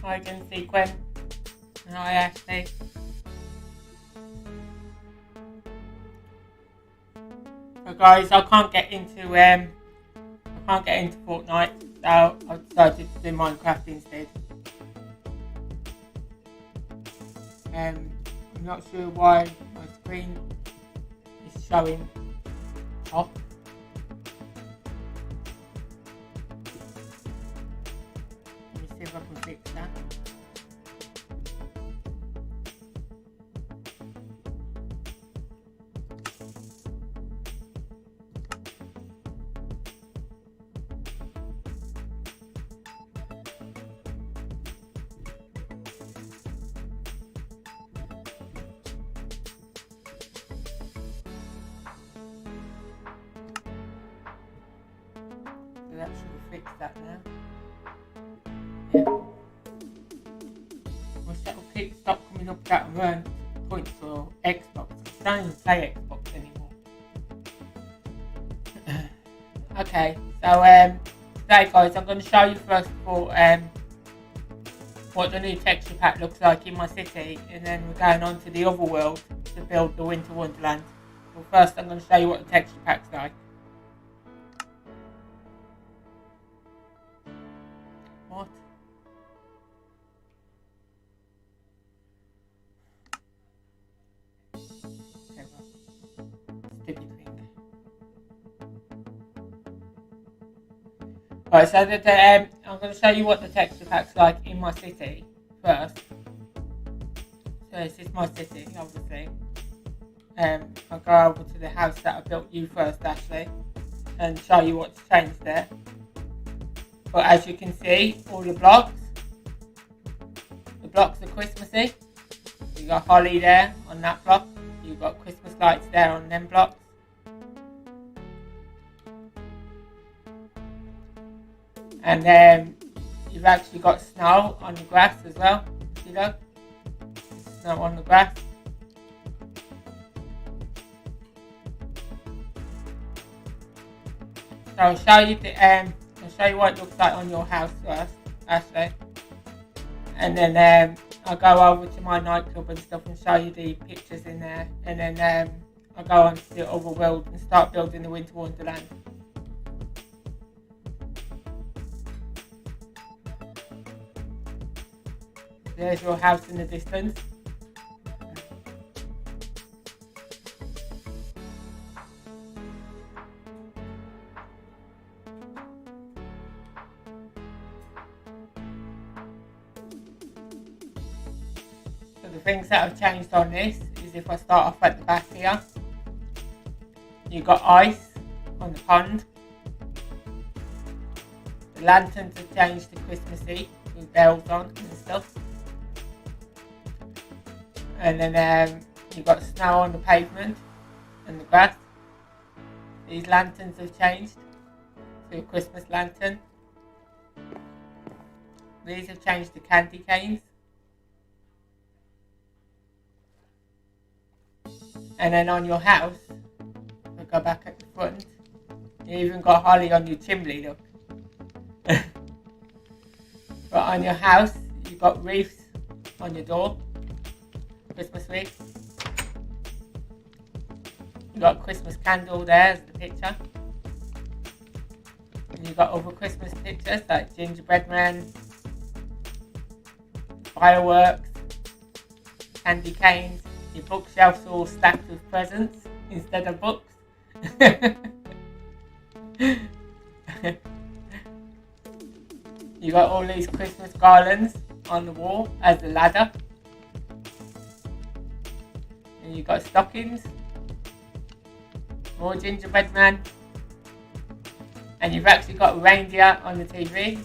Hi again, Sequin. And hi, Ashley. So guys, I can't get into Fortnite, so I decided to do Minecraft instead. I'm not sure why my screen is showing off. Let me see if I can fix that. So that should fix that now. Yeah. My shuttle keeps stop coming up that and run points for Xbox. I don't even play Xbox anymore. Okay, so today guys, I'm going to show you first of all what the new texture pack looks like in my city, and then we're going on to the other world to build the winter wonderland. Well, first I'm going to show you what the texture pack's like. What? Okay, well, stupid thing. Right, so I'm going to show you what the texture pack's like in my city first. So this is my city, obviously. I'll go over to the house that I built you first, Ashley, and show you what's changed there. But as you can see, all the blocks are Christmassy. You got holly there on that block. You've got Christmas lights there on them blocks. And then you've actually got snow on the grass as well. See that? Snow on the grass. So I'll show you what it looks like on your house first, Ashley. And then I'll go over to my nightclub and stuff and show you the pictures in there. And then I'll go on to the other world and start building the winter wonderland. There's your house in the distance. So the things that have changed on this is if I start off at the back here, you've got ice on the pond. The lanterns have changed to Christmassy with bells on and stuff. And then you've got snow on the pavement and the grass. These lanterns have changed to a Christmas lantern. These have changed to candy canes. And then on your house, we'll go back at the front, you even got holly on your chimney, look. But on your house, you've got wreaths on your door. Christmas wreath. You've got a Christmas candle there as the picture. And you've got other Christmas pictures like gingerbread man, fireworks, candy canes. Your bookshelf's all stacked with presents instead of books. You got all these Christmas garlands on the wall as a ladder. And you've got stockings, more gingerbread man, and you've actually got a reindeer on the TV.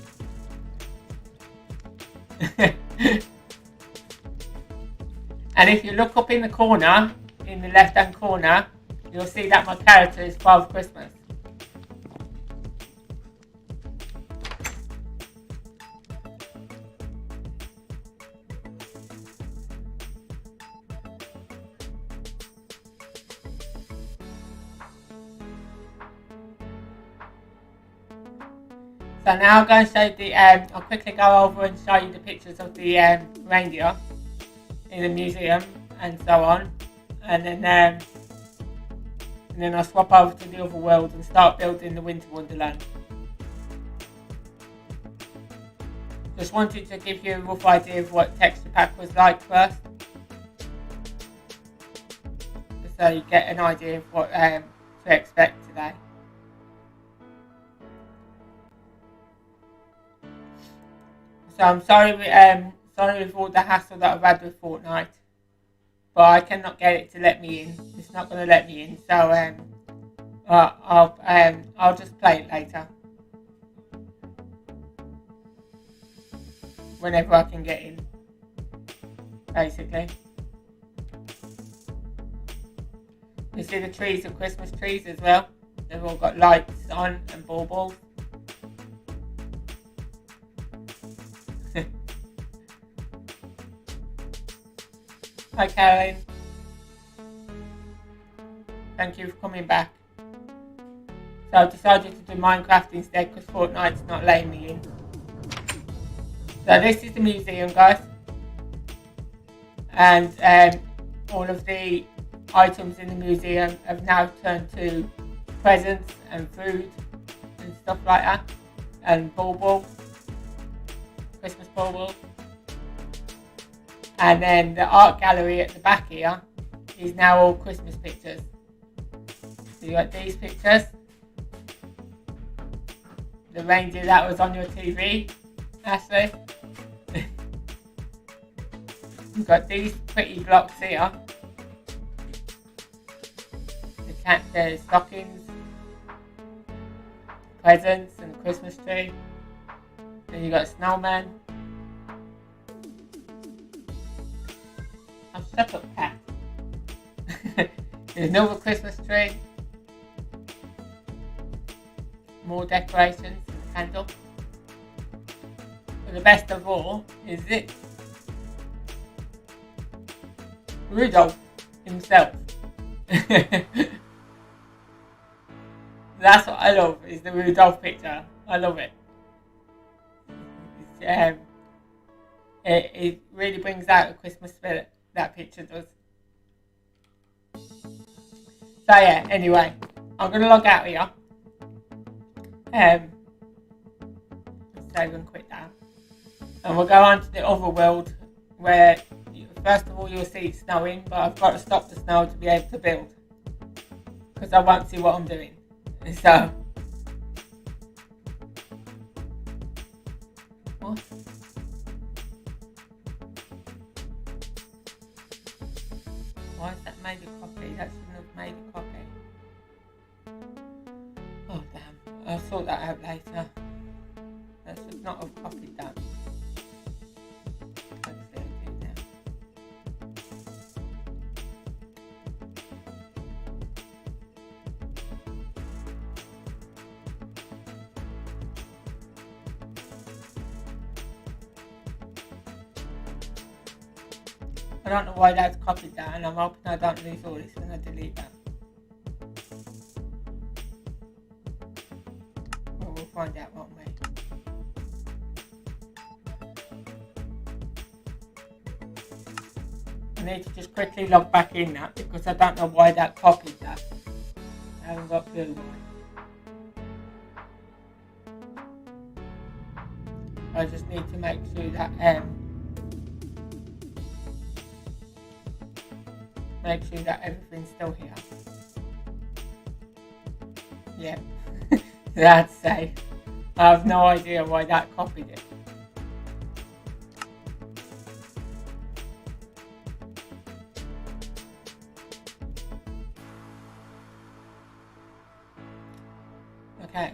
And if you look up in the corner, in the left hand corner, you'll see that my character is Father Christmas. So now I'm going to show you the, I'll quickly go over and show you the pictures of the reindeer in the museum and so on. And then I'll swap over to the other world and start building the winter wonderland. Just wanted to give you a rough idea of what texture pack was like first, just so you get an idea of what to expect today. So I'm sorry with all the hassle that I've had with Fortnite, but I cannot get it to let me in. It's not going to let me in, so I'll just play it later, whenever I can get in, basically. You see the trees are Christmas trees as well. They've all got lights on and baubles. Hi Caroline. Thank you for coming back. So I've decided to do Minecraft instead because Fortnite's not letting me in. So this is the museum, guys. And all of the items in the museum have now turned to presents and food and stuff like that. And baubles. Christmas baubles. And then the art gallery at the back here is now all Christmas pictures. So you got these pictures. The reindeer that was on your TV, Ashley. You've got these pretty blocks here. The stockings, presents and Christmas tree. Then you got a snowman. Oh, shut up, cat. There's another Christmas tree. More decorations and a candle. But the best of all is this. Rudolph himself. That's what I love, is the Rudolph picture. I love it. It really brings out a Christmas spirit, that picture does. So yeah, anyway, I'm going to log out here. Save and quit that. And we'll go on to the other world where, first of all, you'll see it snowing, but I've got to stop the snow to be able to build. Because I won't see what I'm doing. So, what? Why is that made a copy? That shouldn't have made a copy. Oh damn, I'll sort that out later. That should not have copied that. I don't know why that's copied that, and I'm hoping I don't lose all this when I delete that. Well, we'll find out, won't we? I need to just quickly log back in that because I don't know why that copied that. I haven't got a clue why. I just need to make sure that everything's still here. Yeah, that's safe. I have no idea why that copied it. Okay.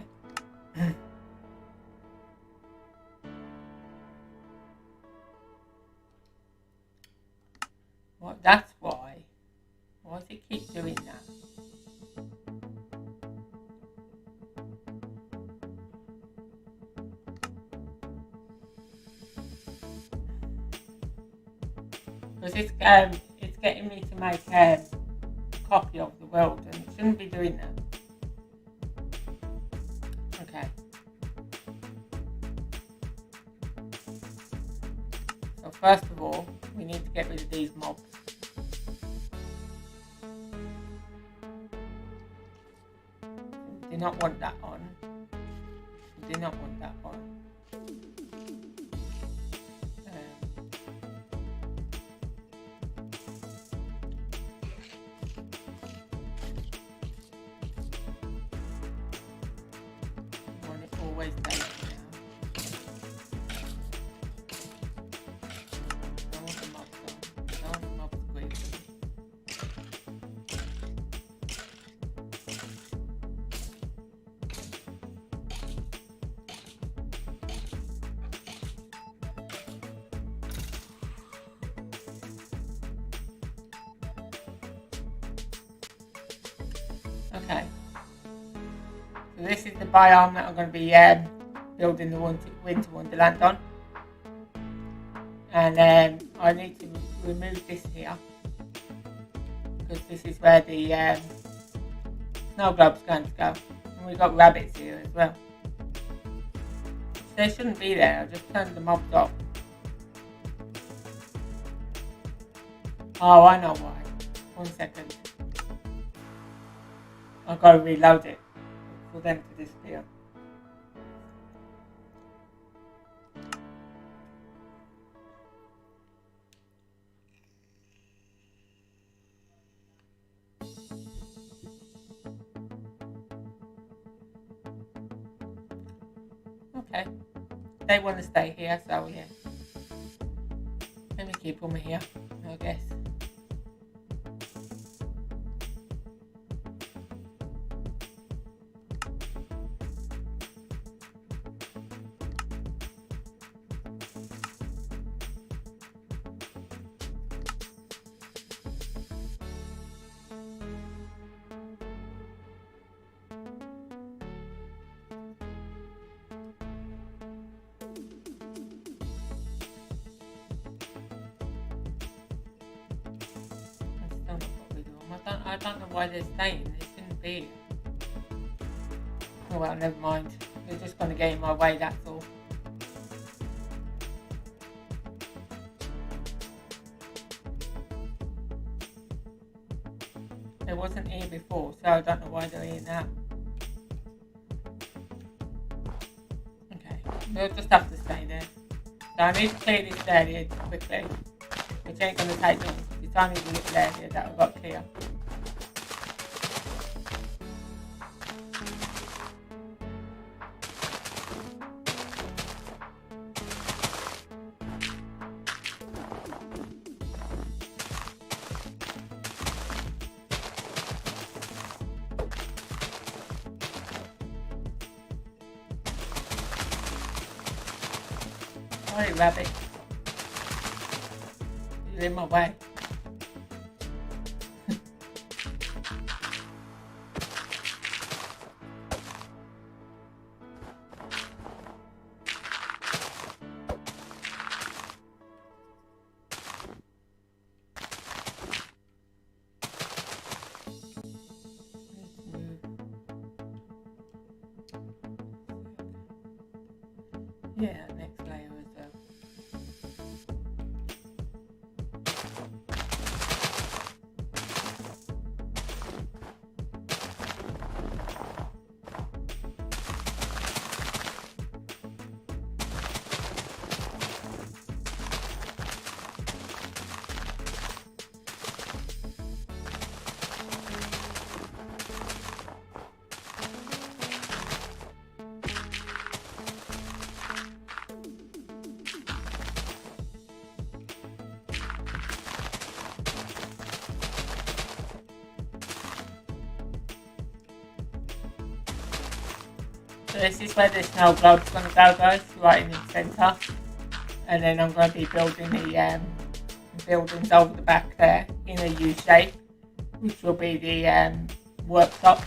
Well, that's why. Why does it keep doing that? Because it's getting me to make a copy of the world, and it shouldn't be doing that. Okay. first of all, we need to get rid of these mobs. We do not want that on. We do not want that on. We want it always there. Okay, so this is the biome that I'm going to be building the winter wonderland on, and I need to remove this here because this is where the snow globe's going to go, and we've got rabbits here as well. So they shouldn't be there. I just turned the mobs off. Oh, I know why. 1 second. I've got to reload it for them to disappear. Okay, they want to stay here, so yeah. Let me keep them here, I guess. I don't know why they're staying. They shouldn't be. Oh well, never mind. They're just going to get in my way, that's all. They wasn't here before, so I don't know why they're here now. Okay, they'll just have to stay there. So I need to clear this area quickly, which ain't going to take long. It's only the little area that I've got to clear. Sorry, rabbit. You're in my way. Yeah, next layer is So this is where the snow globe's going to go, guys, right in the centre. And then I'm going to be building the buildings over the back there in a U shape, which will be the workshop.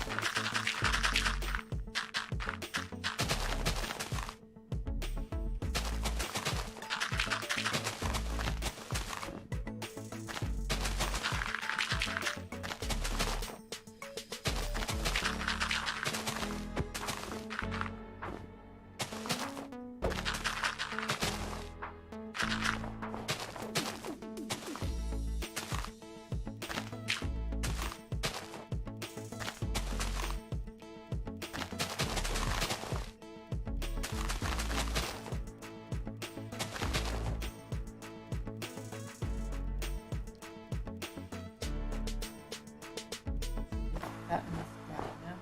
that in this ground now.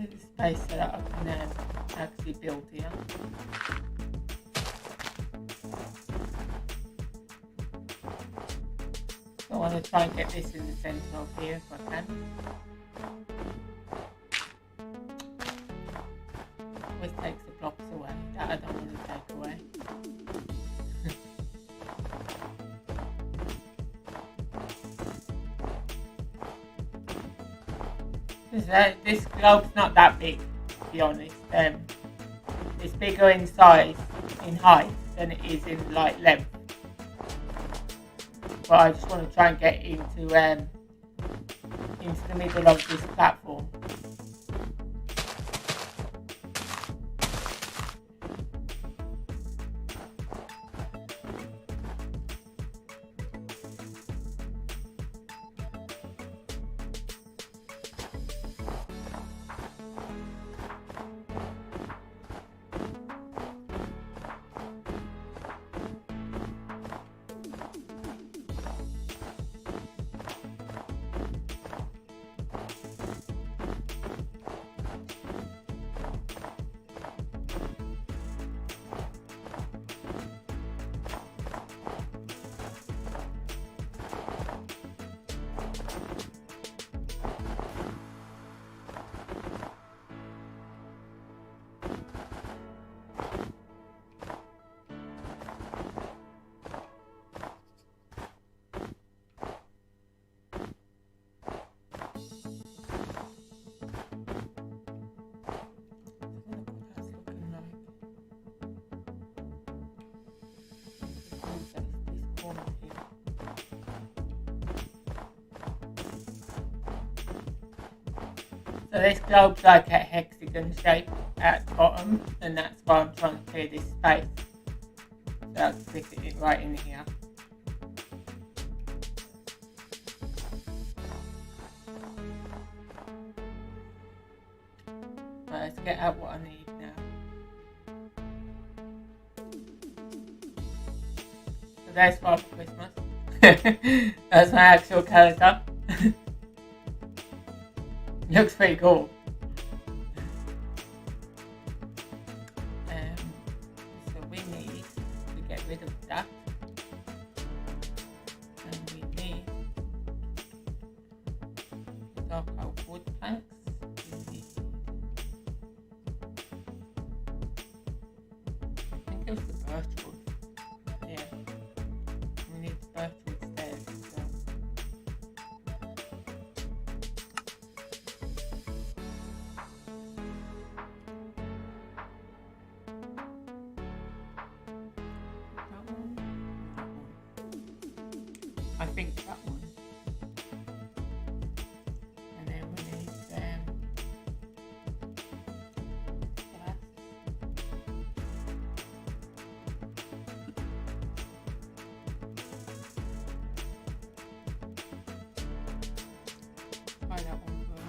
The space so that I can actually build here. So I want to try and get this in the centre of here if I can. Always takes the blocks away. That I don't want to take away. This globe's not that big, to be honest. It's bigger in size, in height, than it is in like length. But I just want to try and get into the middle of this platform. So this globe's like a hexagon shape at the bottom, and that's why I'm trying to clear this space. So I can fit it right in here. Right, let's get out what I need now. So there's Father Christmas. That's my actual character. Looks pretty cool. So we need to get rid of that. And we need dark oak wood planks. We need, I think it was the birch wood. Yeah. We need the birch wood stairs as well. I think that one. And then we need glass. Try that one first.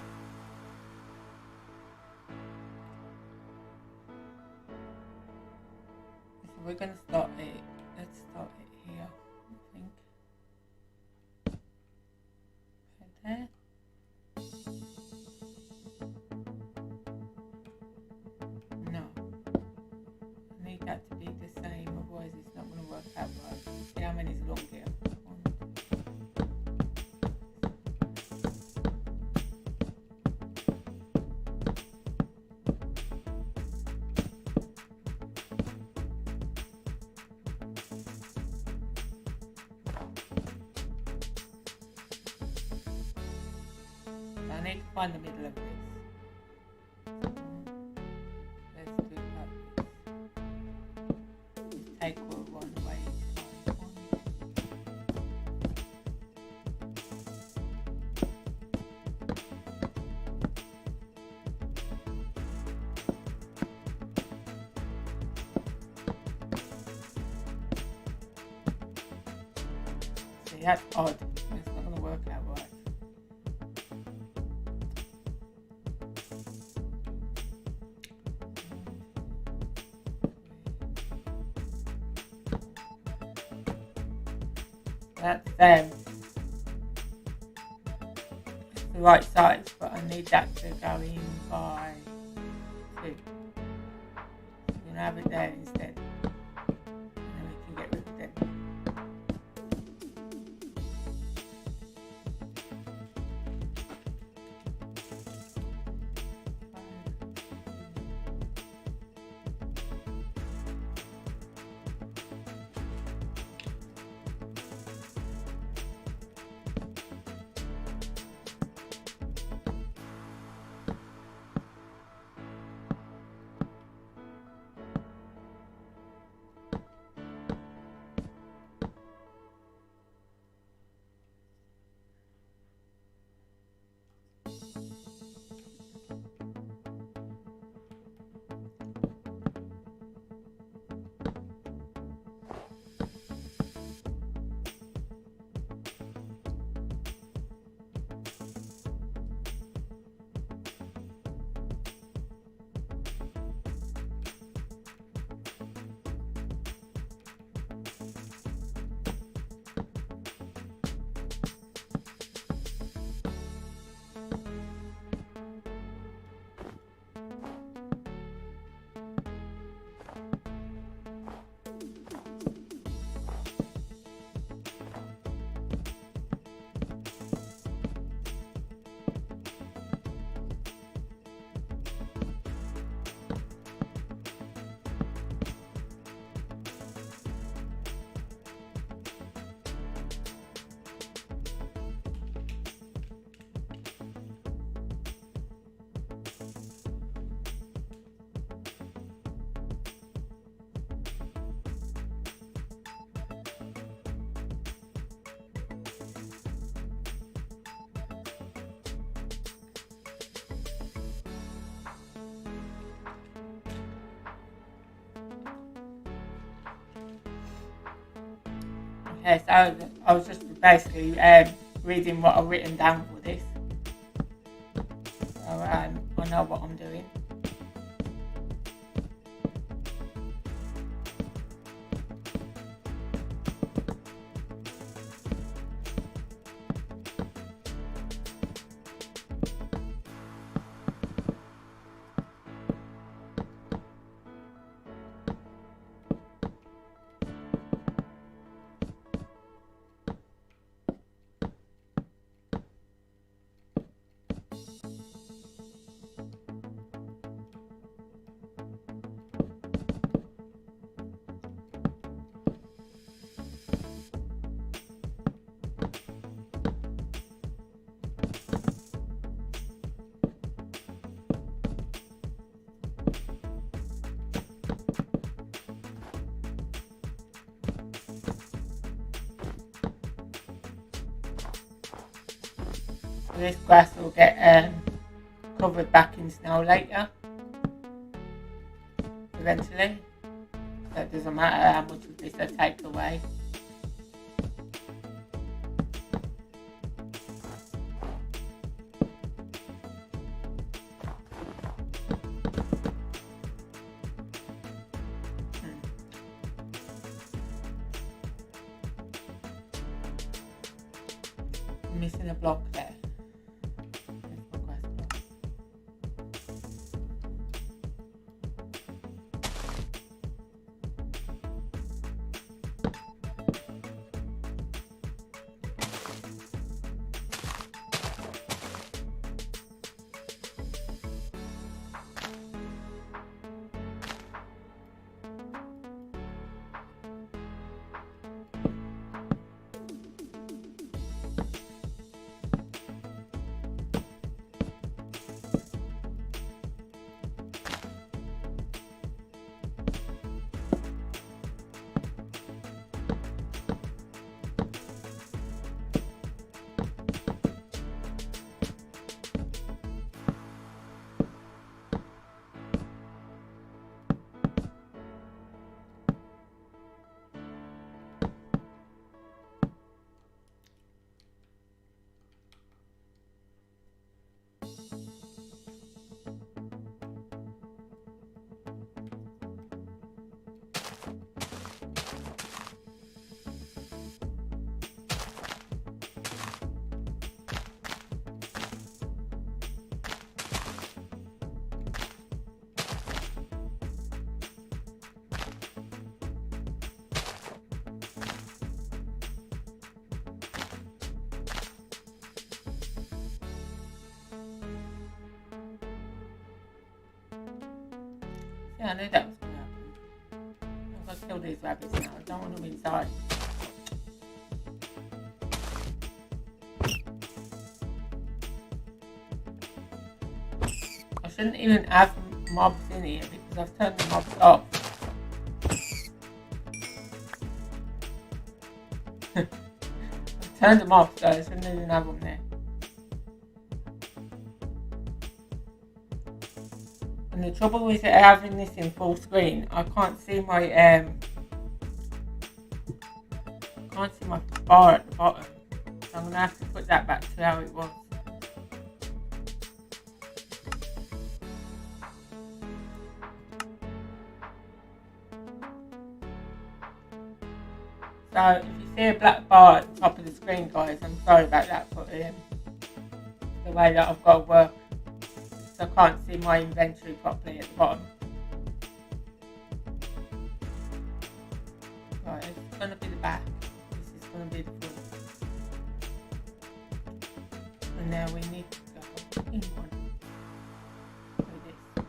So we're going to start it. Let's start it here, I think. There. No. I need that to be the same, otherwise it's not going to work out right. See how many's along here? I need to find the middle of this. Let's do it like this. Just take one away each time. See, that's odd. It's not going to work out right. That's the right size, but I need that to go in by 2. So we're going to have it there instead. And then we can get rid of them. Okay, so I was just basically reading what I've written down for this. So I know what I'm doing. This grass will get covered back in snow later, eventually. So it doesn't matter how much of this I take away. I'm missing a block there. Yeah, I knew that was going to happen. I've got to kill these rabbits now. I don't want them inside. I shouldn't even have mobs in here because I've turned the mobs off. I've turned them off, so I shouldn't even have them there. And the trouble with having this in full screen, I can't see my bar at the bottom. So I'm gonna have to put that back to how it was. So if you see a black bar at the top of the screen, guys, I'm sorry about that, but the way that I've got to work. So I can't see my inventory properly at the bottom. Right, it's going to be the back. This is going to be the front. And now we need to go in one with this.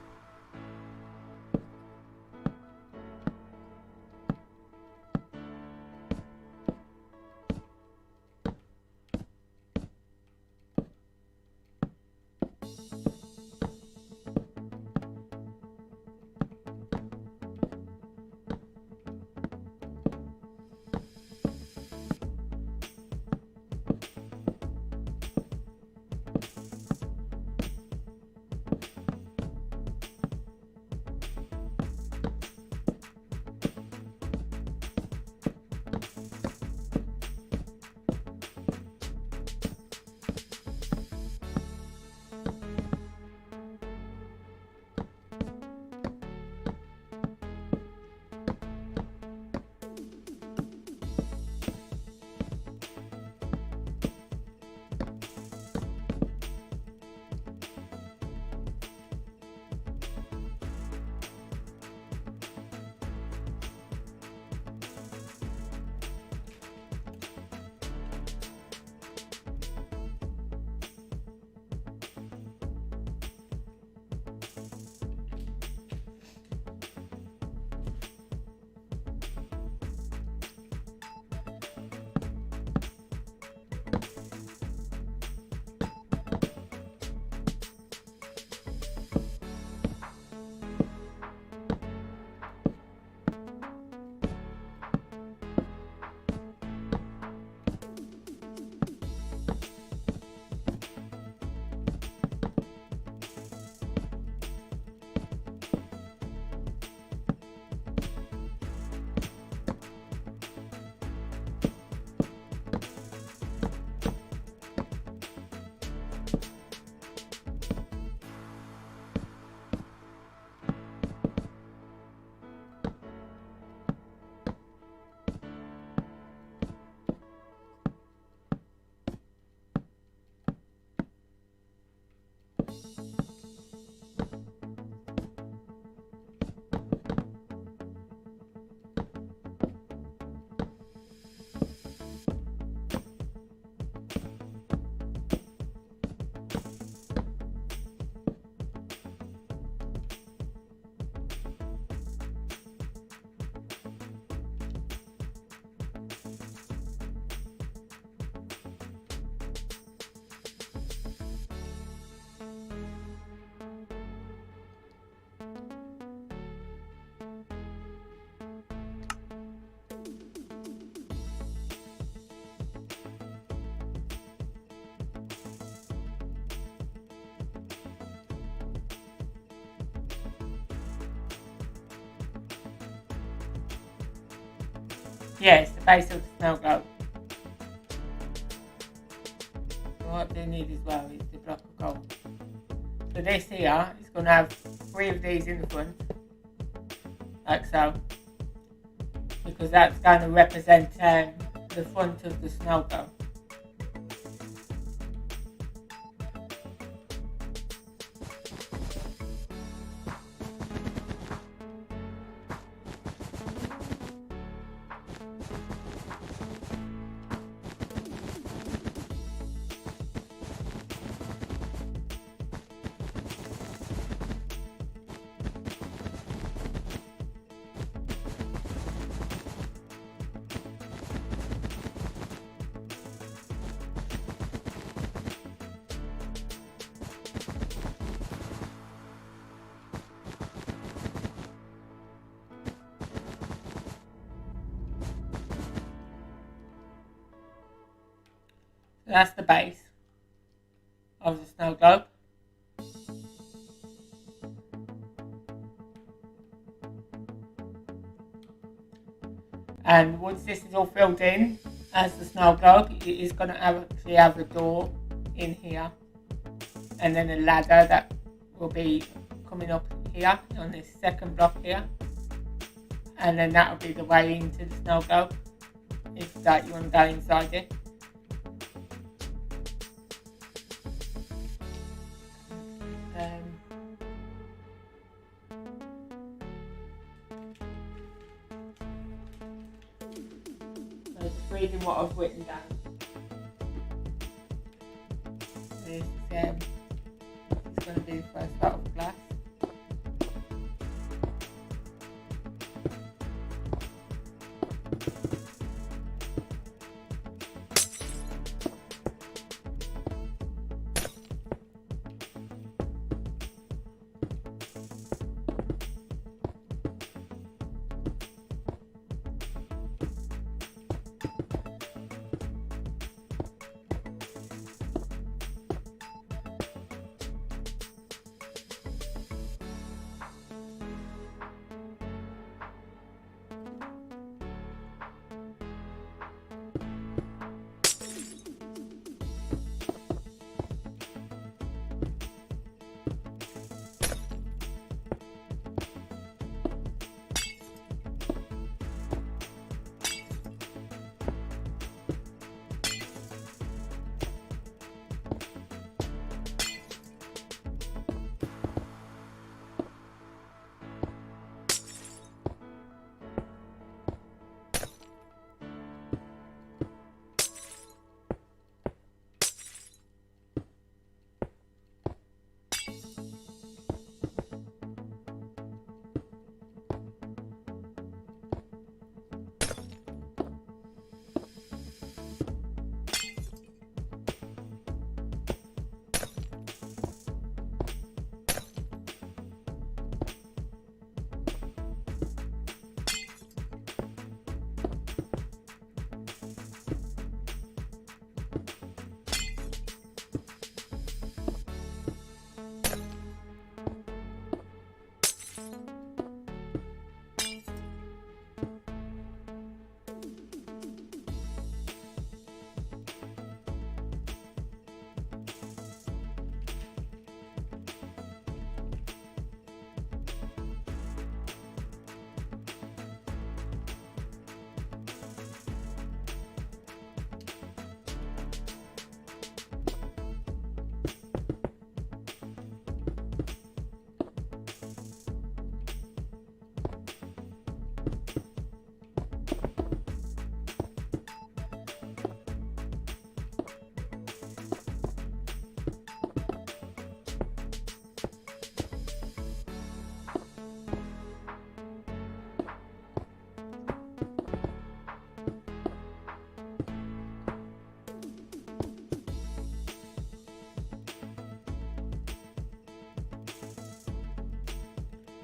Yes, the base of the snow globe. So what they need as well is the block of gold. So this here is going to have 3 of these in the front, like so, because that's going to represent the front of the snow globe. That's the base of the snow globe. And once this is all filled in as the snow globe, it is going to actually have a door in here, and then a ladder that will be coming up here on this second block here, and then that will be the way into the snow globe if that you want to go inside it. So just reading what I've written down. This is going to be the first lot of glass.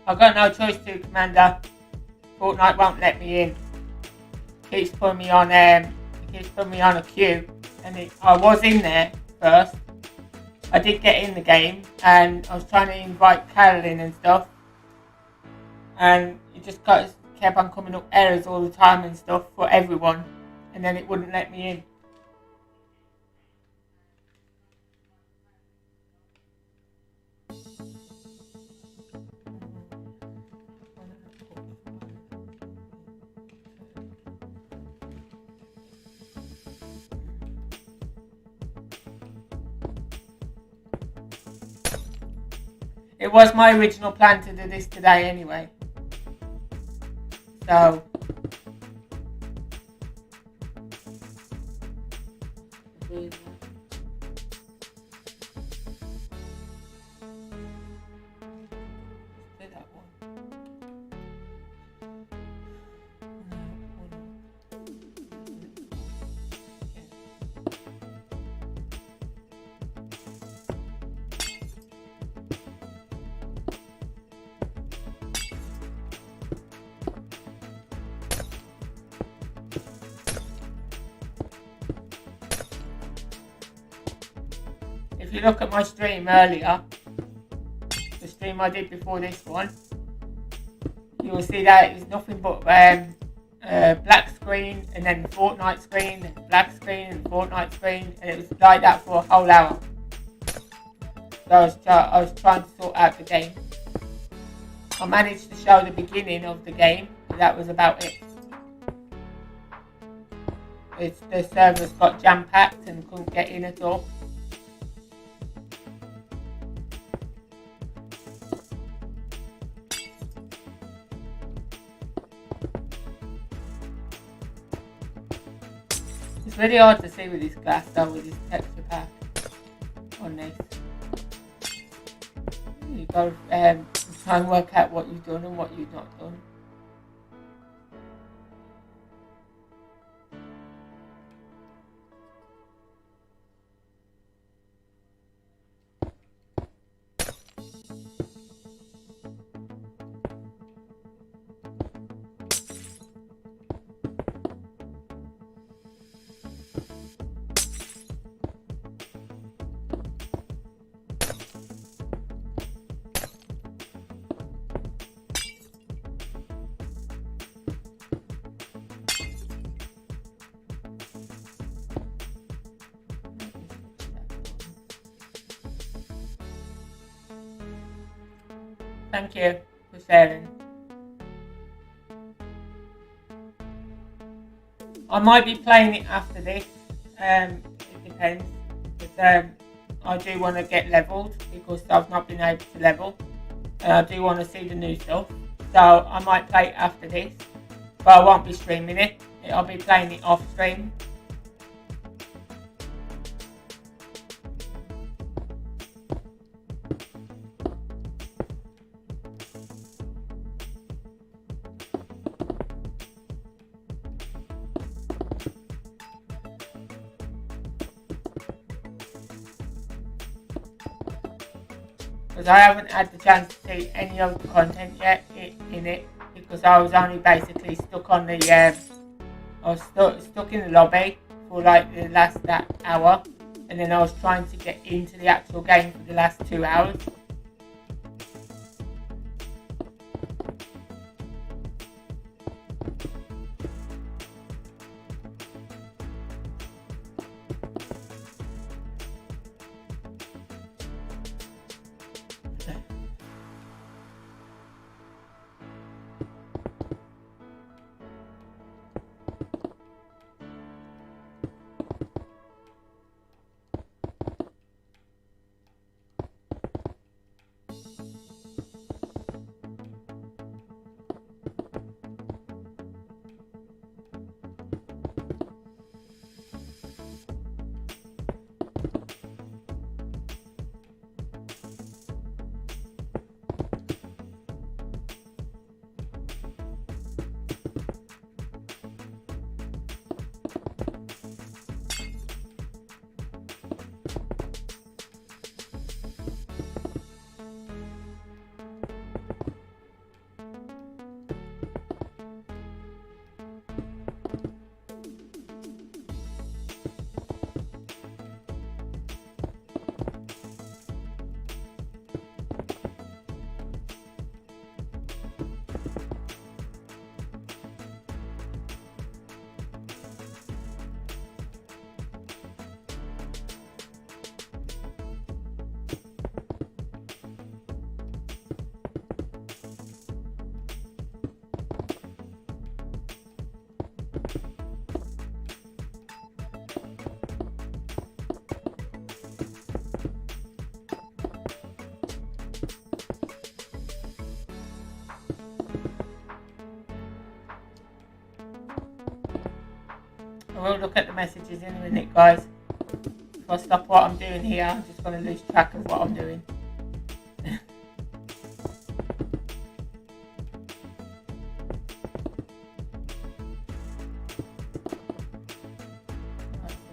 I've got no choice to, Commander. Fortnite won't let me in. Keeps putting me on a queue, and I was in there first. I did get in the game, and I was trying to invite Carolyn and stuff, and it just kept on coming up errors all the time and stuff for everyone, and then it wouldn't let me in. It was my original plan to do this today anyway. So if you look at my stream earlier, the stream I did before this one, you will see that it's nothing but black screen, and then Fortnite screen, black screen, and Fortnite screen, and it was like that for a whole hour. So I was trying to sort out the game. I managed to show the beginning of the game, but that was about it. The servers got jam-packed and couldn't get in at all. It's really hard to see with this glass though, with this texture pack on this. You've got to try and work out what you've done and what you've not done. Thank you for sharing. I might be playing it after this. It depends. But, I do want to get leveled because I've not been able to level. And I do want to see the new stuff. So I might play it after this. But I won't be streaming it. I'll be playing it off stream. Because I haven't had the chance to see any of the content yet in it, because I was only basically stuck on the I was stuck in the lobby for like the last hour, and then I was trying to get into the actual game for the last 2 hours. I will look at the messages in a minute, guys. If I stop what I'm doing here, I'm just going to lose track of what I'm doing.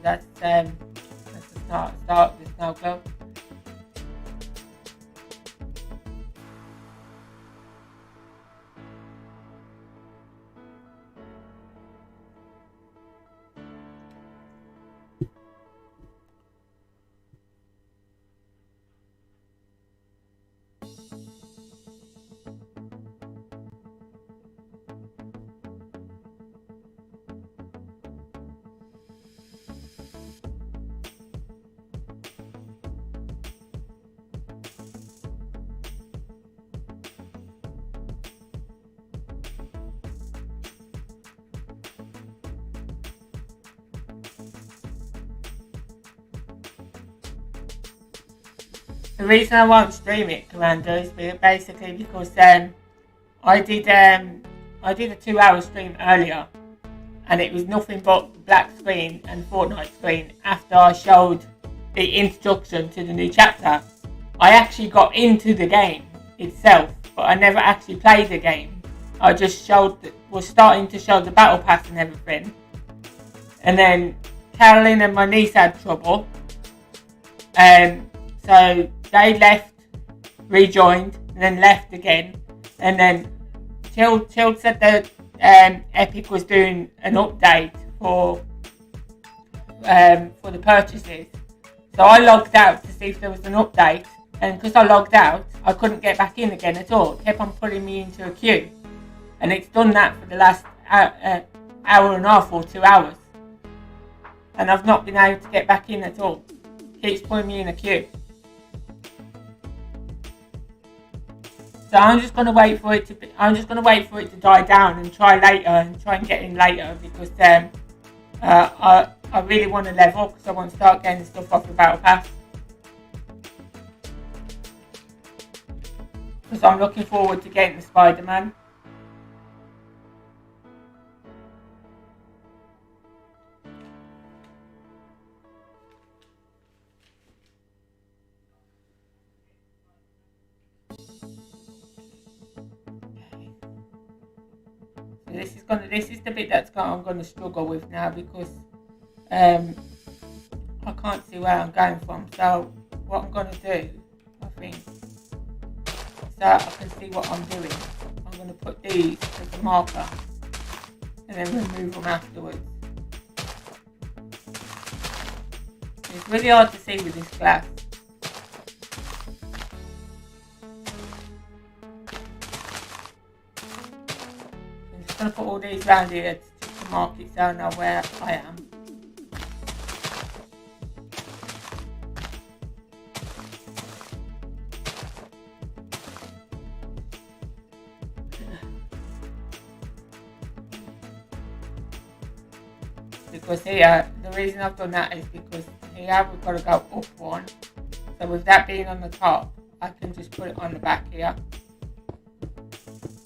That's the start of the snow globe. The reason I won't stream it, Commander, is basically because I did a 2-hour stream earlier, and it was nothing but black screen and Fortnite screen after I showed the introduction to the new chapter. I actually got into the game itself, but I never actually played the game. I just was starting to show the battle pass and everything. And then Carolyn and my niece had trouble. So they left, rejoined, and then left again. And then Chill said that Epic was doing an update for the purchases. So I logged out to see if there was an update. And because I logged out, I couldn't get back in again at all. It kept on putting me into a queue. And it's done that for the last hour and a half or 2 hours. And I've not been able to get back in at all. It keeps putting me in a queue. So I'm just gonna wait for it to die down and try and get in later, because I really want to level up, because I want to start getting stuff off the battle pass. Because I'm looking forward to getting the Spider-Man. This is the bit I'm gonna struggle with now, because I can't see where I'm going from. So what I'm gonna do, I think, so I can see what I'm doing, I'm gonna put these as a marker and then remove them afterwards. It's really hard to see with this glass. I'm going to put all these around here to mark it so I know where I am. Because here, the reason I've done that is because here we've got to go up one. So with that being on the top, I can just put it on the back here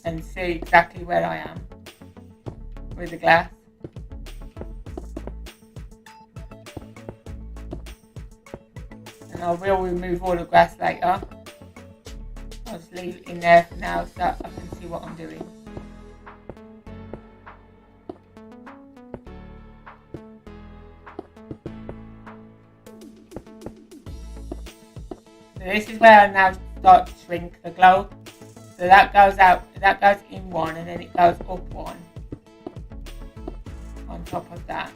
and see exactly where I am with the glass. And I will remove all the glass later. I'll just leave it in there for now so I can see what I'm doing. So this is where I now start to shrink the globe. So that goes out, that goes in one, and then it goes up one on top of that.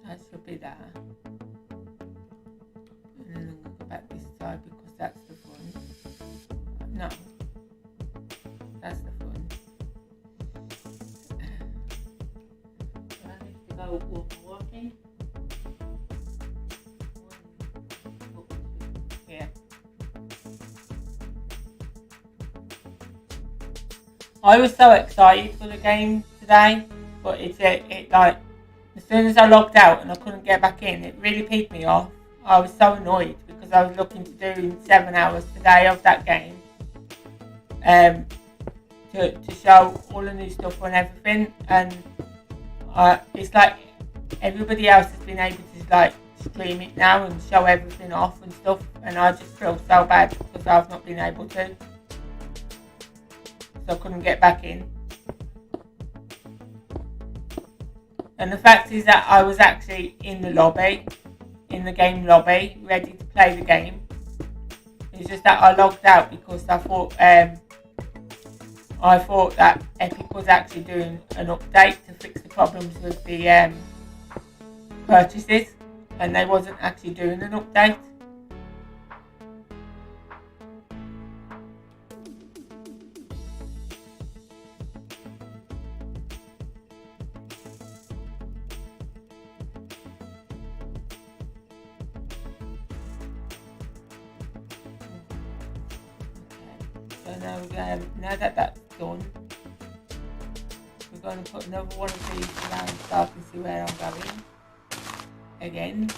That should be there. And then I'm going to go back this side because that's the front. No, that's the front. So I need to go walking. Here. I was so excited for the game today, but it like, as soon as I logged out and I couldn't get back in, it really peed me off. I was so annoyed because I was looking to do 7 hours today of that game, to show all the new stuff and everything, and it's like everybody else has been able to like stream it now and show everything off and stuff, and I just feel so bad because I've not been able to, so I couldn't get back in. And the fact is that I was actually in the lobby, in the game lobby, ready to play the game. It's just that I logged out because I thought that Epic was actually doing an update to fix the problems with the purchases, and they wasn't actually doing an update. So now that that's done, we're going to put another one of these around so I can see where I'm going again.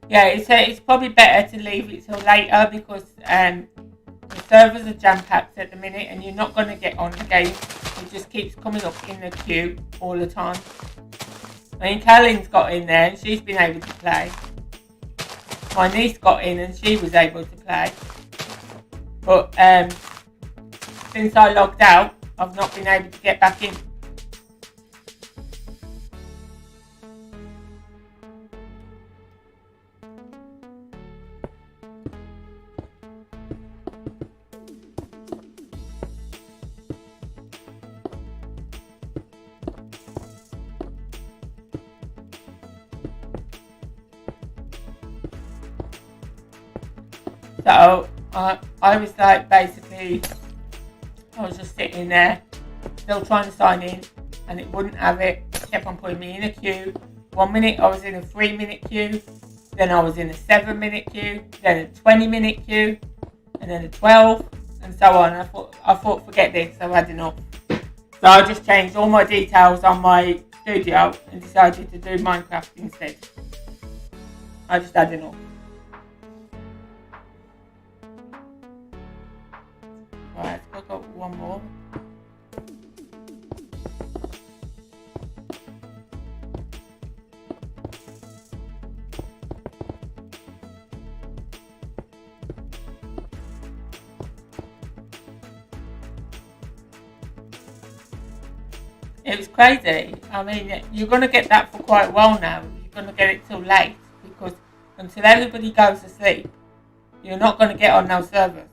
Yeah, it's probably better to leave it till later because the servers are jam-packed at the minute and you're not going to get on the game. It just keeps coming up in the queue all the time. I mean, Caroline's got in there and she's been able to play. My niece got in and she was able to play. But since I logged out, I've not been able to get back in. So I was like, basically, I was just sitting there, still trying to sign in, and it wouldn't have it. It kept on putting me in a queue. 1 minute I was in a 3-minute queue, then I was in a 7-minute queue, then a 20-minute queue, and then a 12, and so on. I thought, forget this, I've had enough. So I just changed all my details on my studio and decided to do Minecraft instead. I just had enough. Right, I've got one more. It was crazy. I mean, you're going to get that for quite a while now. You're going to get it till late because until everybody goes to sleep, you're not going to get on those servers.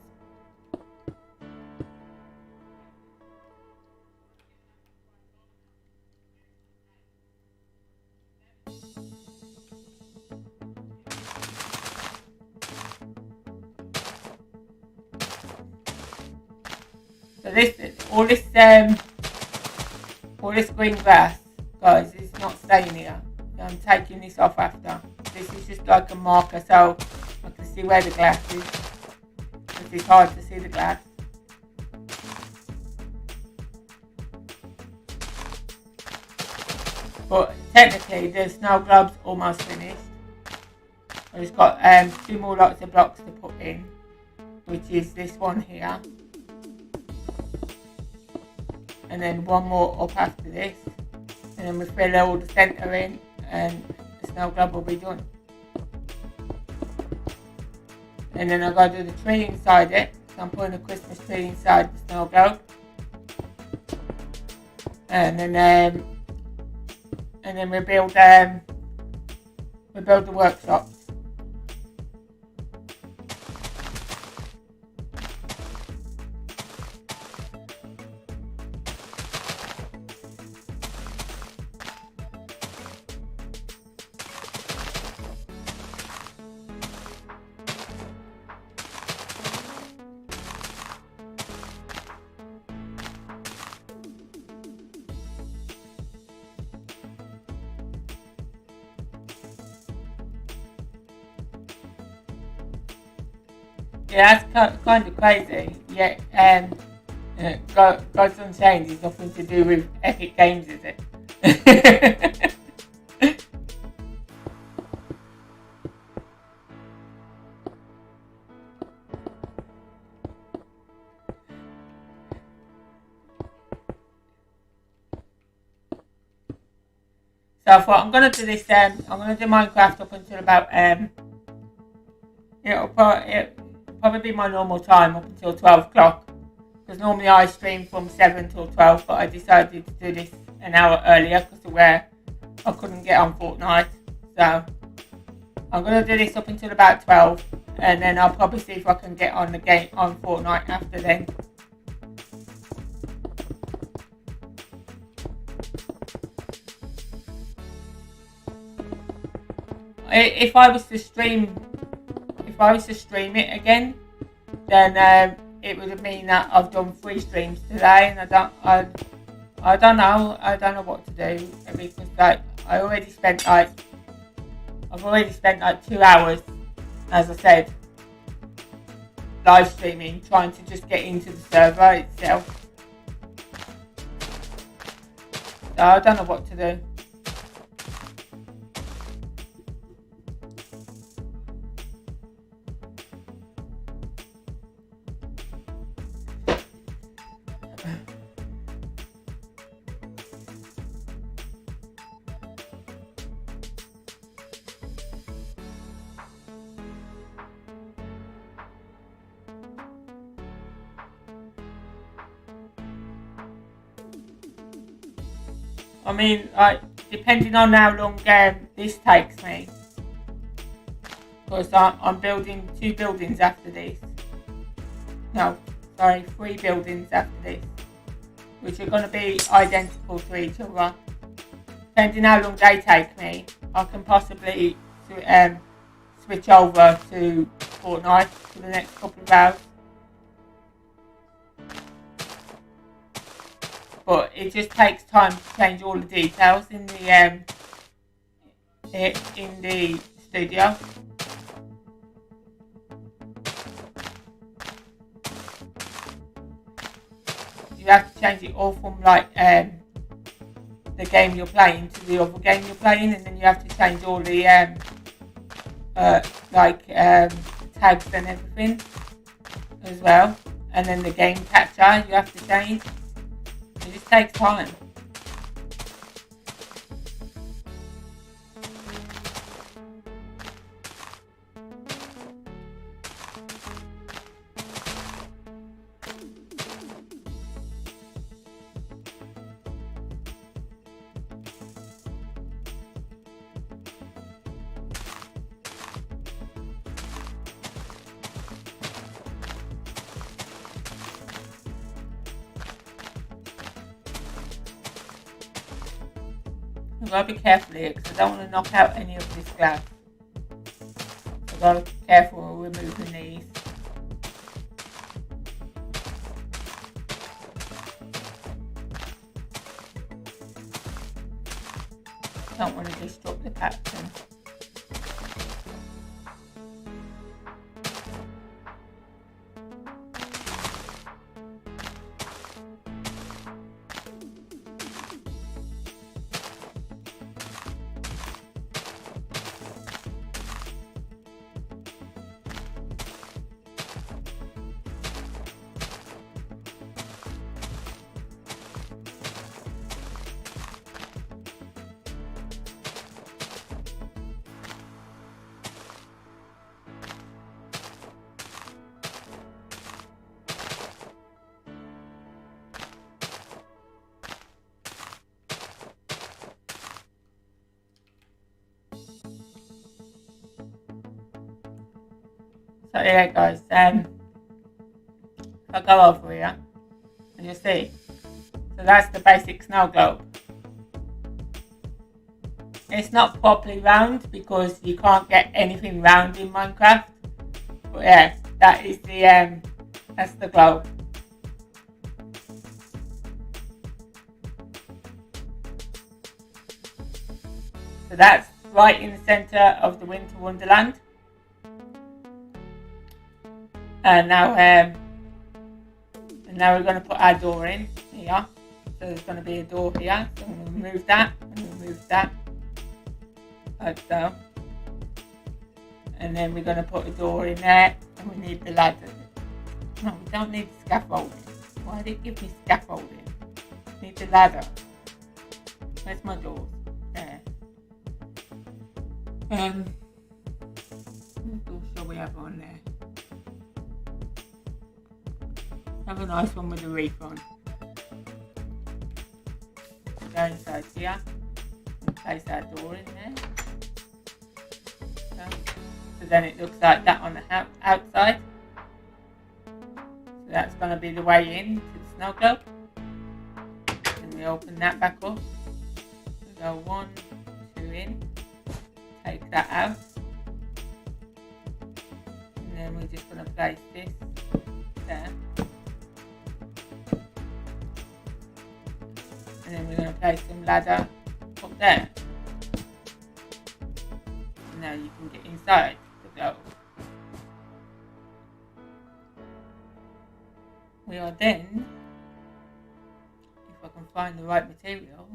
So all this green grass, guys, is not staying here. I'm taking this off after. This is just like a marker so I can see where the glass is. Because it's hard to see the glass. But technically the snow globe's almost finished. I've just got 2 more lots of blocks to put in, which is this one here. And then 1 more up after this. And then we fill all the centre in and the snow globe will be done. And then I've got to do the tree inside it. So I'm putting a Christmas tree inside the snow globe. And then we build the workshop. Yeah, that's kind of crazy. Yeah, Gods Unchained is nothing to do with Epic Games, is it? So I thought I'm gonna do this. I'm gonna do Minecraft up until about it'll probably be my normal time up until 12 o'clock. Because normally I stream from 7 till 12, but I decided to do this an hour earlier because of where I couldn't get on Fortnite. So I'm gonna do this up until about 12, and then I'll probably see if I can get on the game on Fortnite after then. If I was to stream it again, then it would mean that I've done 3 streams today, and I don't know what to do, because like I've already spent like 2 hours, as I said, live streaming, trying to just get into the server itself. So I don't know what to do. I mean, like, depending on how long this takes me, because I'm building 2 buildings after this. No, sorry, 3 buildings after this, which are going to be identical to each other. Depending how long they take me, I can possibly switch over to Fortnite for the next couple of hours. But it just takes time to change all the details in the studio. You have to change it all from like the game you're playing to the other game you're playing, and then you have to change all the tags and everything as well, and then the game capture you have to change. It just takes time. I've got to be careful here because I don't want to knock out any of this glass. I've got to be careful when we're moving these. Don't want to disrupt the pattern. So yeah guys, I'll go over here and you see. So that's the basic snow globe. It's not properly round because you can't get anything round in Minecraft. But yeah, that is that's the globe. So that's right in the centre of the winter wonderland. And now we're going to put our door in here. So there's going to be a door here. So I'm going to remove that and remove that, like so. And then we're going to put a door in there, and we need the ladder. No, we don't need scaffolding. Why did it give me scaffolding? We need the ladder. Where's my doors? There. What door shall we have on there? Have a nice one with a reef on. Go inside here and place our door in there. So then it looks like that on the outside. So that's going to be the way in to the snow globe. And we open that back up. We go 1, 2 in. Take that out. And then we're just going to place this there. And then we're going to place some ladder up there. So now you can get inside the globe. We are then, if I can find the right material,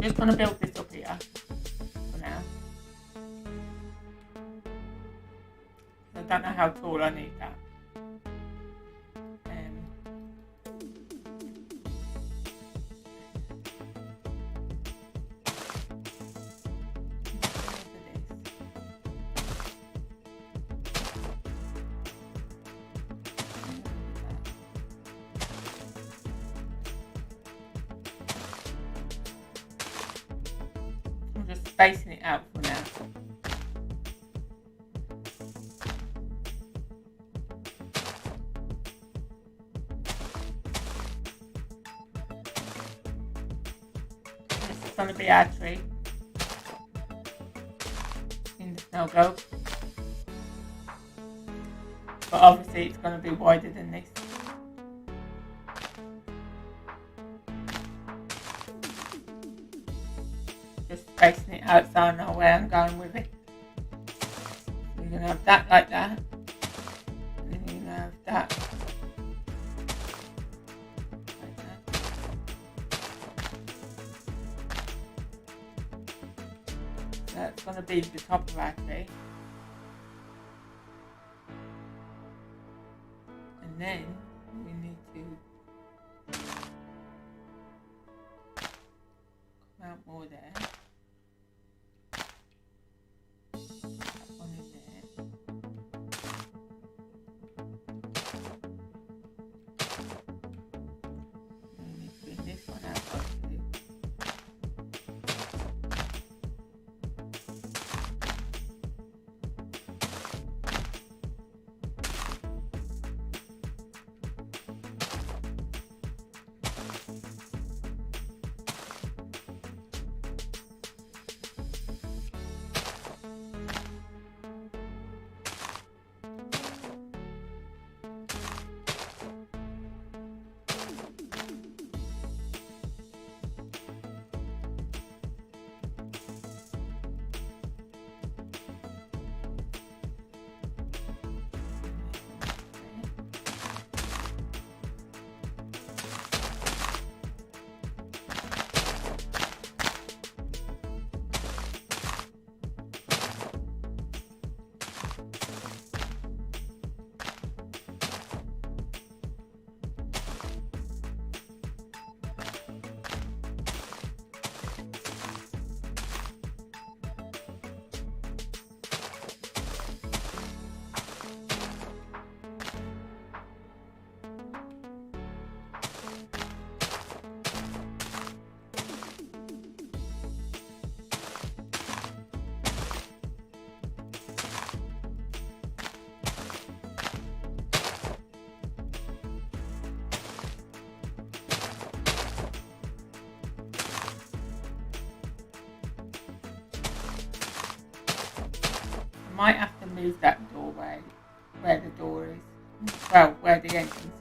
just going to build this up here for now. I don't know how tall I need that. Just spacing it out for now. This is going to be our tree in the snow globe, but obviously it's going to be wider than this. Just spacing it out so I know where I'm going with it. So you're going to have that like that. And then you're going to have that like that. So that's going to be the top of our tree. And then we need to come out more there. Might have to move that doorway where the door is. Well, where the entrance is.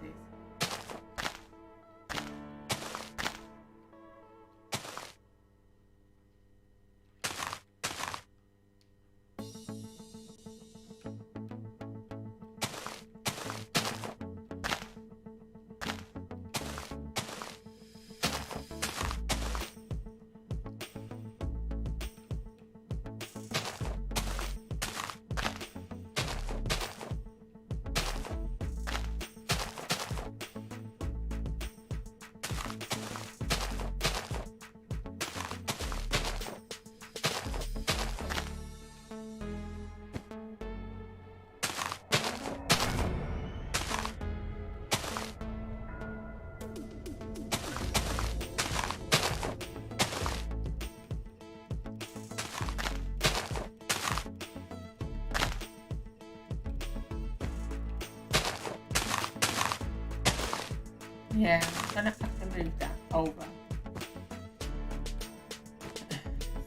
Yeah, I'm gonna have to move that over.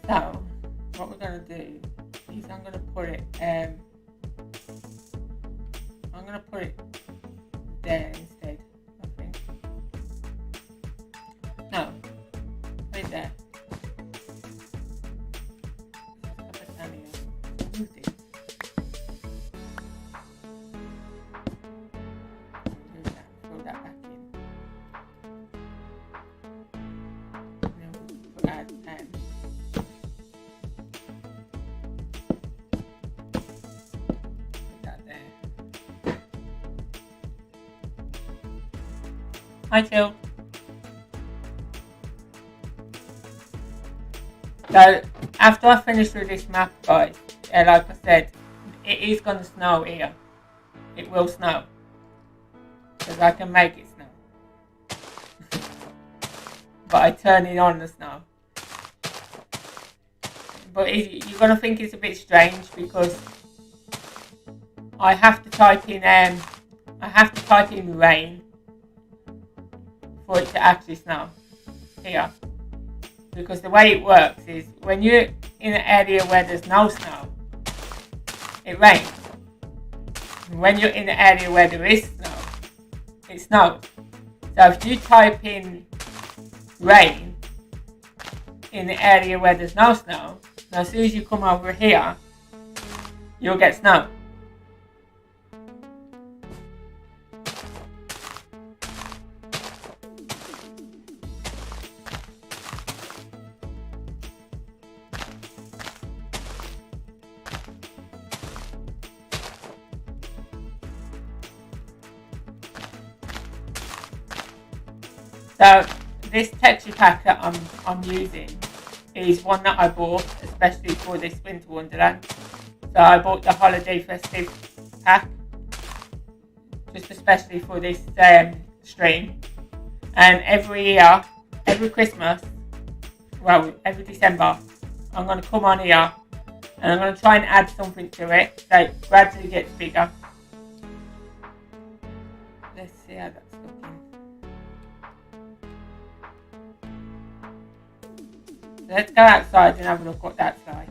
So, what we're gonna do is I'm gonna put it there instead, I think. No, put it there. Put it down here. Move this. Move that, throw that back in. And then we'll put that there. Hi, Jill. So, after I finish with this map, guys, like I said, it is going to snow here. It will snow. Because I can make it snow. But I turn it on the snow. But you're going to think it's a bit strange because I have to type in rain for it to actually snow here. Because the way it works is when you're in an area where there's no snow, it rains. And when you're in an area where there is snow, it snows. So if you type in rain in the area where there's no snow, as soon as you come over here, you'll get snow. So this texture pack that I'm using is one that I bought especially for this winter wonderland. So I bought the holiday festive pack just especially for this stream. And every year, every Christmas, well every December, I'm going to come on here and I'm going to try and add something to it so it gradually gets bigger. Let's see how that's looking. Let's go outside and have a look what that's like.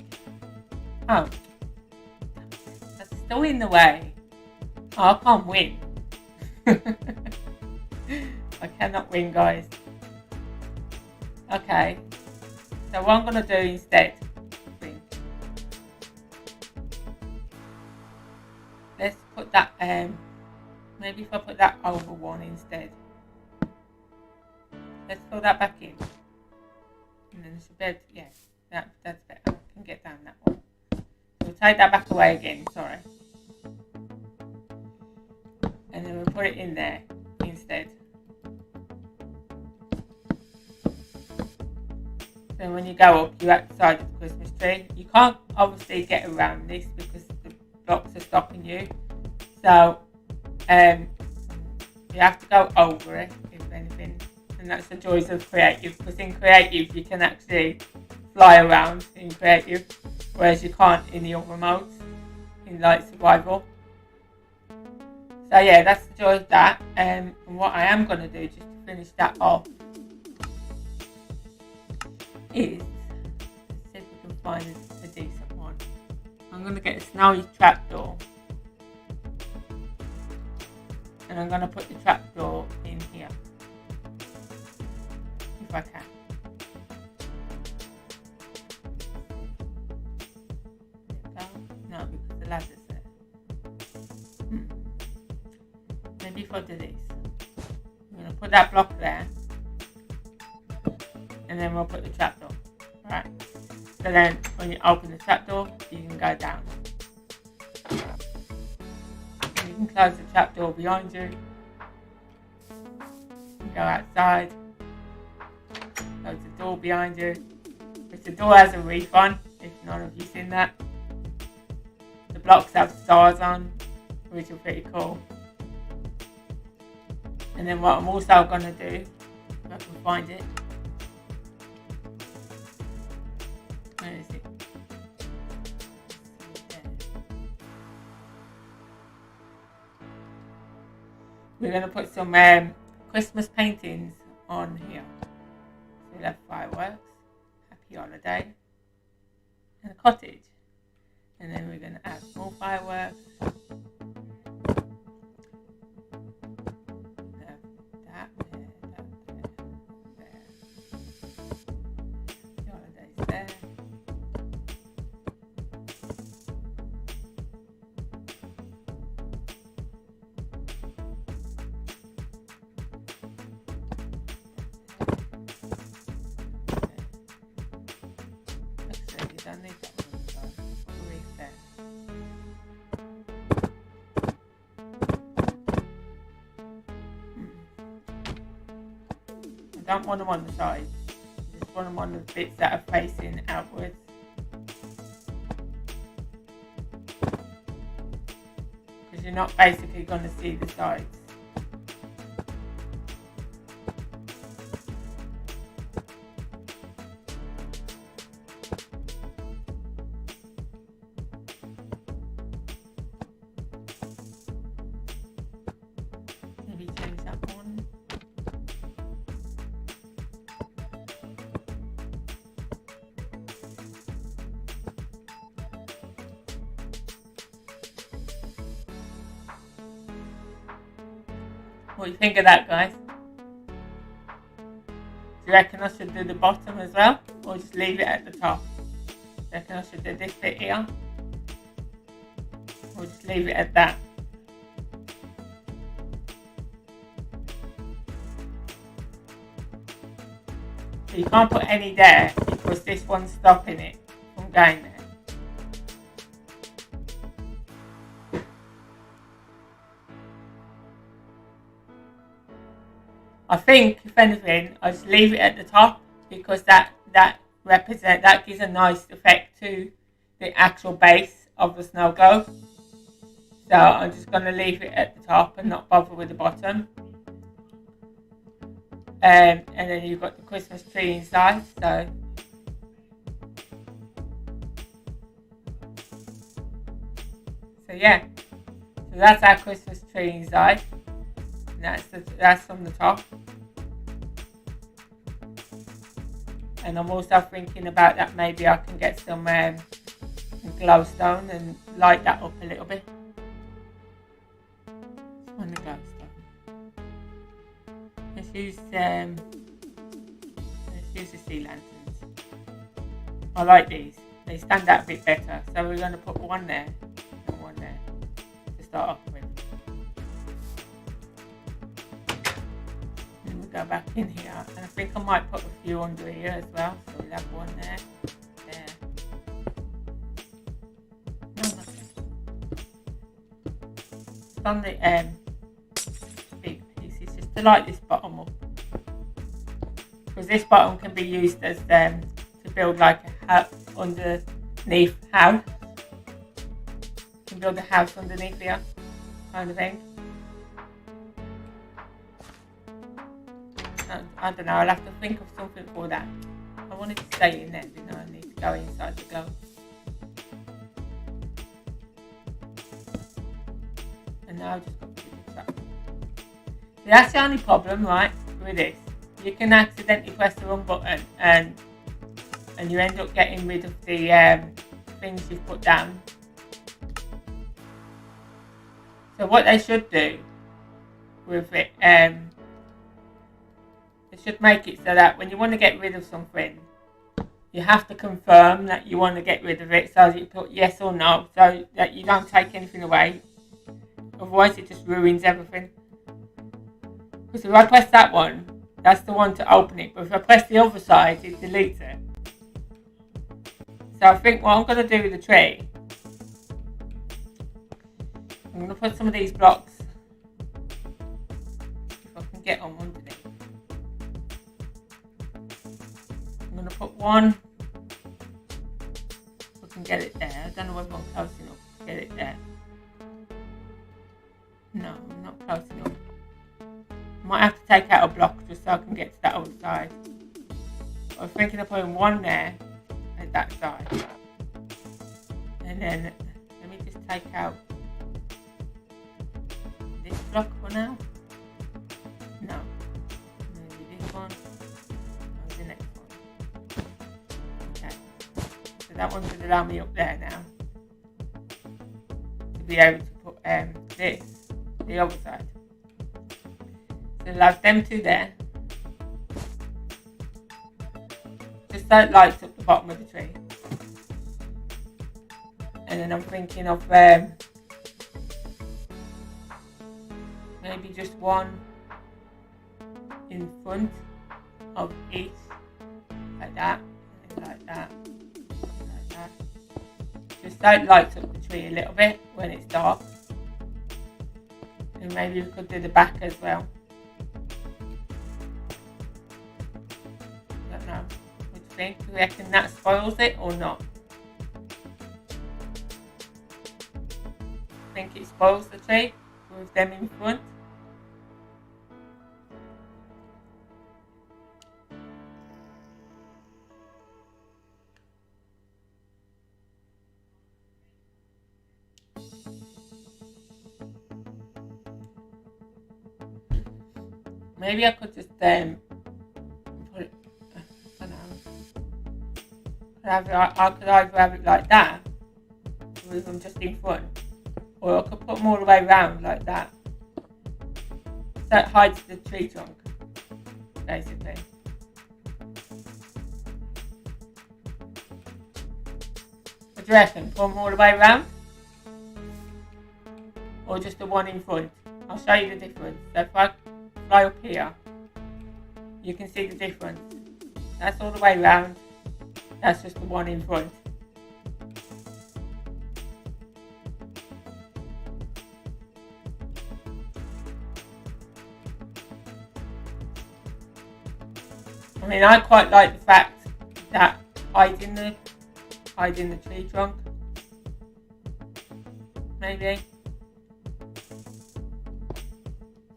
Oh, that's still in the way. Oh, I can't win. I cannot win, guys. Okay, so what I'm going to do instead, let's put that, maybe if I put that over one instead. Let's fill that back in. And then it's a bit, yes, that's better. I can get down that one. We'll take that back away again, sorry. And then we'll put it in there instead. Then when you go up, you're outside of the Christmas tree. You can't obviously get around this because the blocks are stopping you. So, you have to go over it, if anything. And that's the joys of creative, because in creative you can actually fly around in creative, whereas you can't in the other modes, in like survival. So yeah, that's the joy of that. And what I am going to do, just to finish that off, is, let's see if we can find a decent one. I'm going to get a snowy trapdoor. And I'm going to put the trapdoor in here. If I can. No, because the ladder's there. Maybe if I do this. I'm going to put that block there. And then we'll put the trapdoor. Alright. So then when you open the trapdoor, you can go down. And you can close the trapdoor behind you. You go outside. Close the door behind you. If the door has a reef on, if none of you've seen that. The blocks have stars on, which are pretty cool. And then what I'm also going to do, if I can find it. Where is it? We're going to put some Christmas paintings on here. So we'll have fireworks, happy holiday, and a cottage. And then we're going to add more fireworks. That there. The holiday's there. Don't need that one, so I'll leave there. I don't want them on the sides. I just want them on the bits that are facing outwards. Because you're not basically going to see the sides. Change that one. What do you think of that, guys? Do you reckon I should do the bottom as well, or just leave it at the top? Do you reckon I should do this bit here, or just leave it at that? So you can't put any there because this one's stopping it from going there. I think, if anything, I just leave it at the top because that gives a nice effect to the actual base of the snow globe. So I'm just going to leave it at the top and not bother with the bottom. And then you've got the Christmas tree inside, so yeah, so that's our Christmas tree inside, and that's from the top. And I'm also thinking about that maybe I can get some glowstone and light that up a little bit. Just want the glowstone. Let's use the sea lanterns. I like these. They stand out a bit better. So we're going to put one there and one there to start off with. And we'll go back in here. And I think I might put a few under here as well. So we'll have one there. There. No, not there. It's on the big pieces just to light this bottom up. Because this bottom can be used as to build like a house underneath house. You can build a house underneath here, kind of thing. I don't know, I'll have to think of something for that. I wanted to stay in there, didn't I? I need to go inside the globe. And now I've just got to do this up. So that's the only problem, right, with this. You can accidentally press the wrong button and you end up getting rid of the things you've put down. So what they should do with it, they should make it so that when you want to get rid of something, you have to confirm that you want to get rid of it, so that you put yes or no, so that you don't take anything away. Otherwise it just ruins everything. Because if I press that one, that's the one to open it, but if I press the other side, it deletes it. So I think what I'm going to do with the tree, I'm going to put some of these blocks, if I can get on underneath. I'm going to put one, if I can get it there. I don't know whether I'm close enough to get it there. No, I'm not close enough. I might have to take out a block just so I can get to that other side. But I was thinking of putting one there at that side. And then let me just take out this block for now. No, that one should allow me up there now to be able to put this the other side. So I'll have them two there. Just so it lights up the bottom of the tree. And then I'm thinking of maybe just one in front of each, like that, and like that, and like that. Just so it lights up the tree a little bit when it's dark. And maybe we could do the back as well. I don't know. What do you think? Do you reckon that spoils it or not? Think it spoils the tree with them in front? Maybe I could just put it, I don't know. I could either have it like that, with them just in front, or I could put them all the way around like that. So it hides the tree trunk, basically. What do you reckon? Put them all the way around? Or just the one in front? I'll show you the difference. So if I fly up here, you can see the difference. That's all the way around. That's just the one in front. I mean, I quite like the fact that hiding the tree trunk. Maybe.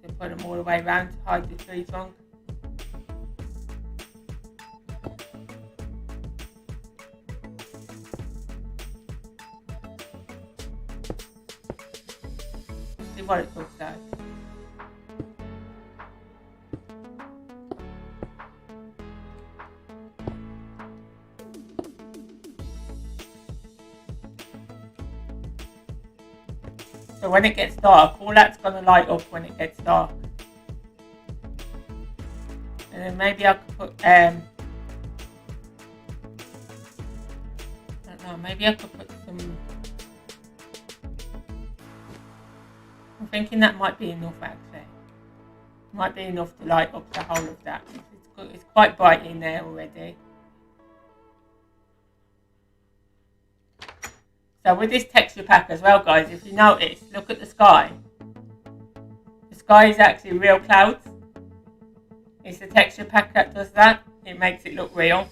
So put them all the way around to hide the tree trunk. Let's see what it looks like. So when it gets dark, all that's going to light up when it gets dark. And then maybe I could put, I don't know, maybe I could put some, I'm thinking that might be enough actually. Might be enough to light up the whole of that. It's quite bright in there already. So with this texture pack as well, guys, if you notice, look at the sky. The sky is actually real clouds. It's the texture pack that does that. It makes it look real.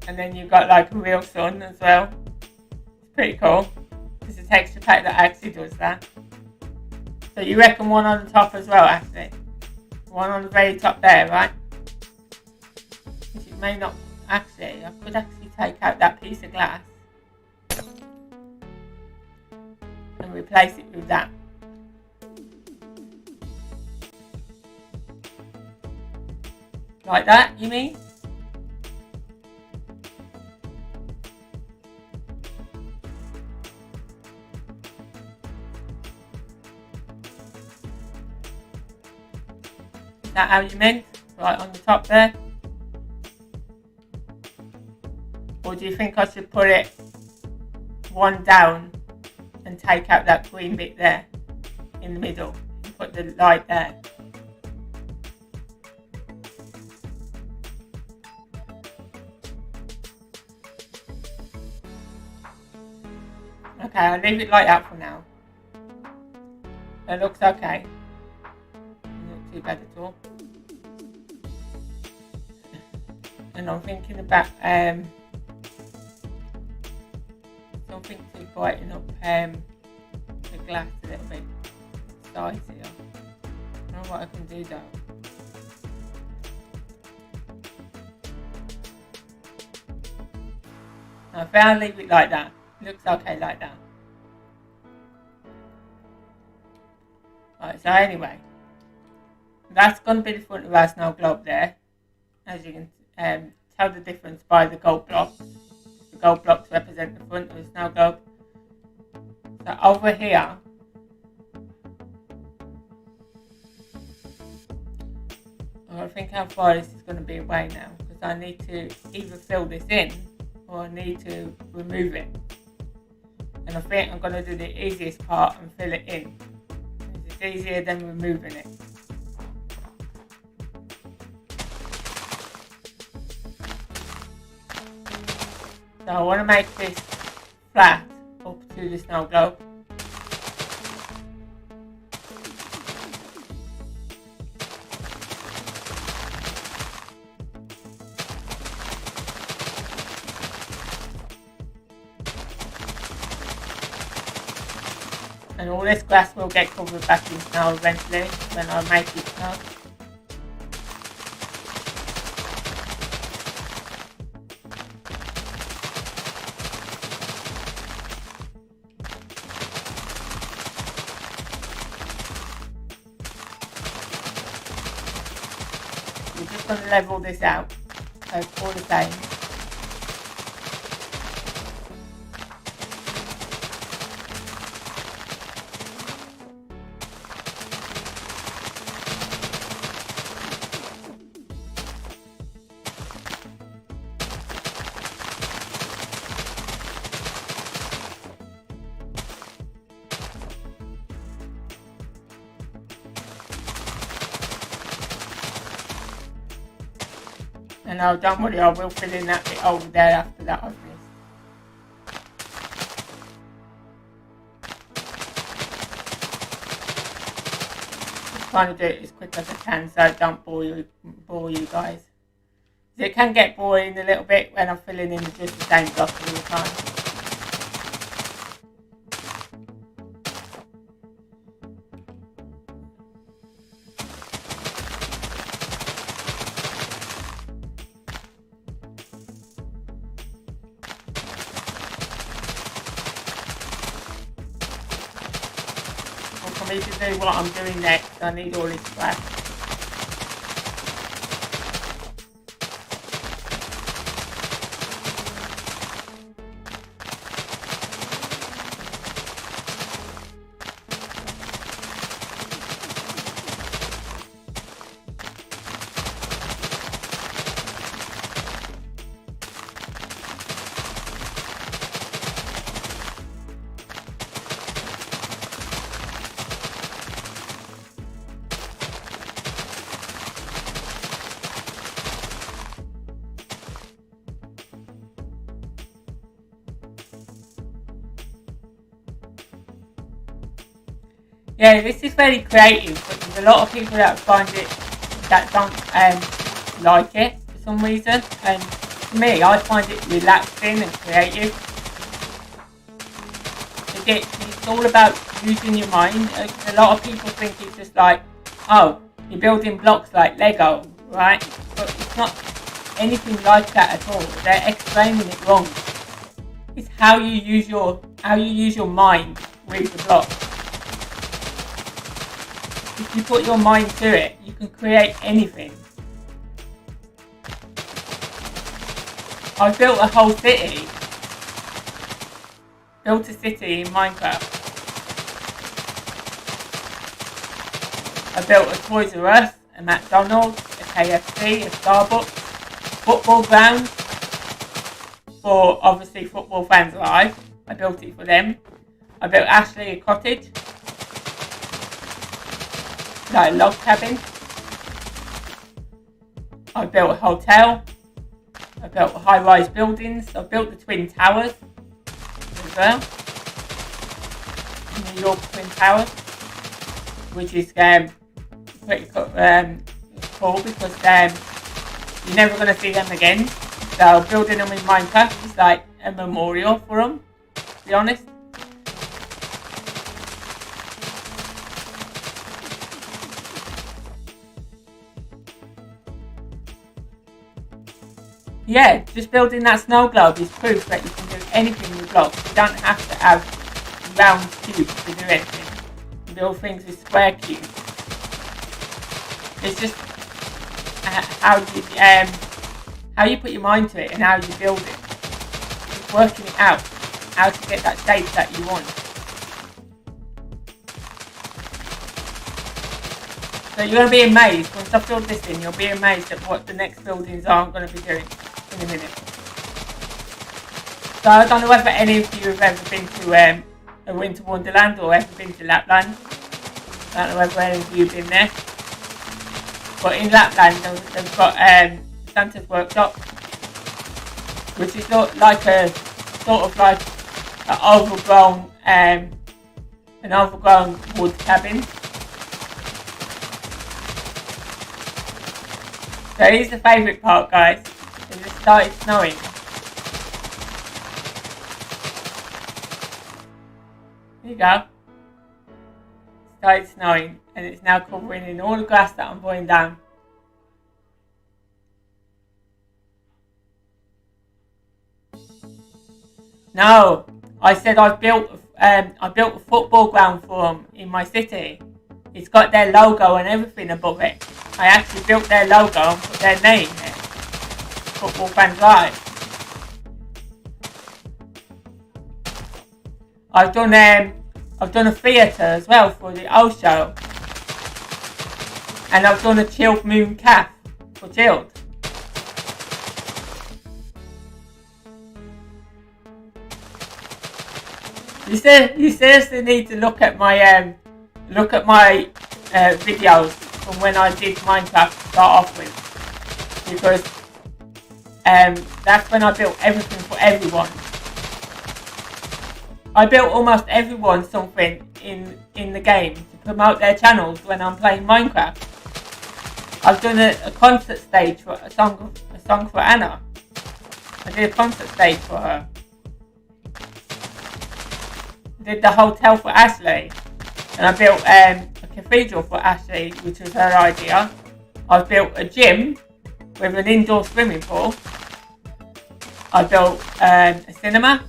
And then you've got like a real sun as well. It's pretty cool. It's a texture pack that actually does that. So you reckon one on the top as well, actually? One on the very top there, right? It may not actually, I could actually take out that piece of glass and replace it with that. Like that, you mean? Is that how you meant? Right on the top there? Or do you think I should put it one down and take out that green bit there in the middle and put the light there? Okay, I'll leave it like that for now. It looks okay. Not too bad at all. And I'm thinking about something to brighten up the glass a little bit. Size here. I don't know what I can do though. I think I'll leave it like that. It looks okay like that. Right, so anyway, that's going to be the front of our snow globe there. As you can tell the difference by the gold blocks. The gold blocks represent the front of the snow globe. So over here, I think how far this is going to be away now, because I need to either fill this in or I need to remove it. And I think I'm going to do the easiest part and fill it in. It's easier than removing it. So I want to make this flat up to the snow globe. And all this grass will get covered back in snow eventually when I make it snow. We're just going to level this out, so it's all the same. And now, don't worry, I will fill in that bit over there after that I finish. Just trying to do it as quick as I can so I don't bore you guys. It can get boring a little bit when I'm filling in just the same block all the time. For me to do what I'm doing next, I need all this grass. Yeah, this is very creative, but there's a lot of people that find it, that don't like it for some reason. And for me, I find it relaxing and creative. It's all about using your mind. A lot of people think it's just like, oh, you're building blocks like Lego, right? But it's not anything like that at all. They're explaining it wrong. It's how you use your mind with the block. If you put your mind to it, you can create anything. I built a whole city. Built a city in Minecraft. I built a Toys R Us, a McDonald's, a KFC, a Starbucks, football ground for obviously football fans alive. I built it for them. I built Ashley a cottage. Like a log cabin. I built a hotel. I built high-rise buildings. I built the Twin Towers as well. New York Twin Towers, which is pretty cool because you're never going to see them again. So building them in Minecraft is like a memorial for them, to be honest. Yeah, just building that snow globe is proof that you can do anything with blocks. You don't have to have round cubes to do anything. You build things with square cubes. It's just how you put your mind to it and how you build it. Just working it out, how to get that shape that you want. So you're going to be amazed, once I build this in, you'll be amazed at what the next buildings are I'm going to be doing in a minute. So I don't know whether any of you have ever been to a winter wonderland or ever been to Lapland. I don't know whether any of you have been there. But in Lapland they've got Santa's workshop, which is like a sort of like an overgrown wood cabin. So here's the favourite part, guys. It just started snowing. There you go. It started snowing and it's now covering in all the grass that I'm putting down. No, I said I built a football ground for them in my city. It's got their logo and everything above it. I actually built their logo and put their name there. Football Fans Live. I've done a theatre as well for the old show. And I've done a chilled moon calf for chilled. You seriously need to look at my videos from when I did Minecraft to start off with, because that's when I built everything for everyone. I built almost everyone something in the game to promote their channels when I'm playing Minecraft. I've done a concert stage for a song for Anna. I did a concert stage for her. I did the hotel for Ashley. And I built a cathedral for Ashley, which was her idea. I've built a gym with an indoor swimming pool. I built a cinema.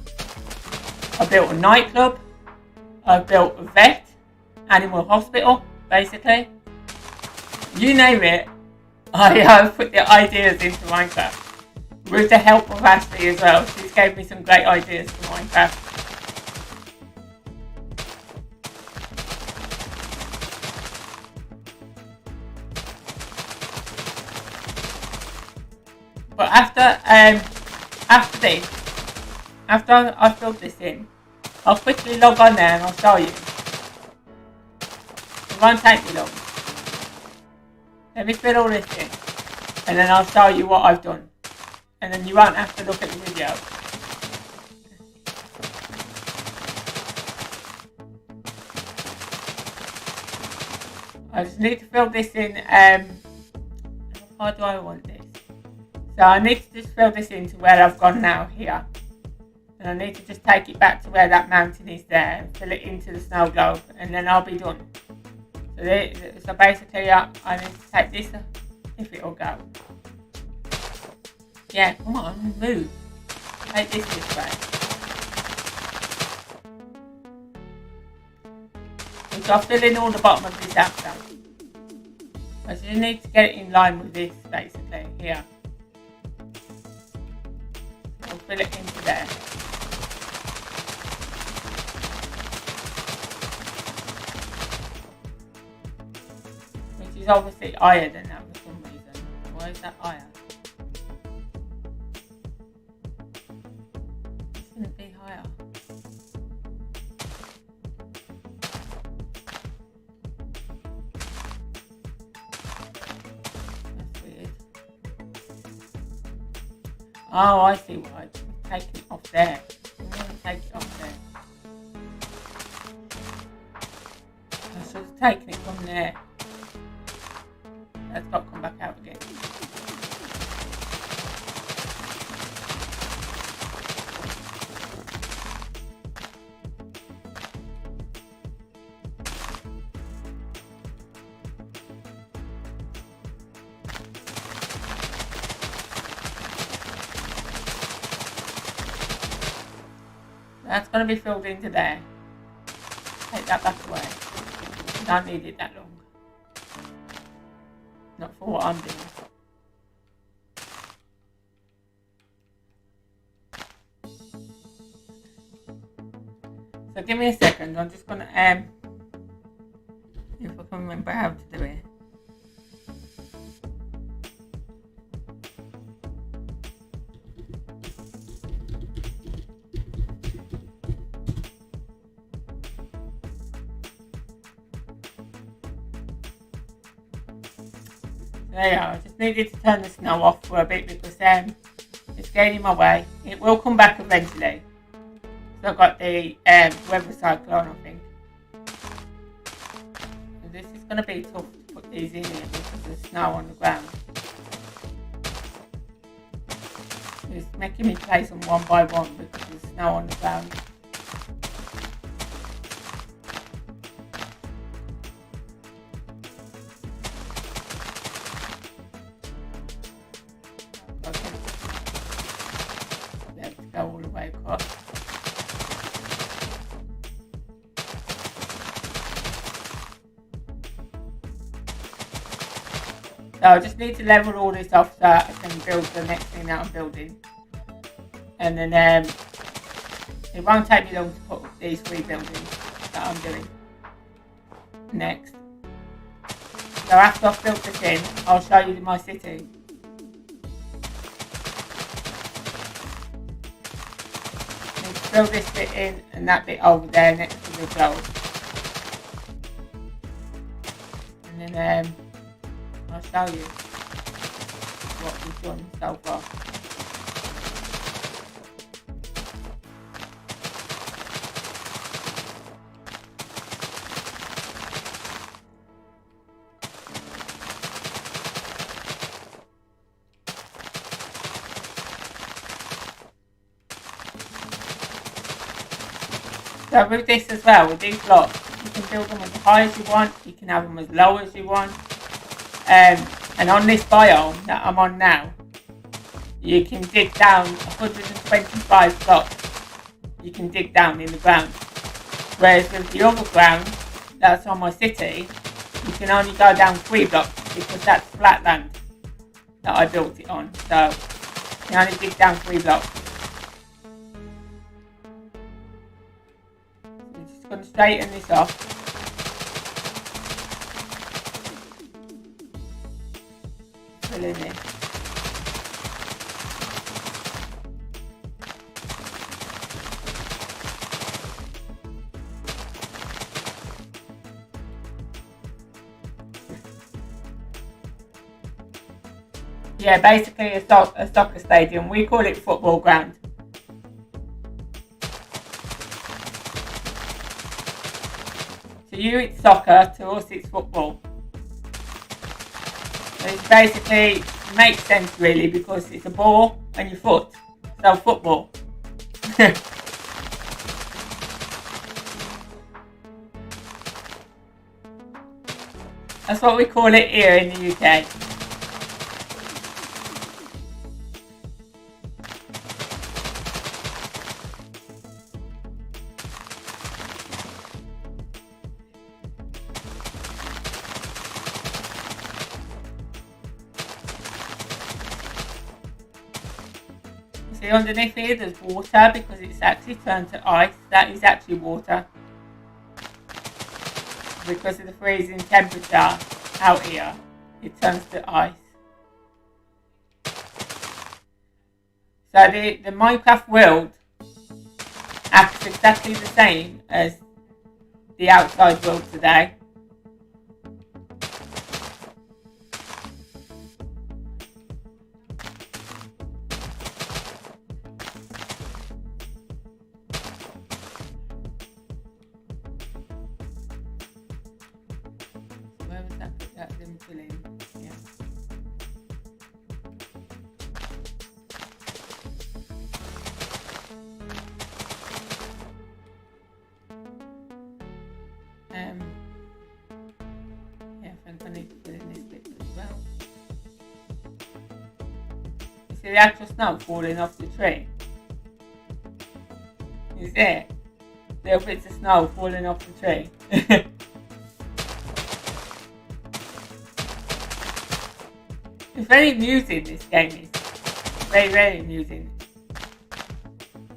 I built a nightclub. I built a vet, animal hospital, basically. You name it, I have put the ideas into Minecraft. With the help of Ashley as well. She's gave me some great ideas for Minecraft. But after I filled this in, I'll quickly log on there and I'll show you. It won't take me long. Let me fill all this in, and then I'll show you what I've done. And then you won't have to look at the video. I just need to fill this in, how do I want this? So I need to just fill this into where I've gone now, here. And I need to just take it back to where that mountain is there and fill it into the snow globe, and then I'll be done. So basically I need to take this, if it'll go. Yeah, come on, move. Take this way. So I'll fill in all the bottom of this after. I just need to get it in line with this, basically, here. I'll fill it into there. Which is obviously higher than that for some reason. Why is that higher? It shouldn't be higher. That's weird. Oh, I see why. Take it off there. I'm going to take it off there. I should have taken it from there. That's got to come back out again. That's going to be filled into there. Take that back away. Don't need it that long. not for what I'm doing. So give me a second, I'm just gonna if I can remember how to do it. There you are. I just needed to turn the snow off for a bit because it's getting in my way. It will come back eventually. So I've got the weather cyclone, I think. So this is going to be tough to put these in here because there's snow on the ground. It's making me place them one by one because there's snow on the ground. Go all the way across. So I just need to level all this off so I can build the next thing that I'm building. And then it won't take me long to put these 3 buildings that I'm doing next. So after I've built this in, I'll show you my city. Fill this bit in and that bit over there next to the gold. And then I'll show you what we've done so far. So with this as well, with these blocks, you can build them as high as you want, you can have them as low as you want. And on this biome that I'm on now, you can dig down 125 blocks. You can dig down in the ground. Whereas with the other ground that's on my city, you can only go down 3 blocks because that's flat land that I built it on. So you can only dig down 3 blocks. Going to straighten this off. Fill in this. Yeah, basically a soccer stadium. We call it football ground. To you it's soccer, to us it's football. So it basically makes sense really because it's a ball and your foot. So football. That's what we call it here in the UK. See underneath here there's water because it's actually turned to ice. That is actually water. Because of the freezing temperature out here, it turns to ice. So the Minecraft world acts exactly the same as the outside world today. Them filling, yeah. Yeah, I think I need to fill in this bit as well. You see the actual snow falling off the tree? You see it? Little bits of snow falling off the tree. It's very amusing, this game is. Very, very amusing.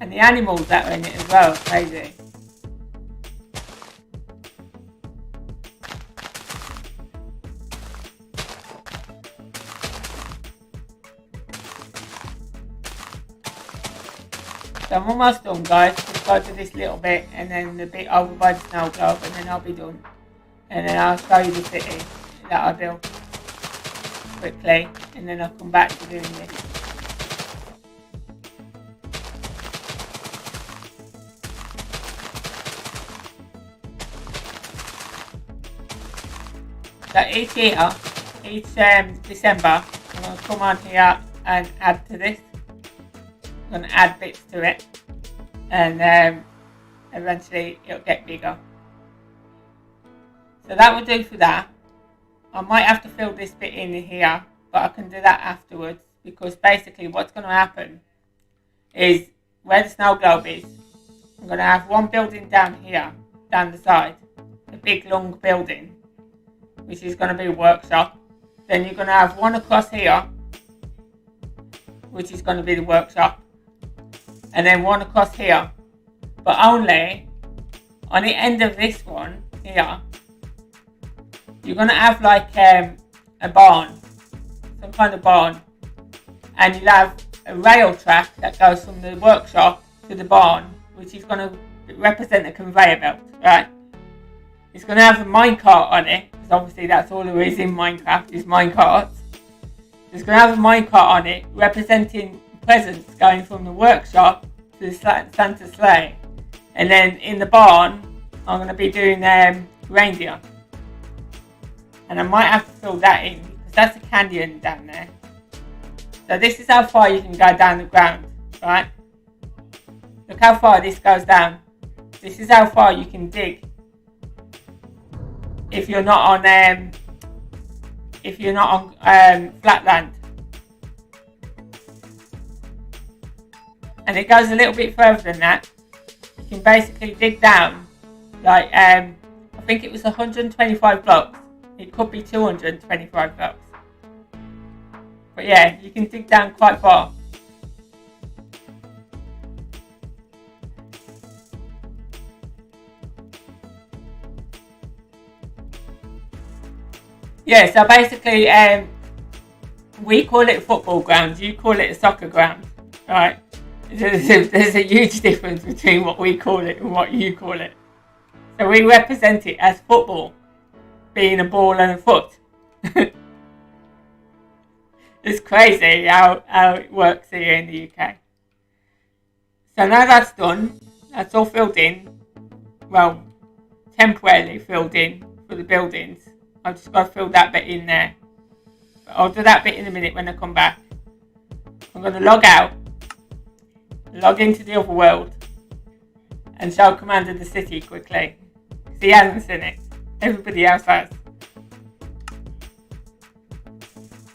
And the animals that are in it as well, it's crazy. So I'm almost done, guys. Just go to this little bit and then the bit over by the snow globe, and then I'll be done. And then I'll show you the city that I built quickly, and then I'll come back to doing this. So each year, each December, I'm going to come on here and add to this. I'm going to add bits to it, and eventually it'll get bigger. So that will do for that. I might have to fill this bit in here, but I can do that afterwards, because basically what's going to happen is where the snow globe is, I'm going to have one building down here, down the side, a big long building, which is going to be a workshop. Then you're going to have one across here, which is going to be the workshop, and then one across here, but only on the end of this one here, you're going to have like a barn, some kind of barn, and you'll have a rail track that goes from the workshop to the barn, which is going to represent a conveyor belt, right? It's going to have a minecart on it, because obviously that's all there is in Minecraft, is minecarts. It's going to have a minecart on it, representing presents going from the workshop to the Santa sleigh. And then in the barn, I'm going to be doing reindeer. And I might have to fill that in, because that's a canyon down there. So this is how far you can go down the ground, right? Look how far this goes down. This is how far you can dig if you're not on flat land. And it goes a little bit further than that. You can basically dig down, like I think it was 125 blocks. It could be 225 blocks. But yeah, you can dig down quite far. Yeah, so basically, we call it a football ground, you call it a soccer ground, right? There's a huge difference between what we call it and what you call it. So we represent it as football, being a ball and a foot. It's crazy how it works here in the UK. So now that's done, that's all filled in, well, temporarily filled in for the buildings. I've just got to fill that bit in there. But I'll do that bit in a minute when I come back. I'm going to log out, log into the other world, and show Commander the city quickly. Because he hasn't seen it. Everybody else has.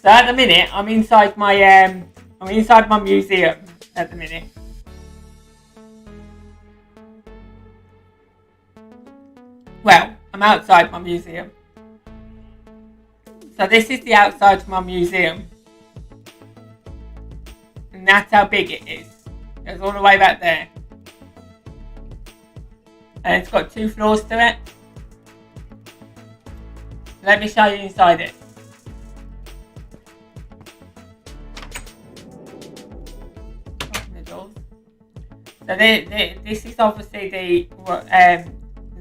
So at the minute, I'm inside my museum at the minute. Well, I'm outside my museum. So this is the outside of my museum. And that's how big it is. It goes all the way back there. And it's got 2 floors to it. Let me show you inside it. Open the doors. So this is obviously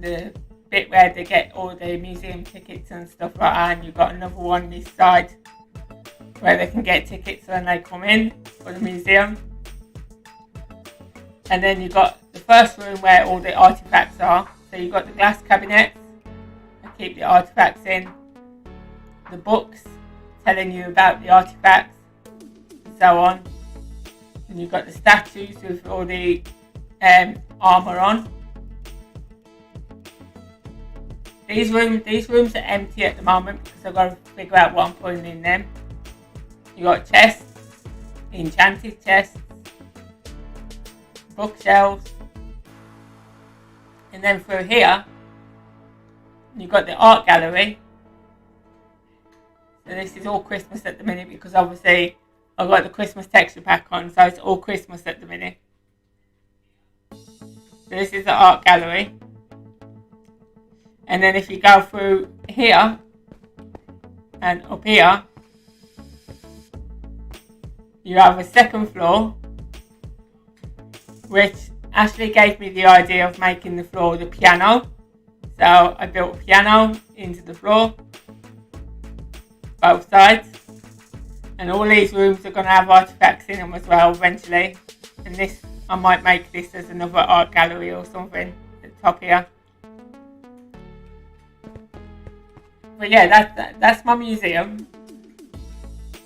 the bit where they get all the museum tickets and stuff like that, and you've got another one this side where they can get tickets when they come in for the museum. And then you've got the first room where all the artifacts are. So you've got the glass cabinets that keep the artifacts in, the books telling you about the artifacts, and so on. And you've got the statues with all the armour on. These rooms are empty at the moment because I've got to figure out what I'm putting in them. You got chests, enchanted chests, bookshelves, and then through here you've got the art gallery. So this is all Christmas at the minute because obviously I've got the Christmas texture pack on, so it's all Christmas at the minute. So this is the art gallery. And then if you go through here and up here, you have a second floor, which Ashley gave me the idea of making the floor the piano. So I built a piano into the floor, both sides. And all these rooms are going to have artifacts in them as well eventually. And this, I might make this as another art gallery or something at the top here. But yeah, that's my museum.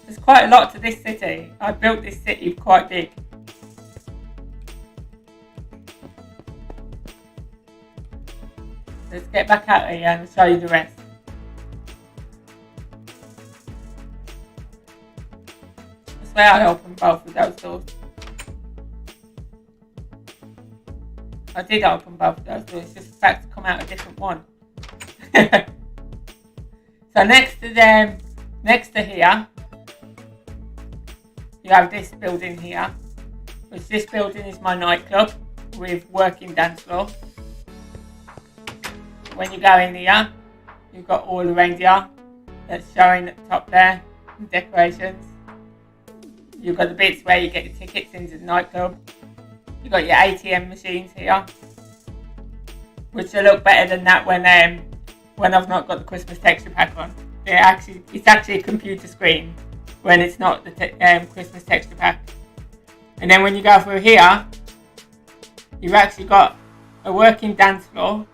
There's quite a lot to this city. I built this city quite big. Let's get back out here and show you the rest. I swear I opened both of those doors. I did open both of those doors, it's just the fact to come out a different one. So next to here, you have this building here, which this building is my nightclub with working dance floor. When you go in here, you've got all the reindeer that's showing at the top there, and decorations. You've got the bits where you get your tickets into the nightclub. You've got your ATM machines here, which will look better than that when I've not got the Christmas texture pack on. It's actually a computer screen when it's not the Christmas texture pack. And then when you go through here, you've actually got a working dance floor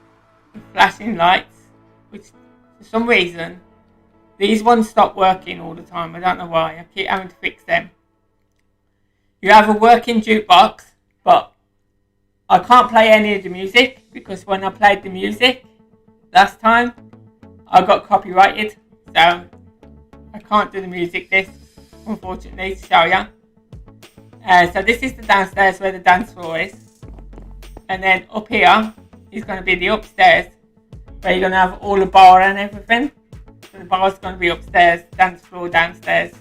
with flashing lights, which for some reason these ones stop working all the time. I don't know why. I keep having to fix them. You have a working jukebox, but I can't play any of the music because when I played the music last time, I got copyrighted, so I can't do the music disc, unfortunately, to show you. So this is the downstairs where the dance floor is, and then up here is going to be the upstairs where you're going to have all the bar and everything. So the bar is going to be upstairs, dance floor downstairs.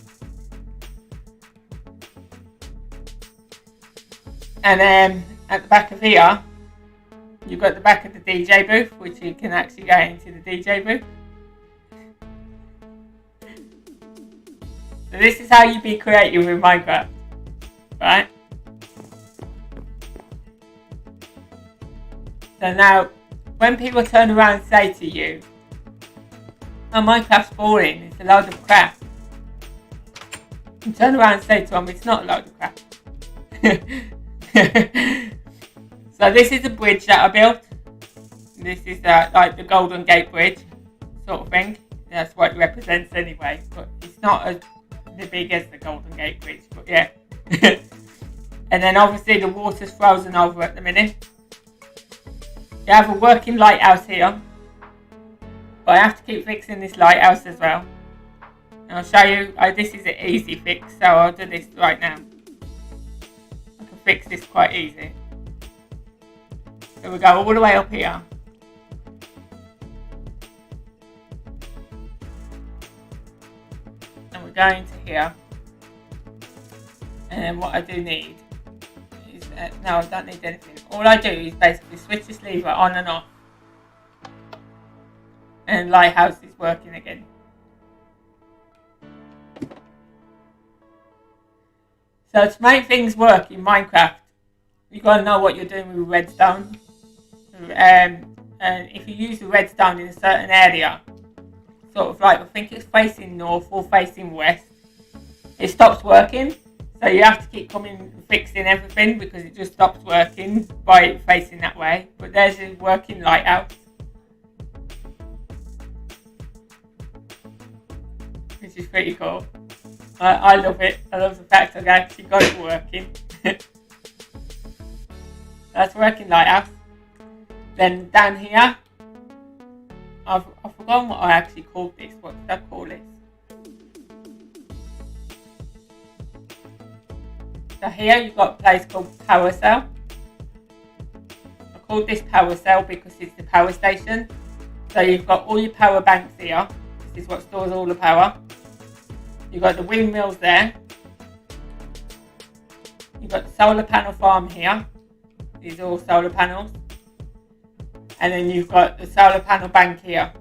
And then at the back of here, you've got the back of the DJ booth, which you can actually go into the DJ booth. So this is how you be creative with Minecraft, right? So now, when people turn around and say to you, "Oh, Minecraft's boring, it's a load of crap," you turn around and say to them, "It's not a load of crap." So this is a bridge that I built. This is like the Golden Gate Bridge sort of thing. That's what it represents anyway, but it's not as big as the Golden Gate Bridge, but yeah. And then obviously the water's frozen over at the minute. You have a working lighthouse here, but I have to keep fixing this lighthouse as well. And I'll show you, this is an easy fix, so I'll do this right now. I can fix this quite easy. So we go all the way up here. And we're going to here. And then what I do need is, no, I don't need anything. All I do is basically switch this lever on and off. And lighthouse is working again. So to make things work in Minecraft, you've got to know what you're doing with redstone. And if you use the redstone in a certain area, sort of like I think it's facing north or facing west, it stops working. So you have to keep coming and fixing everything because it just stops working by it facing that way. But there's a working lighthouse, which is pretty cool. I love it. I love the fact I've actually got it working. That's working lighthouse. Then down here, I've forgotten what I actually called this. What did I call this? So here you've got a place called Power Cell. I called this Power Cell because it's the power station. So you've got all your power banks here. This is what stores all the power. You've got the windmills there. You've got the solar panel farm here. These are all solar panels. And then you've got the solar panel bank here,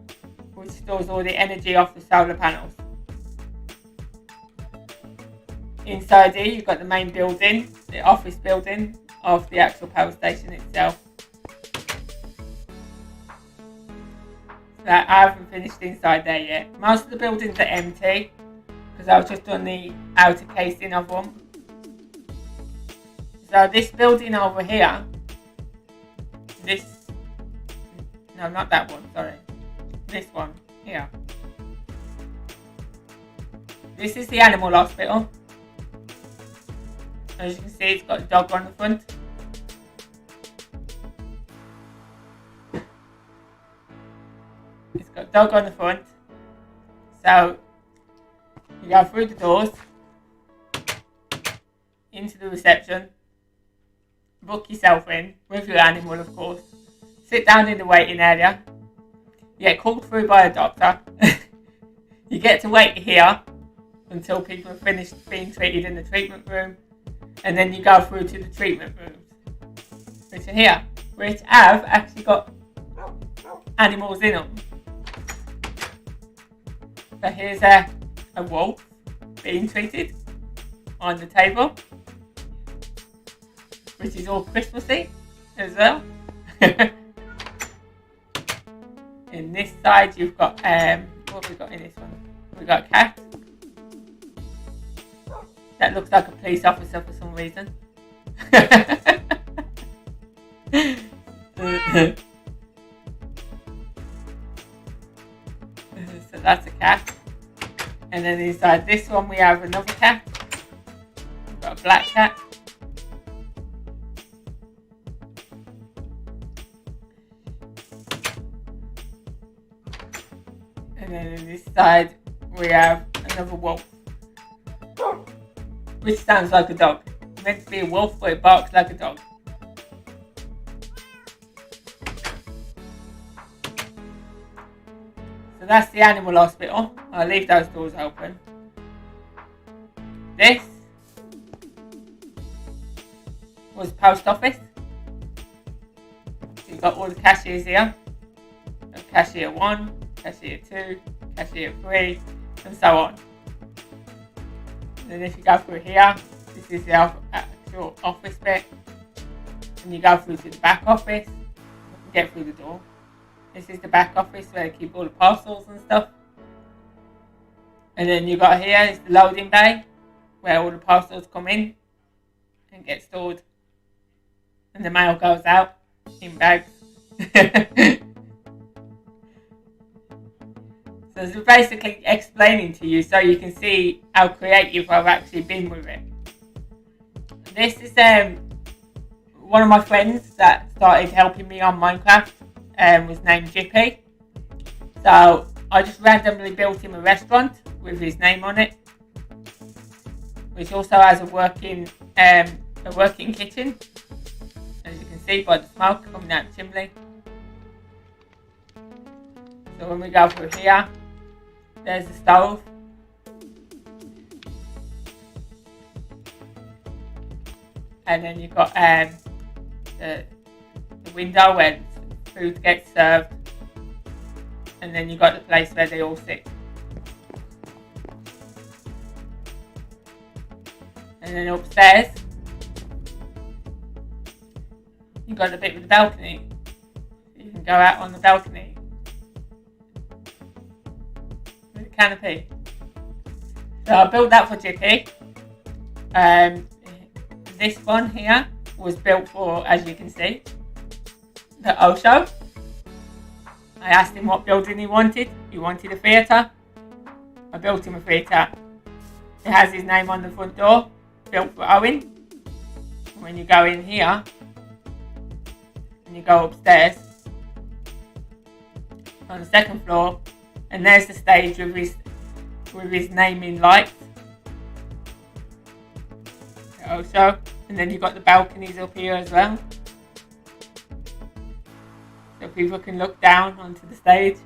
which stores all the energy off the solar panels. Inside here, you've got the main building, the office building of the actual power station itself. So I haven't finished inside there yet. Most of the buildings are empty because I've just done the outer casing of them. So this building over here, no, not that one, sorry. This one here. This is the animal hospital. As you can see, it's got a dog on the front. It's got a dog on the front. So you go through the doors into the reception, book yourself in with your animal, of course. Sit down in the waiting area. You get called through by a doctor. You get to wait here until people have finished being treated in the treatment room. And then you go through to the treatment rooms, which are here, which have actually got animals in them. So here's a wolf being treated on the table, which is all Christmassy as well. In this side you've got, what have we got in this one? We've got a cat. That looks like a police officer for some reason. So that's a cat. And then inside this one we have another cat. We've got a black cat. And then in this side we have another wolf, which sounds like a dog. It's meant to be a wolf, but it barks like a dog. So that's the animal hospital. I'll leave those doors open. This was the post office. You've got all the cashiers here. Cashier 1, cashier 2, cashier 3, and so on. And then if you go through here, this is the actual office bit. And you go through to the back office, get through the door. This is the back office where they keep all the parcels and stuff. And then you got here is the loading bay, where all the parcels come in and get stored. And the mail goes out in bags. So it's basically explaining to you so you can see how creative I've actually been with it. This is one of my friends that started helping me on Minecraft, was named Jippy. So I just randomly built him a restaurant with his name on it, which also has a working kitchen, as you can see by the smoke coming out the chimney. So when we go through here, there's the stove. And then you've got the window where food gets served. And then you've got the place where they all sit. And then upstairs, you've got a bit with the balcony. You can go out on the balcony with a canopy. So I built that for Jippy. This one here was built for, as you can see, the Osho. I asked him what building he wanted. He wanted a theatre. I built him a theatre. It has his name on the front door, built for Owen. And when you go in here, and you go upstairs, on the second floor, and there's the stage with his name in lights. Also, and then you've got the balconies up here as well, so people can look down onto the stage.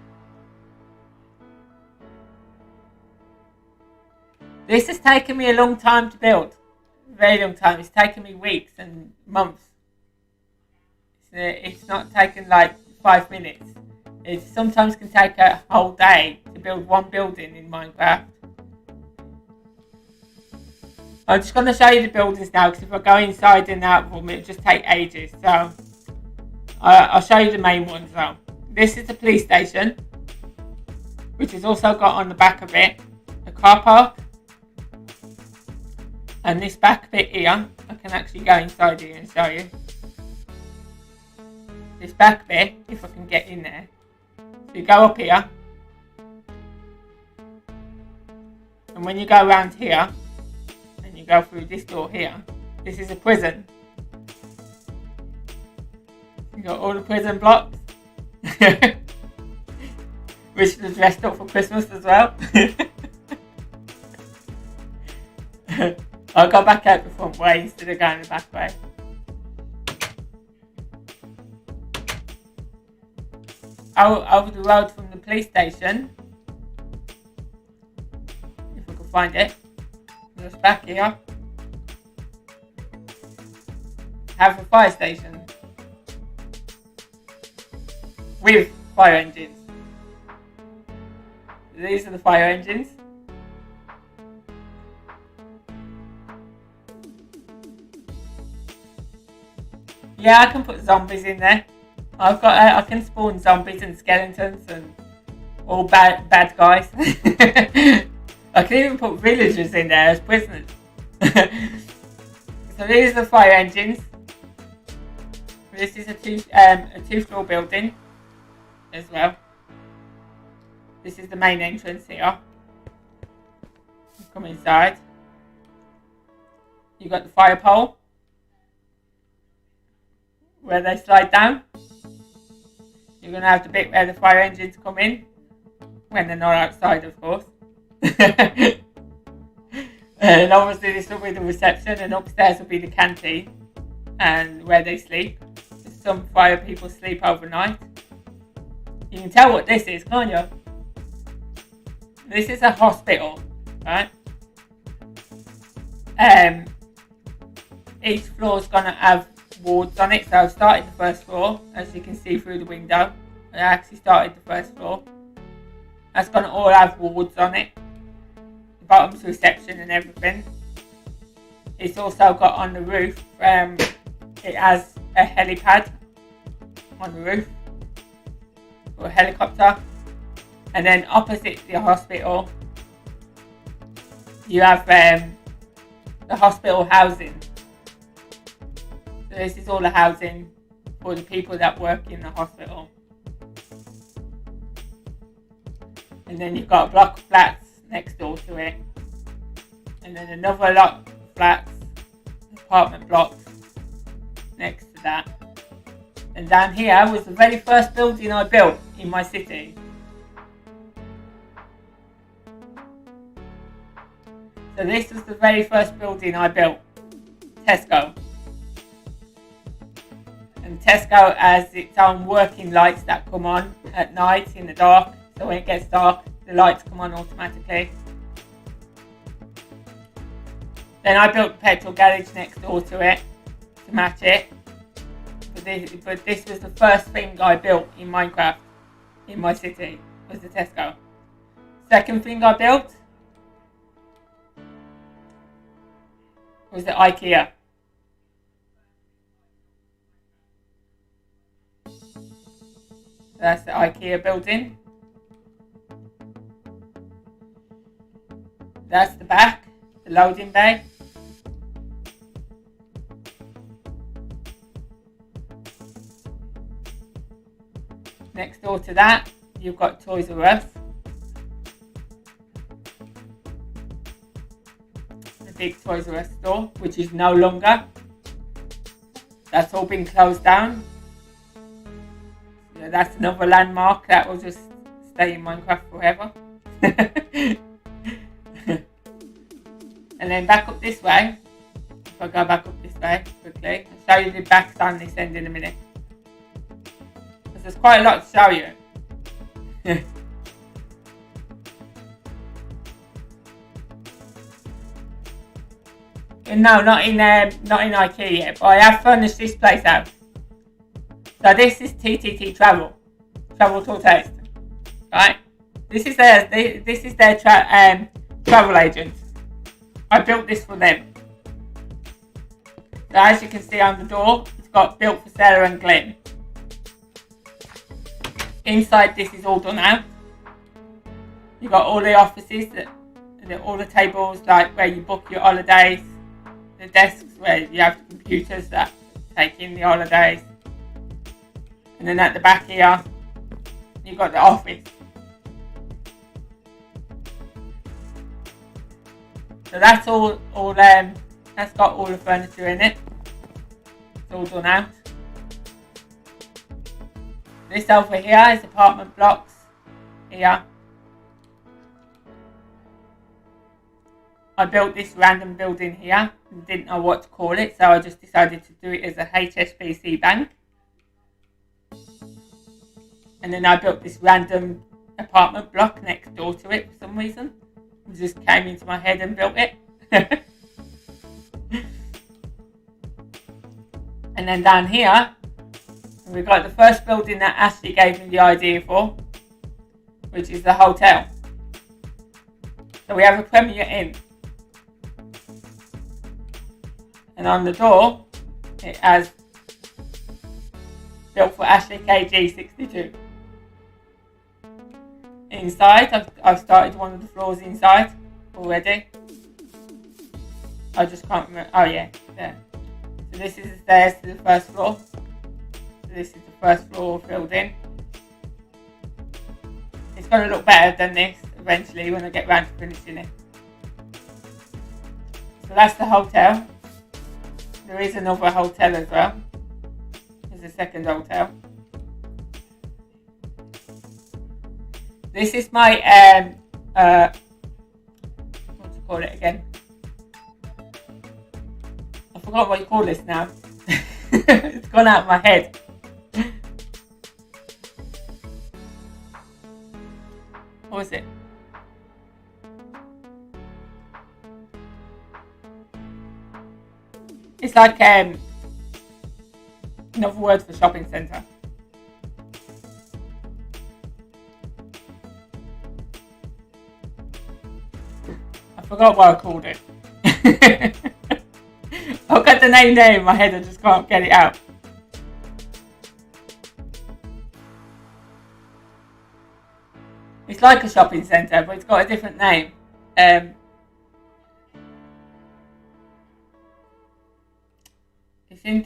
This has taken me a long time to build. Very long time. It's taken me weeks and months. It's not taken like 5 minutes. It sometimes can take a whole day to build one building in Minecraft. I'm just going to show you the buildings now, because if I go inside and out of them, it'll just take ages. So I'll show you the main ones though. This is the police station, which has also got on the back of it a car park. And this back bit here, I can actually go inside here and show you. This back bit, if I can get in there. So you go up here. And when you go around here, and you go through this door here, this is a prison. You got all the prison blocks. Which was dressed up for Christmas as well. I'll go back out the front way instead of going the back way. Over the road from the police station, if we can find it, just back here, have a fire station with fire engines. These are the fire engines. Yeah, I can put zombies in there. I can spawn zombies and skeletons and all bad guys. I can even put villagers in there as prisoners. So these are the fire engines. This is a two-floor building as well. This is the main entrance here. Come inside. You've got the fire pole, where they slide down. You're going to have the bit where the fire engines come in, when they're not outside, of course. And obviously this will be the reception, and upstairs will be the canteen, and where they sleep. Some fire people sleep overnight. You can tell what this is, can't you? This is a hospital, right? Each floor's going to have wards on it. So I've started the first floor, as you can see through the window. I actually started the first floor. That's going to all have wards on it. The bottom's reception and everything. It's also got on the roof, it has a helipad on the roof, or a helicopter. And then opposite the hospital, you have the hospital housing. So this is all the housing for the people that work in the hospital. And then you've got a block of flats next door to it. And then another lot of flats, apartment blocks next to that. And down here was the very first building I built in my city. So this was the very first building I built, Tesco. And Tesco has its own working lights that come on at night in the dark. So when it gets dark, the lights come on automatically. Then I built a petrol garage next door to it to match it. But this was the first thing I built in Minecraft in my city, was the Tesco. Second thing I built was the IKEA. That's the IKEA building. That's the back, the loading bay. Next door to that, you've got Toys R Us. The big Toys R Us store, which is no longer. That's all been closed down. So that's another landmark that will just stay in Minecraft forever. And then back up this way. If I go back up this way quickly, I'll show you the back down this end in a minute. Because there's quite a lot to show you. No, not in IKEA yet, but I have furnished this place out. So this is TTT Travel to Taste, right? This is their travel agent. I built this for them. So as you can see on the door, it's got built for Sarah and Glenn. Inside this is all done out. You've got all the offices, all the tables like where you book your holidays, the desks where you have the computers that take in the holidays. And then at the back here, you've got the office. So that's all that's got all the furniture in it. It's all done out. This over here is apartment blocks. Here. I built this random building here and didn't know what to call it, so I just decided to do it as a HSBC bank. And then I built this random apartment block next door to it for some reason. It just came into my head and built it. And then down here, we've got the first building that Ashley gave me the idea for, which is the hotel. So we have a Premier Inn. And on the door, it has built for Ashley KG62. Inside, I've started one of the floors inside already. I just can't remember. Oh yeah, there. So this is the stairs to the first floor. So this is the first floor filled in. It's going to look better than this eventually when I get round to finishing it. So that's the hotel. There is another hotel as well. There's a second hotel. This is my what do you call it again? I forgot what you call this now. It's gone out of my head. What was it? It's like another word for shopping centre. I forgot what I called it. I've got the name there in my head, I just can't get it out. It's like a shopping centre, but it's got a different name.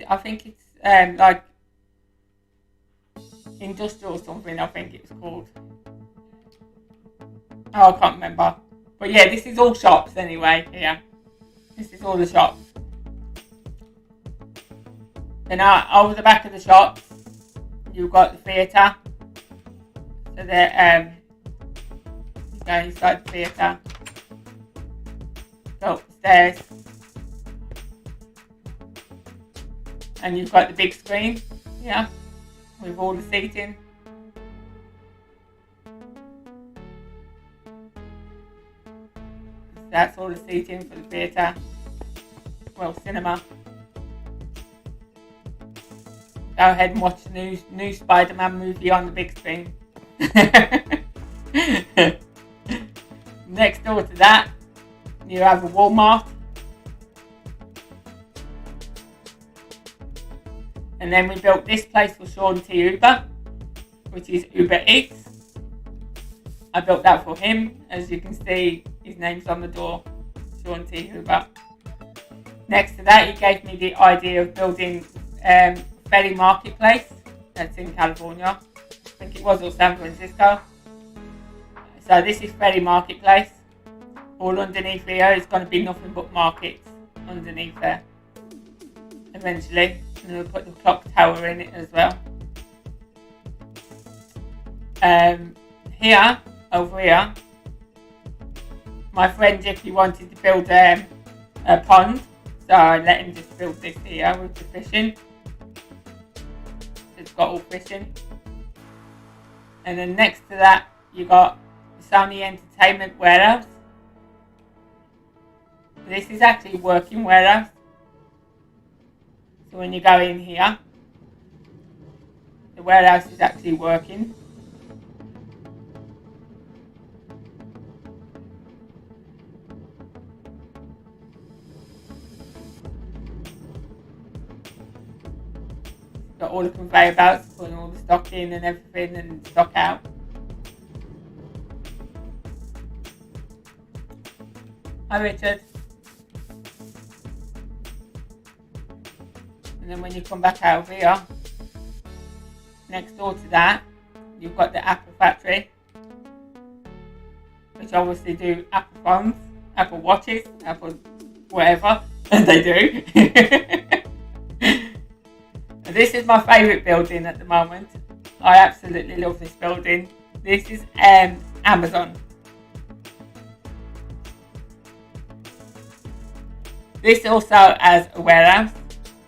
I think it's like industrial or something, I think it's called. Oh, I can't remember. But yeah, this is all shops anyway, here. This is all the shops. Then over the back of the shops, you've got the theatre. So there, you go inside the theatre. Go upstairs. And you've got the big screen, yeah, with all the seating. That's all the seating for the theatre. Well, cinema. Go ahead and watch the new Spider-Man movie on the big screen. Next door to that, you have a Walmart. And then we built this place for Sean T. Uber, which is Uber Eats. I built that for him. As you can see, his name's on the door, Sean T. Uber. Next to that, he gave me the idea of building Ferry Marketplace. That's in California. I think it was, or San Francisco. So this is Ferry Marketplace. All underneath here is going to be nothing but markets underneath there. Eventually. And we'll put the clock tower in it as well. Over here, my friend Jiffy wanted to build a pond, so I let him just build this here with the fishing. It's got all fishing. And then next to that, you got the Sony Entertainment warehouse. This is actually working warehouse. So when you go in here, the warehouse is actually working. Got all the conveyor belts, putting all the stock in and everything and stock out. Hi Richard. And then when you come back out here, next door to that, you've got the Apple factory, which obviously do Apple phones, Apple watches, Apple whatever, and they do. And this is my favourite building at the moment. I absolutely love this building. This is Amazon. This also has a warehouse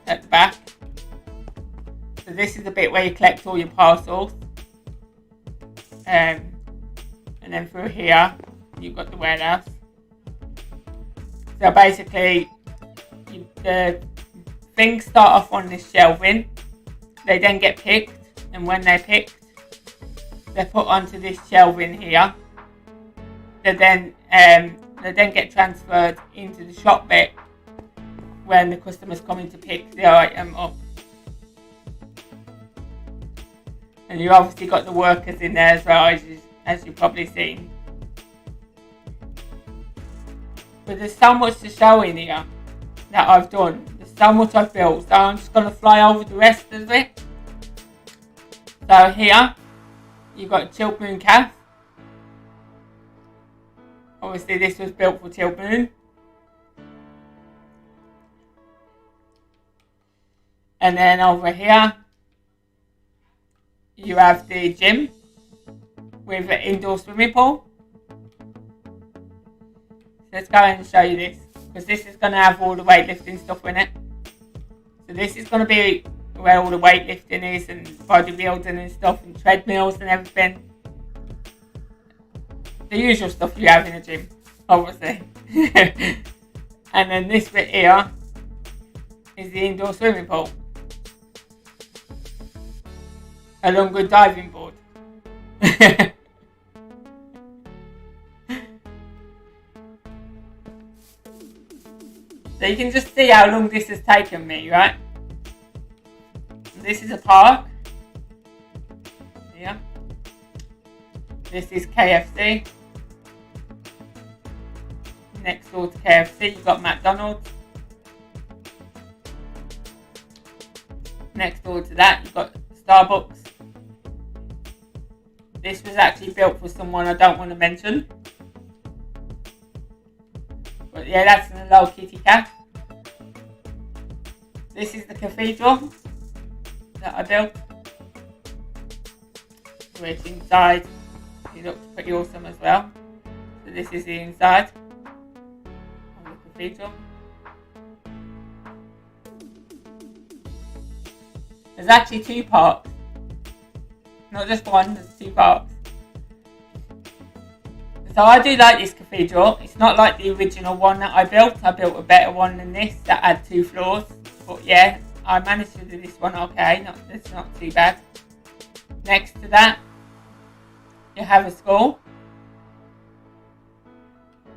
at the back. So this is the bit where you collect all your parcels. And then through here, you've got the warehouse. So basically, the things start off on this shelving. They then get picked. And when they're picked, they're put onto this shelving here. They then get transferred into the shop bit when the customer's coming to pick the item up. And you obviously got the workers in there as well, as you've probably seen. But there's so much to show in here that I've done. There's so much I've built, so I'm just going to fly over the rest of it. So here, you've got Tilt Moon Cafe. Obviously this was built for Tilt Moon. And then over here, you have the gym with an indoor swimming pool. So let's go and show you this, because this is going to have all the weightlifting stuff in it. So this is going to be where all the weightlifting is and bodybuilding and stuff and treadmills and everything. The usual stuff you have in a gym, obviously. And then this bit here is the indoor swimming pool, along with diving board. So you can just see how long this has taken me, right? This is a park. Yeah. This is KFC. Next door to KFC, you've got McDonald's. Next door to that, you've got Starbucks. This was actually built for someone I don't want to mention. But yeah, that's an Hello Kitty cat. This is the cathedral that I built. Which inside, it looks pretty awesome as well. So this is the inside of the cathedral. There's actually two parts. Not just one, there's two parts. So I do like this cathedral. It's not like the original one that I built. I built a better one than this that had 2 floors. But yeah, I managed to do this one okay. It's not too bad. Next to that, you have a school.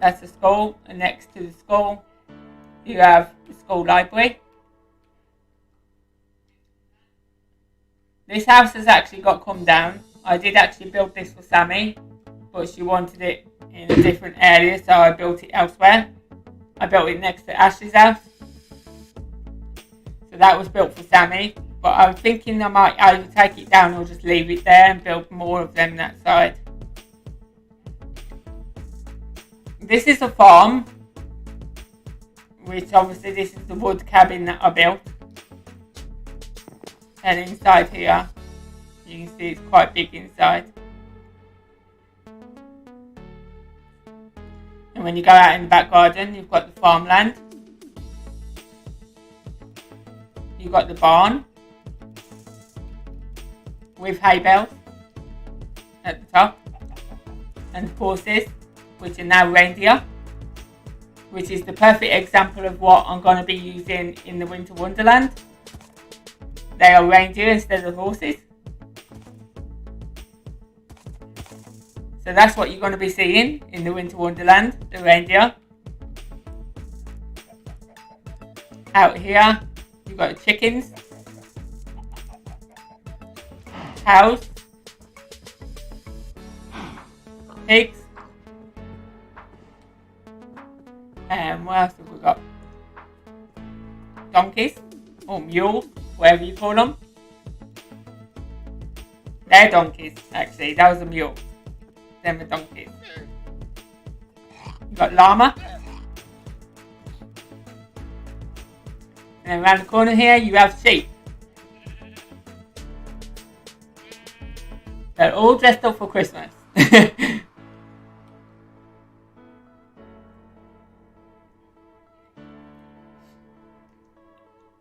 That's a school. And next to the school, you have the school library. This house has actually got come down. I did actually build this for Sammy, but she wanted it in a different area, so I built it elsewhere. I built it next to Ashley's house. So that was built for Sammy, but I'm thinking I might either take it down or just leave it there and build more of them that side. This is a farm, which obviously this is the wood cabin that I built. And inside here, you can see it's quite big inside. And when you go out in the back garden, you've got the farmland. You've got the barn with hay bales at the top. And horses, which are now reindeer, which is the perfect example of what I'm going to be using in the Winter Wonderland. They are reindeer instead of horses. So that's what you're going to be seeing in the Winter Wonderland, the reindeer. Out here, you've got chickens, cows, pigs, and what else have we got? Donkeys, or mules, whatever you call them. They're donkeys, actually. That was a mule. Them are donkeys. You've got llama. And around the corner here, you have sheep. They're all dressed up for Christmas.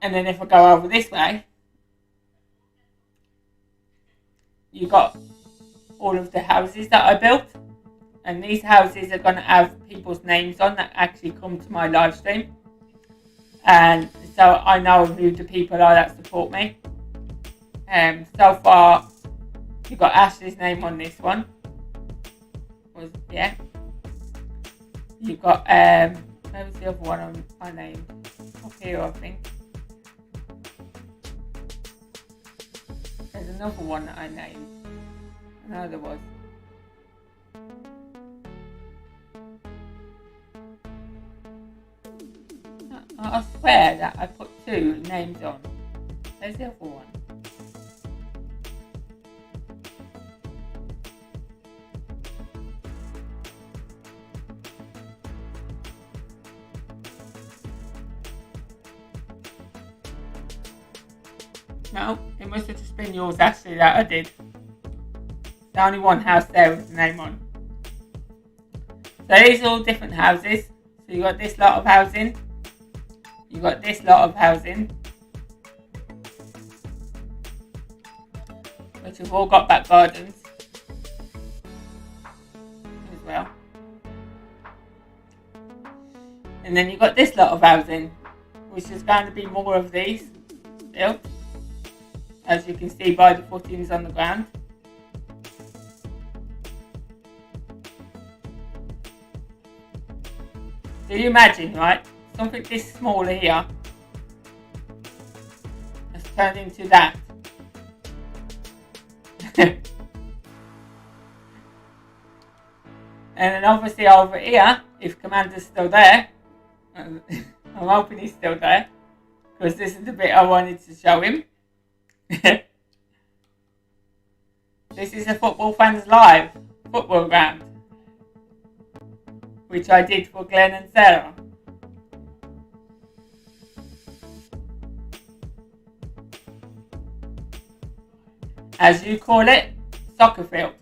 And then if I go over this way, you got all of the houses that I built. And these houses are going to have people's names on that actually come to my live stream. And so I know who the people are that support me. So far, you've got Ashley's name on this one. You've got, where was the other one I named? Up here, I think. There's another one that I named. I know there was. I swear that I put 2 names on. There's the other one. No, it must have just been yours, Ashley, that I did. There's only one house there with the name on. So these are all different houses. So you've got this lot of housing. You've got this lot of housing. Which have all got back gardens. As well. And then you've got this lot of housing. Which is going to be more of these built. As you can see by the footings on the ground. So you imagine, right, something this small here has turned into that. And then obviously over here, if Commander's still there, I'm hoping he's still there, because this is the bit I wanted to show him. This is a Football Fans Live football ground, which I did for Glenn and Sarah. As you call it, soccer field.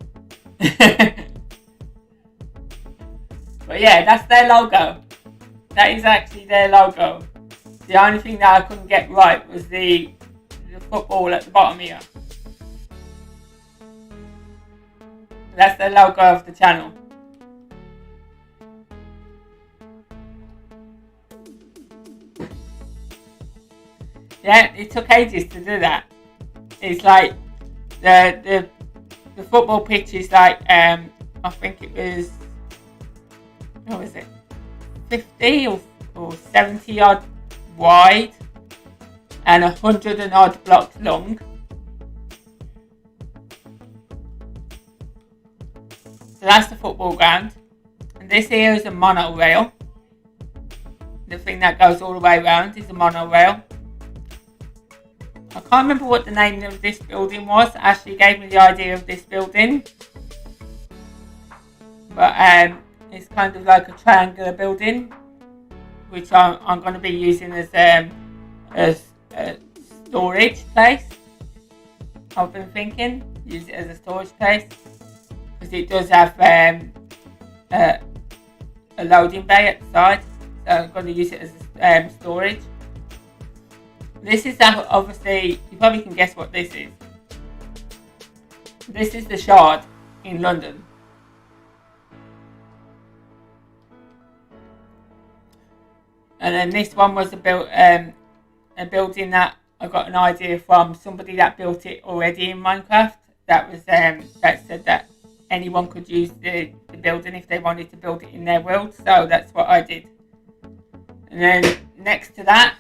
But yeah, that's their logo. That is actually their logo. The only thing that I couldn't get right was the football at the bottom here. That's the logo of the channel. Yeah, it took ages to do that. It's like the football pitch is like I think it was, what was it, 50 or 70 odd wide and 100 and odd blocks long. So that's the football ground. And this here is a monorail. The thing that goes all the way around is a monorail. I can't remember what the name of this building was. Ashley gave me the idea of this building. But it's kind of like a triangular building, which I'm going to be using as a storage place. I've been thinking, use it as a storage place. Because it does have a loading bay at the side. So I'm going to use it as storage. This is obviously, you probably can guess what this is. This is the Shard in London. And then this one was a building that I got an idea from somebody that built it already in Minecraft. That was that said that anyone could use the building if they wanted to build it in their world. So that's what I did. And then next to that,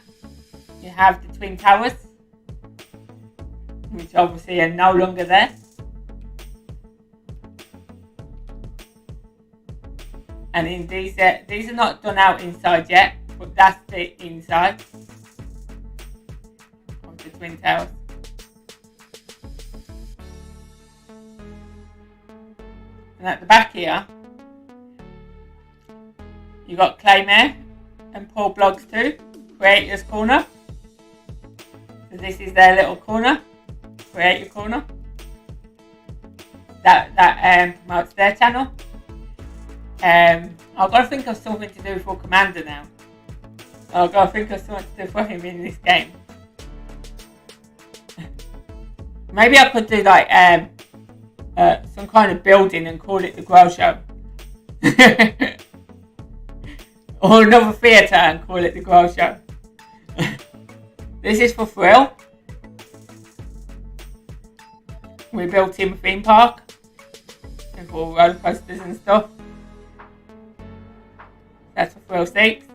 you have the Twin Towers, which obviously are no longer there. And in these are not done out inside yet, but that's the inside of the Twin Towers. And at the back here, you got Claymare and Paul Bloggs 2, Creators Corner. So this is their little corner, Creator Corner. That promotes their channel. I've got to think of something to do for Commander now. I've got to think of something to do for him in this game. Maybe I could do like some kind of building and call it the Grow Show. Or another theatre and call it the Grow Show. This is for thrill. We built him a theme park with all roller coasters and stuff. That's for thrill stakes.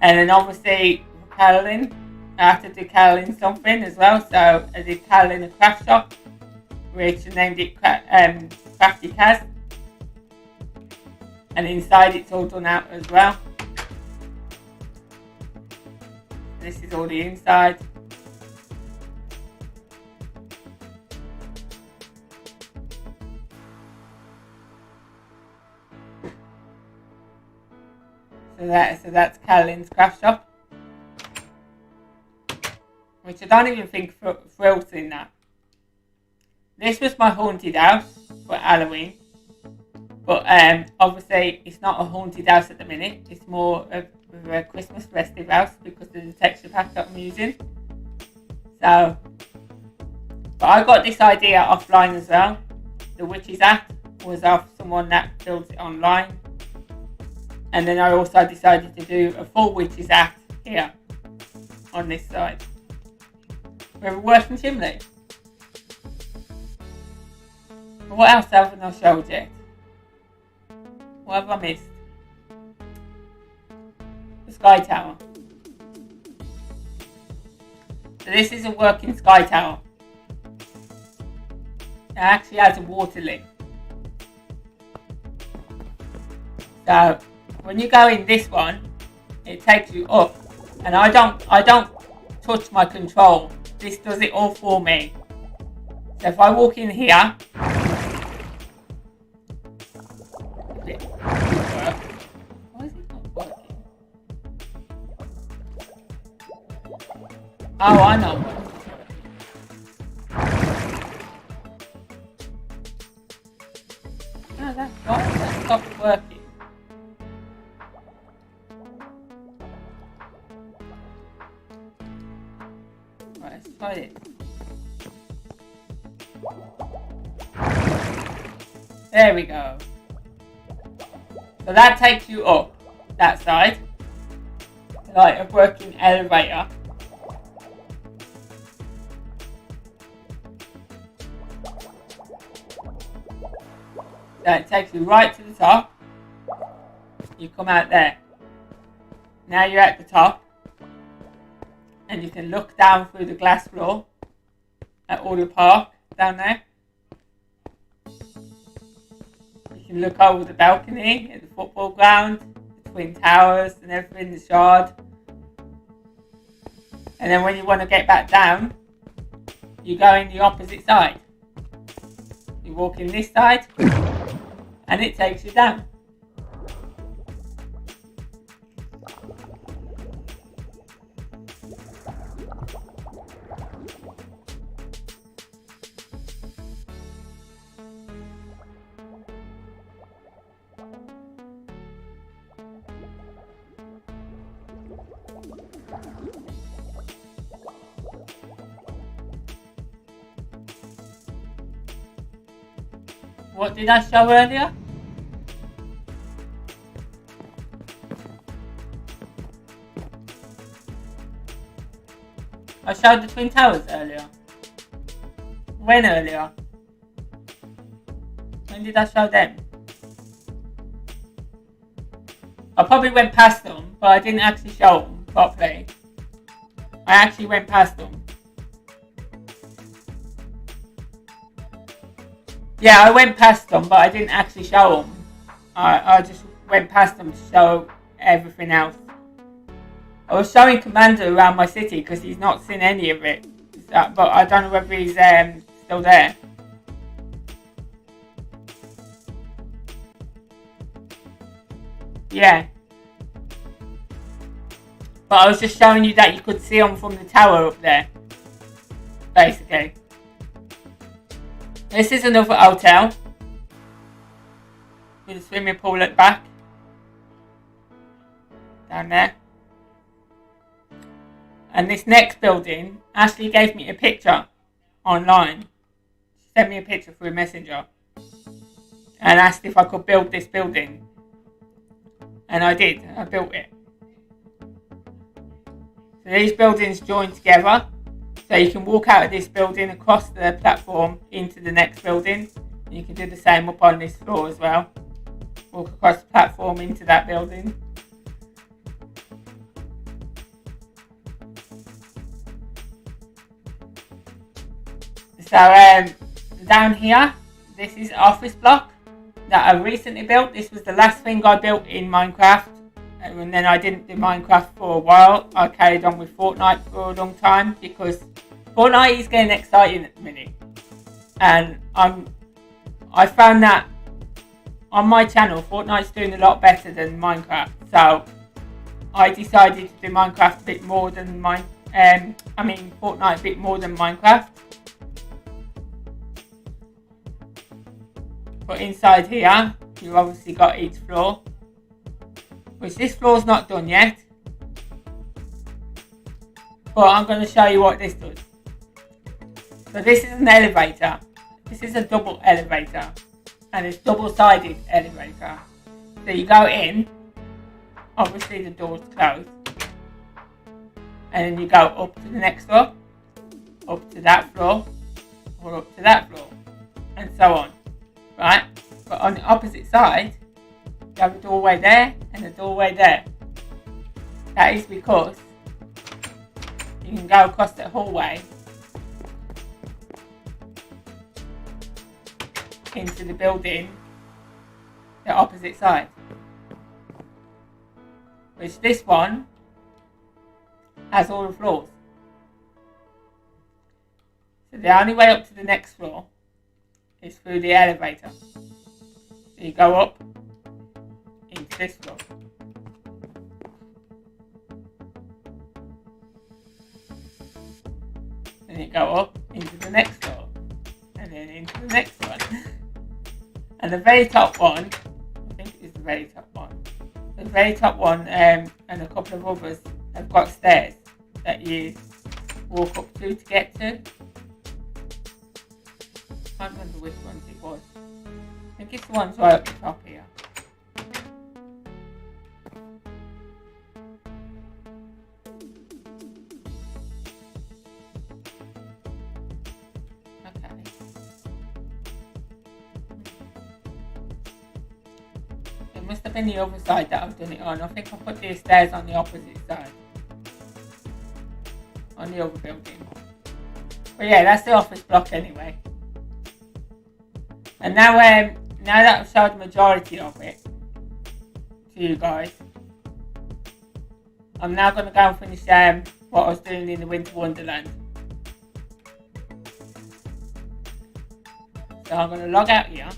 And then obviously for Carolyn, I have to do Carolyn something as well. So I did Carolyn a craft shop, which I named it Crafty Kaz. And inside it's all done out as well. This is all the inside. So that's Carolyn's craft shop, which I don't even think Thrill's in that. This was my haunted house for Halloween, but obviously it's not a haunted house at the minute. It's more of a Christmas festive house because of the texture pack that I'm using. So, but I got this idea offline as well. The Witch's Hat was off someone that builds it online. And then I also decided to do a full Witch's Hat here on this side. We have a working chimney. What else haven't I showed yet? What have I missed? The Sky Tower. So this is a working Sky Tower. It actually has a water link. So when you go in this one, it takes you up, and I don't touch my control. This does it all for me. So if I walk in here, why is it not working? Oh, I know. No, that's why that stopped working. Let's try it. There we go. So that takes you up that side, like a working elevator. So it takes you right to the top. You come out there. Now you're at the top. And you can look down through the glass floor at all the park down there. You can look over the balcony at the football ground, the Twin Towers and everything, the Shard. And then when you want to get back down, you go in the opposite side. You walk in this side and it takes you down. What did I show earlier? I showed the Twin Towers earlier. When earlier? When did I show them? I probably went past them, but I didn't actually show them properly. I actually went past them. Yeah, I went past them, but I didn't actually show them. I just went past them to show everything else. I was showing Commander around my city because he's not seen any of it. But I don't know whether he's still there. Yeah. But I was just showing you that you could see them from the tower up there. Basically. This is another hotel. With a swimming pool at the back. Down there. And this next building, Ashley gave me a picture online. She sent me a picture through Messenger. And asked if I could build this building. And I did. I built it. So these buildings join together. So you can walk out of this building across the platform into the next building. And you can do the same up on this floor as well. Walk across the platform into that building. So down here, this is office block that I recently built. This was the last thing I built in Minecraft. And then I didn't do Minecraft for a while. I carried on with Fortnite for a long time because Fortnite is getting exciting at the minute. And I found that on my channel, Fortnite's doing a lot better than Minecraft. So I decided to do Minecraft a bit more than Fortnite a bit more than Minecraft. But inside here, you've obviously got each floor. Which this floor's not done yet. But I'm going to show you what this does. So this is an elevator. This is a double elevator. And it's double-sided elevator. So you go in. Obviously the door's closed. And then you go up to the next floor. Up to that floor. Or up to that floor. And so on. Right? But on the opposite side, you have a doorway there and a doorway there. That is because you can go across the hallway into the building the opposite side. Which this one has all the floors. So the only way up to the next floor is through the elevator. So you go up into this floor. Then you go up into the next floor. And then into the next one. And the very top one, I think it is the very top one. The very top one and a couple of others have got stairs that you walk up to get to. I can't remember which ones it was. I think it's the ones right up the top here. Okay. It must have been the other side that I've done it on. I think I put these stairs on the opposite side. On the other building. But yeah, that's the office block anyway. And now that I've showed the majority of it to you guys, I'm now going to go and finish what I was doing in the Winter Wonderland. So I'm going to log out here.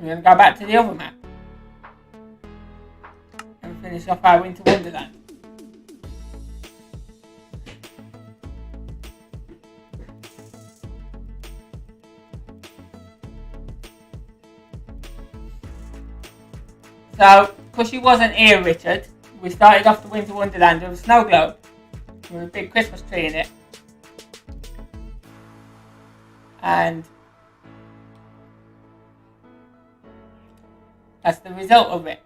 I'm going to go back to the other map and finish off our Winter Wonderland. So, because you wasn't here, Richard, we started off the Winter Wonderland with a snow globe with a big Christmas tree in it. And that's the result of it.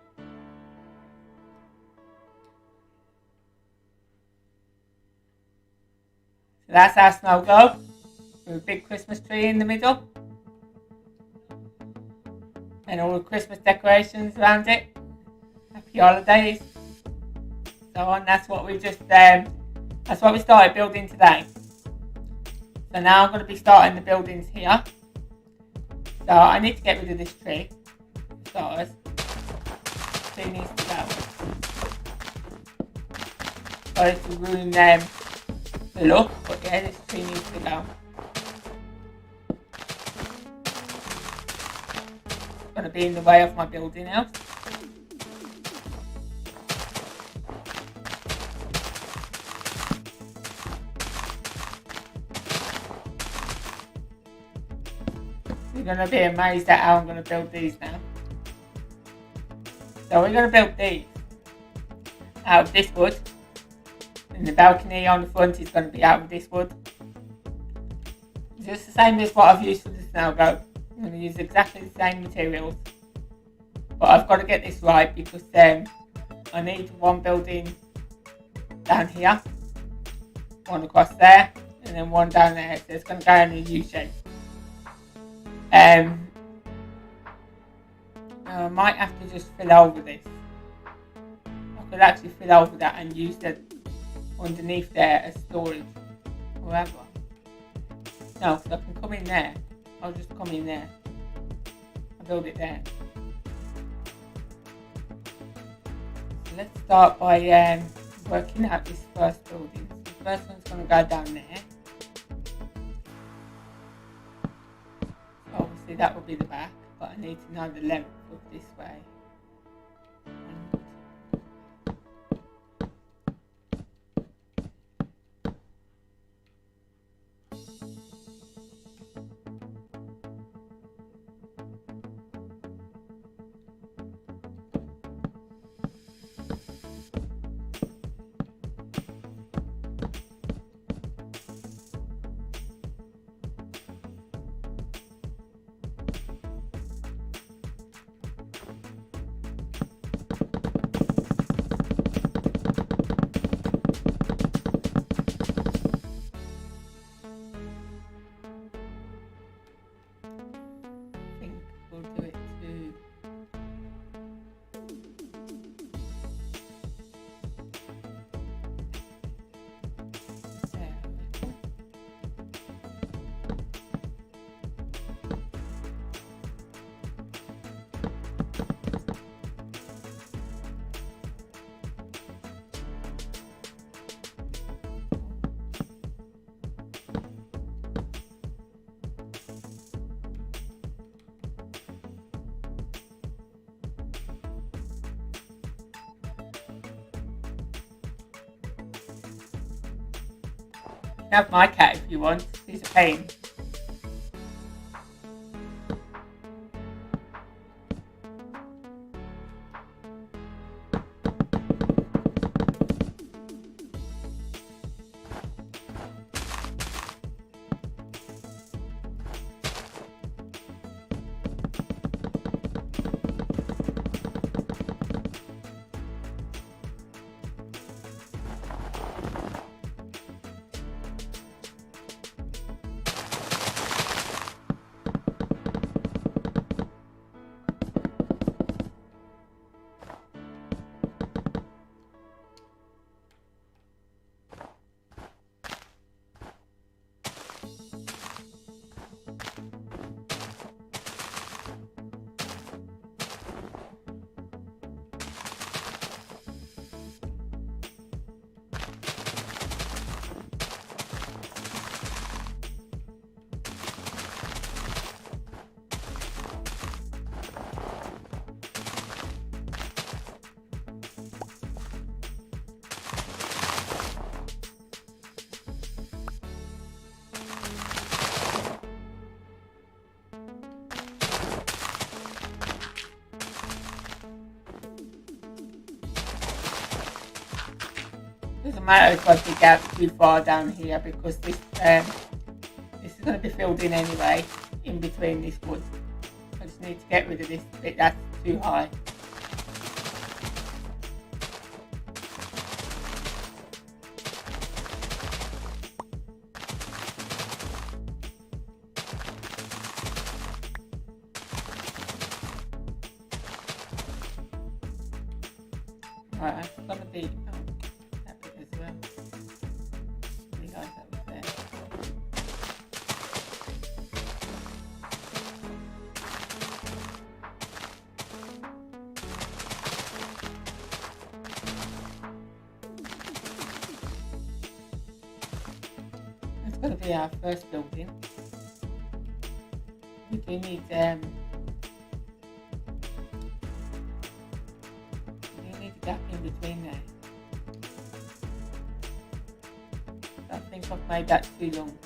That's our snow globe with a big Christmas tree in the middle and all the Christmas decorations around it. Happy holidays. So on. That's what we started building today. So now I'm going to be starting the buildings here. So I need to get rid of this tree. Stars. Tree needs to go. Sorry to ruin the look, but yeah, this tree needs to go. It's going to be in the way of my building house. You're going to be amazed at how I'm going to build these now. So we're going to build these out of this wood. And the balcony on the front is going to be out of this wood. Just the same as what I've used for the snow globe. I'm going to use exactly the same materials. But I've got to get this right because I need one building down here, one across there, and then one down there. So it's going to go in a U shape. I might have to just fill over this. I could actually fill over that and use it underneath there as storage. Whatever. No, because I can come in there. I'll just come in there. I'll build it there. So let's start by working out this first building. So the first one's going to go down there. So obviously that will be the back, but I need to know the length of this way. You can have my cat if you want. He's a pain. Doesn't matter if I dig out too far down here because this is going to be filled in anyway, in between this wood. I just need to get rid of this bit that's too high. Right, it's gonna be that bit as well. You guys over there. That's gonna be our first building. We do need a gap in between there. I think I've made that too long.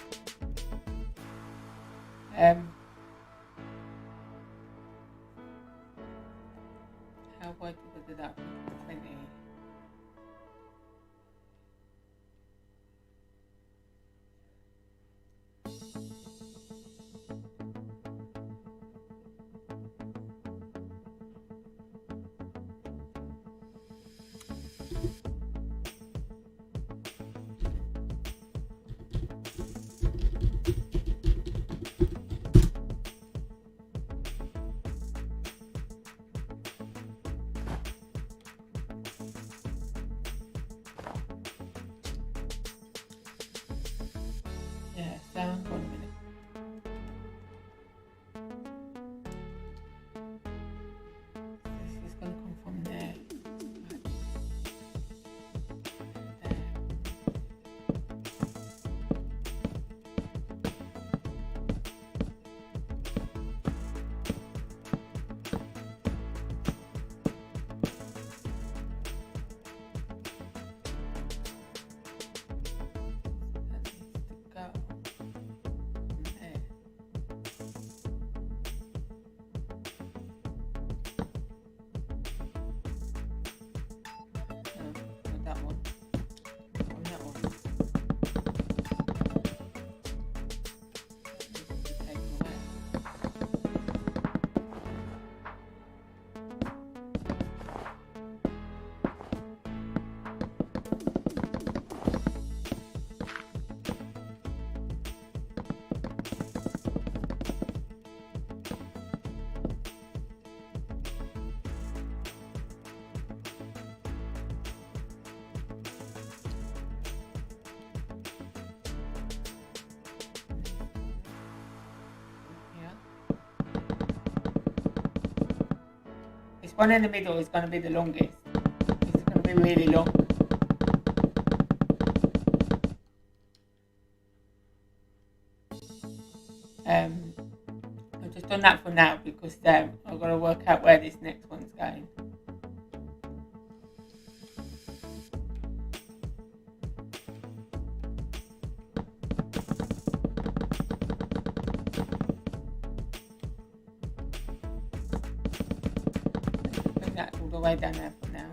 How wide did I do that? 20. Yeah, so hang on a minute. This is going to come from there. This one in the middle is going to be the longest. It's going to be really long. I've just done that for now because I've got to work out where this next one's going. Bring that all the way down there for now.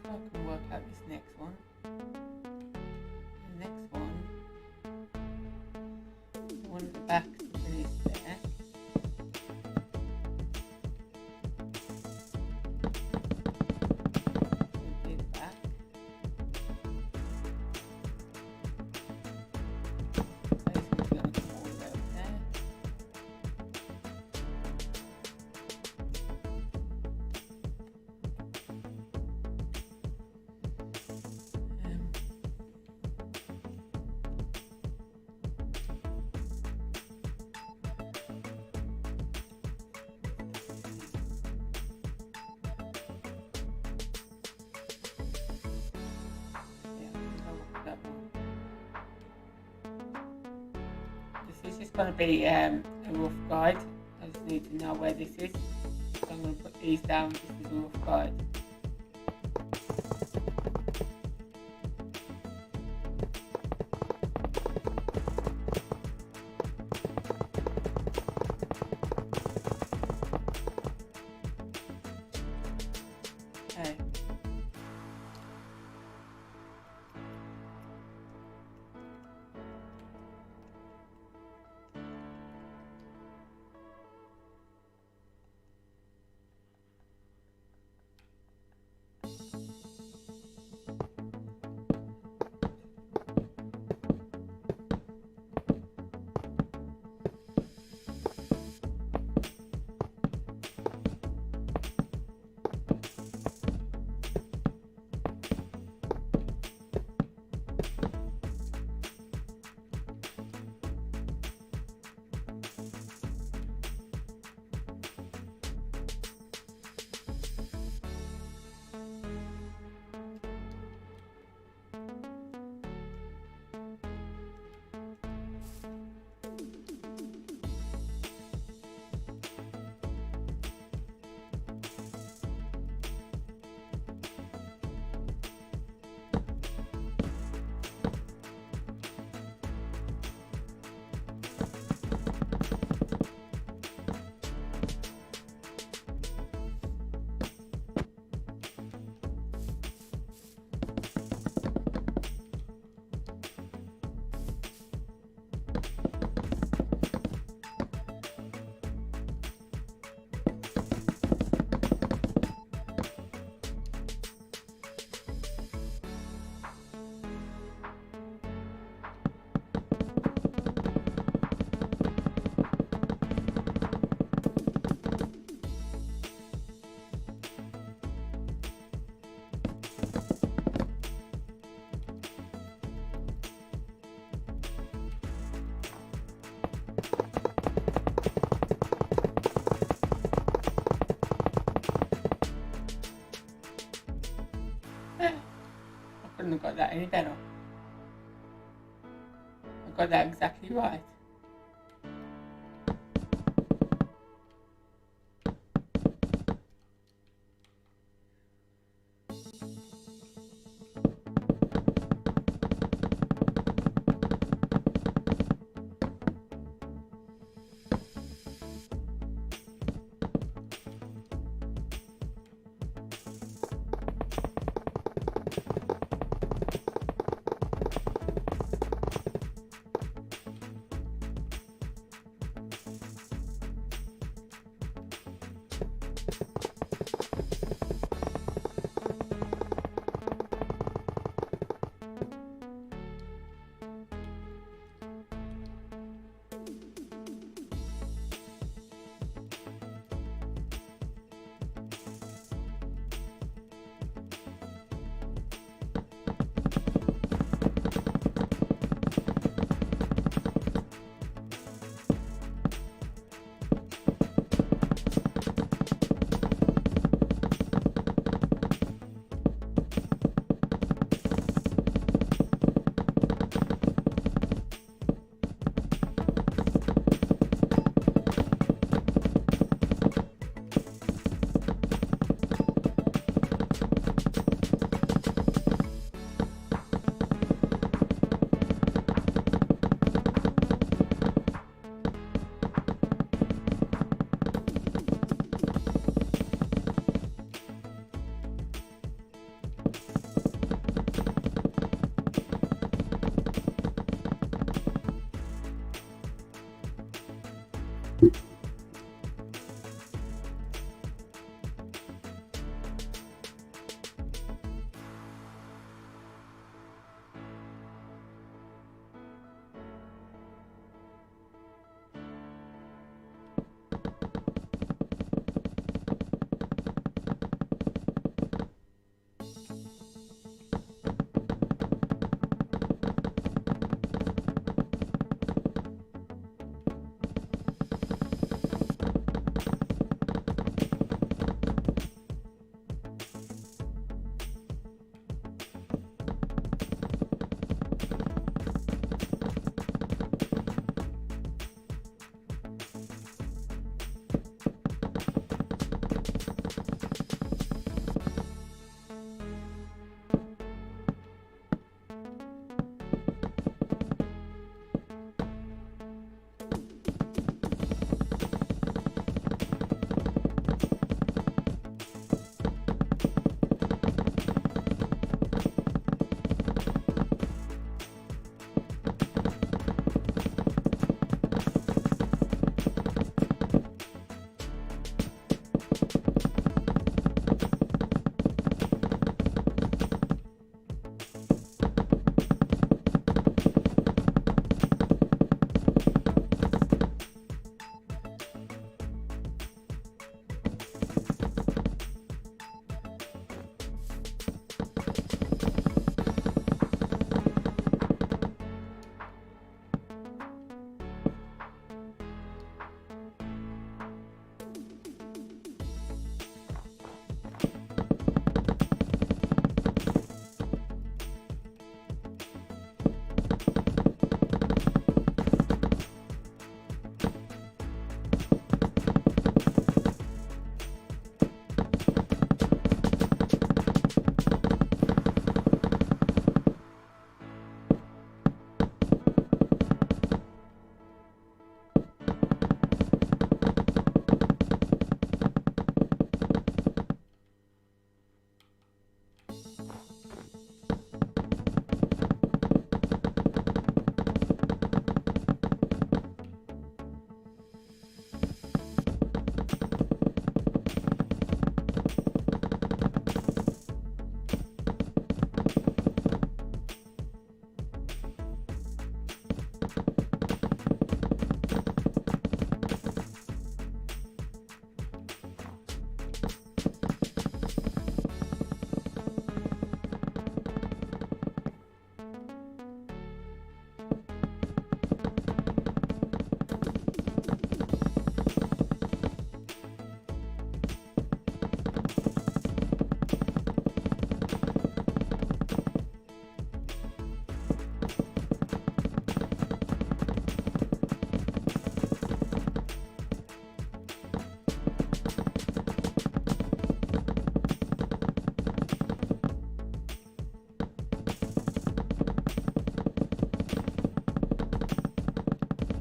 So I can work out this next one. The next one. The one at the back to finish there. This is going to be a rough guide. I just need to know where this is. So I'm going to put these down. This is a rough guide. Okay. got that any better. I got that exactly right.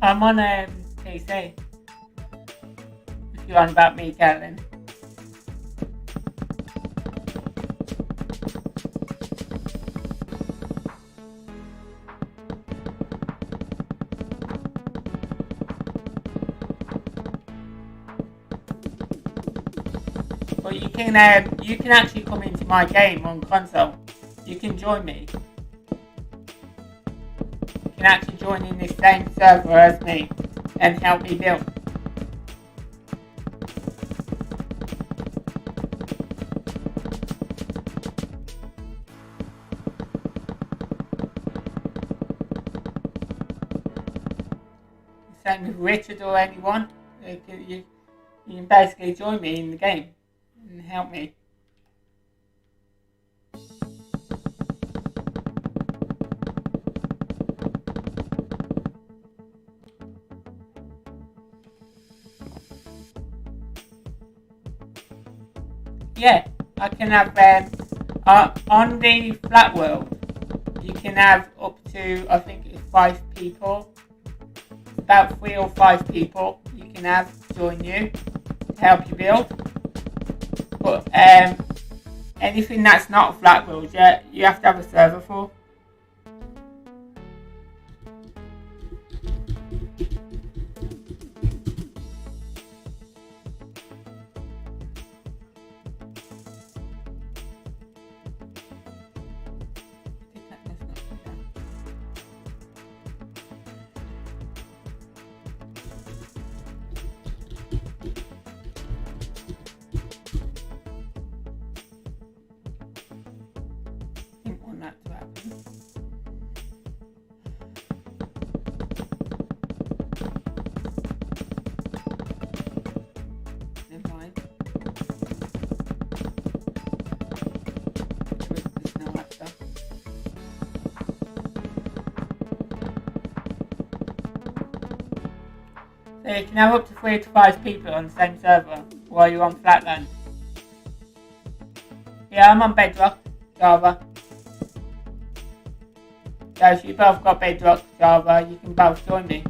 I'm on PC. If you're on about me, Carolyn. But you can actually come into my game on console. You can join me. You can actually join in this same server as me and help me build. Same with Richard or anyone. You can basically join me in the game and help me. Yeah, I can have on the flat world. You can have up to, I think it's 5 people. About 3 or 5 people you can have join you to help you build. But anything that's not a flat world, you have to have a server for. That to happen. Never mind. There's no after. So you can have up to 3 to 5 people on the same server while you're on Flatland. Yeah, I'm on Bedrock, Java. So if you both got Bedrock, Java, you can both join me.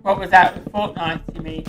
What was that with Fortnite, you mean?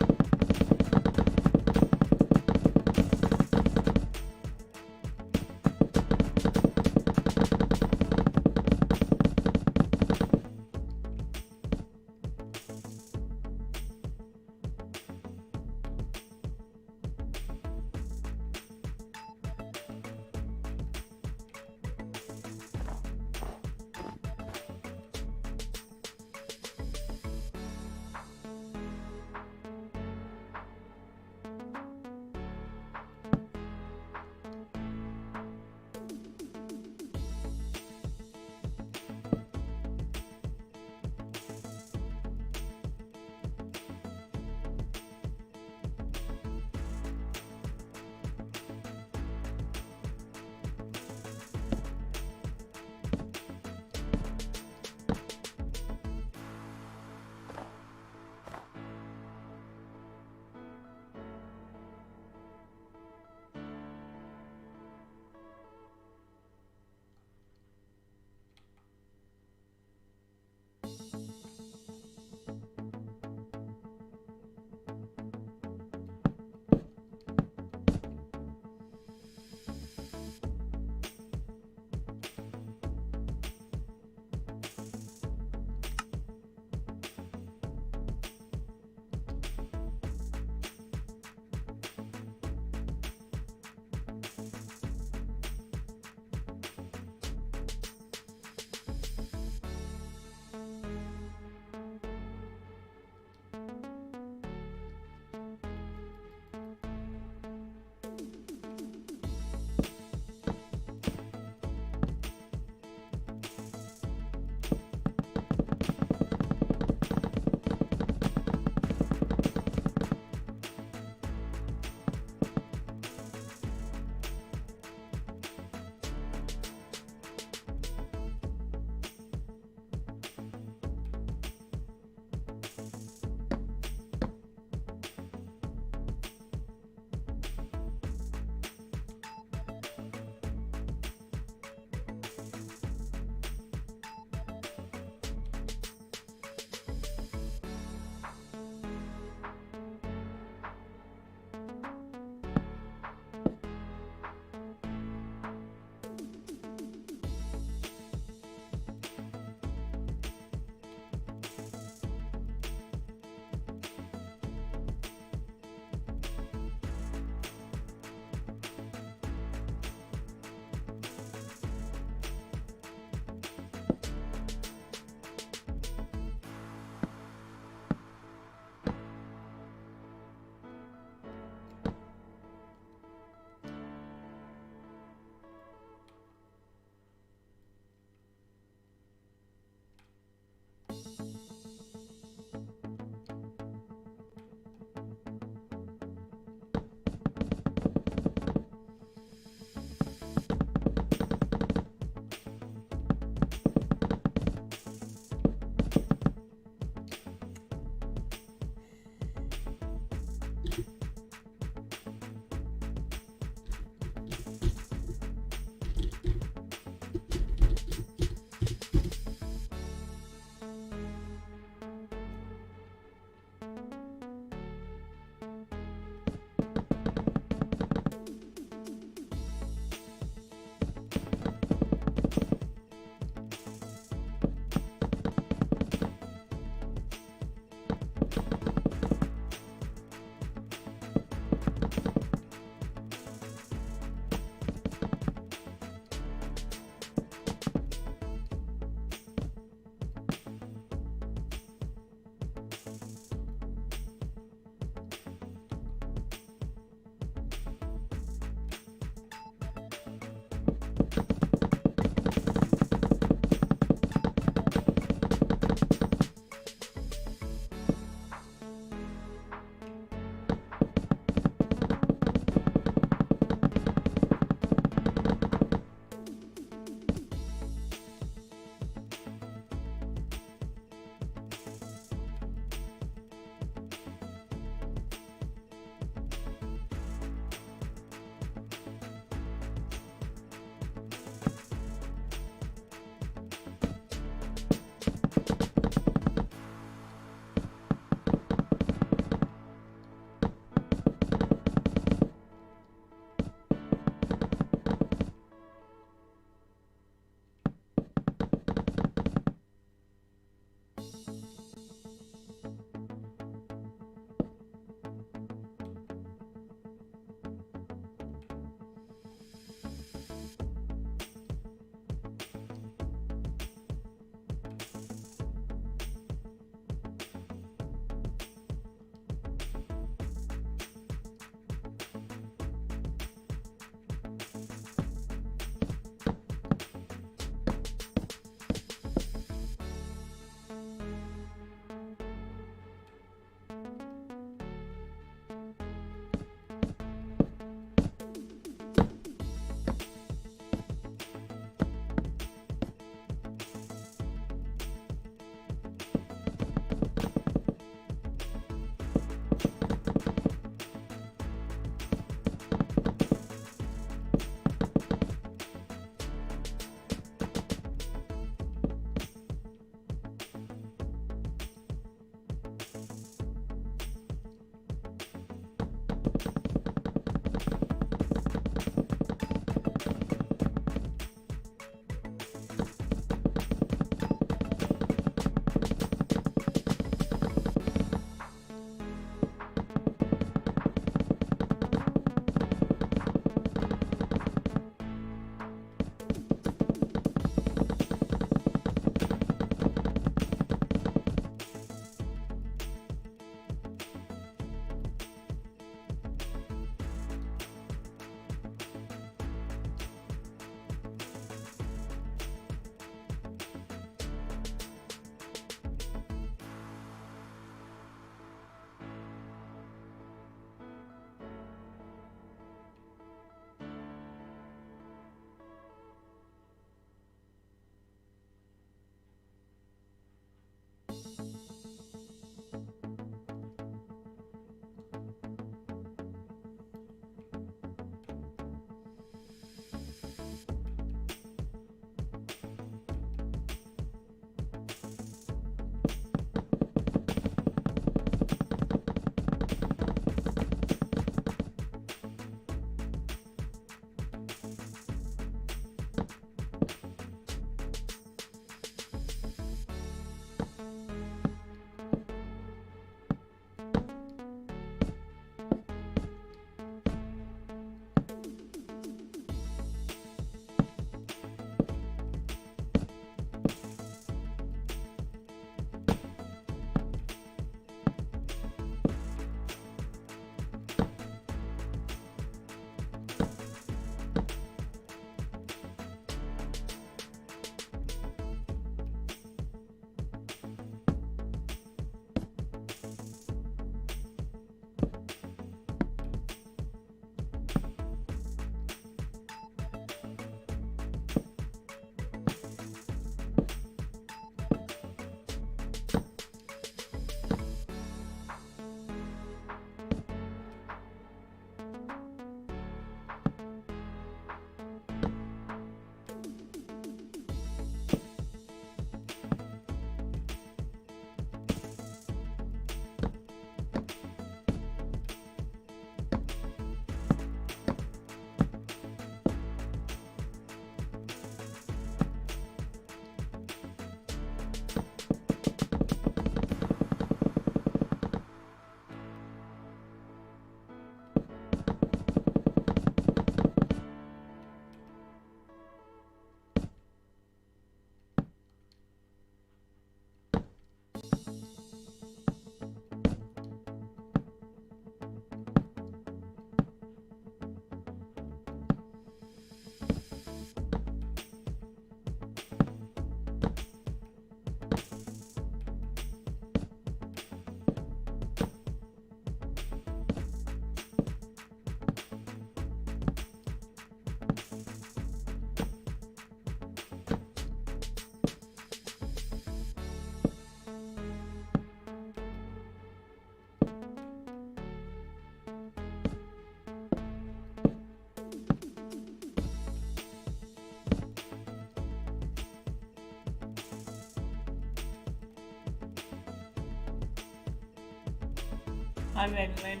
Hi, Evelyn.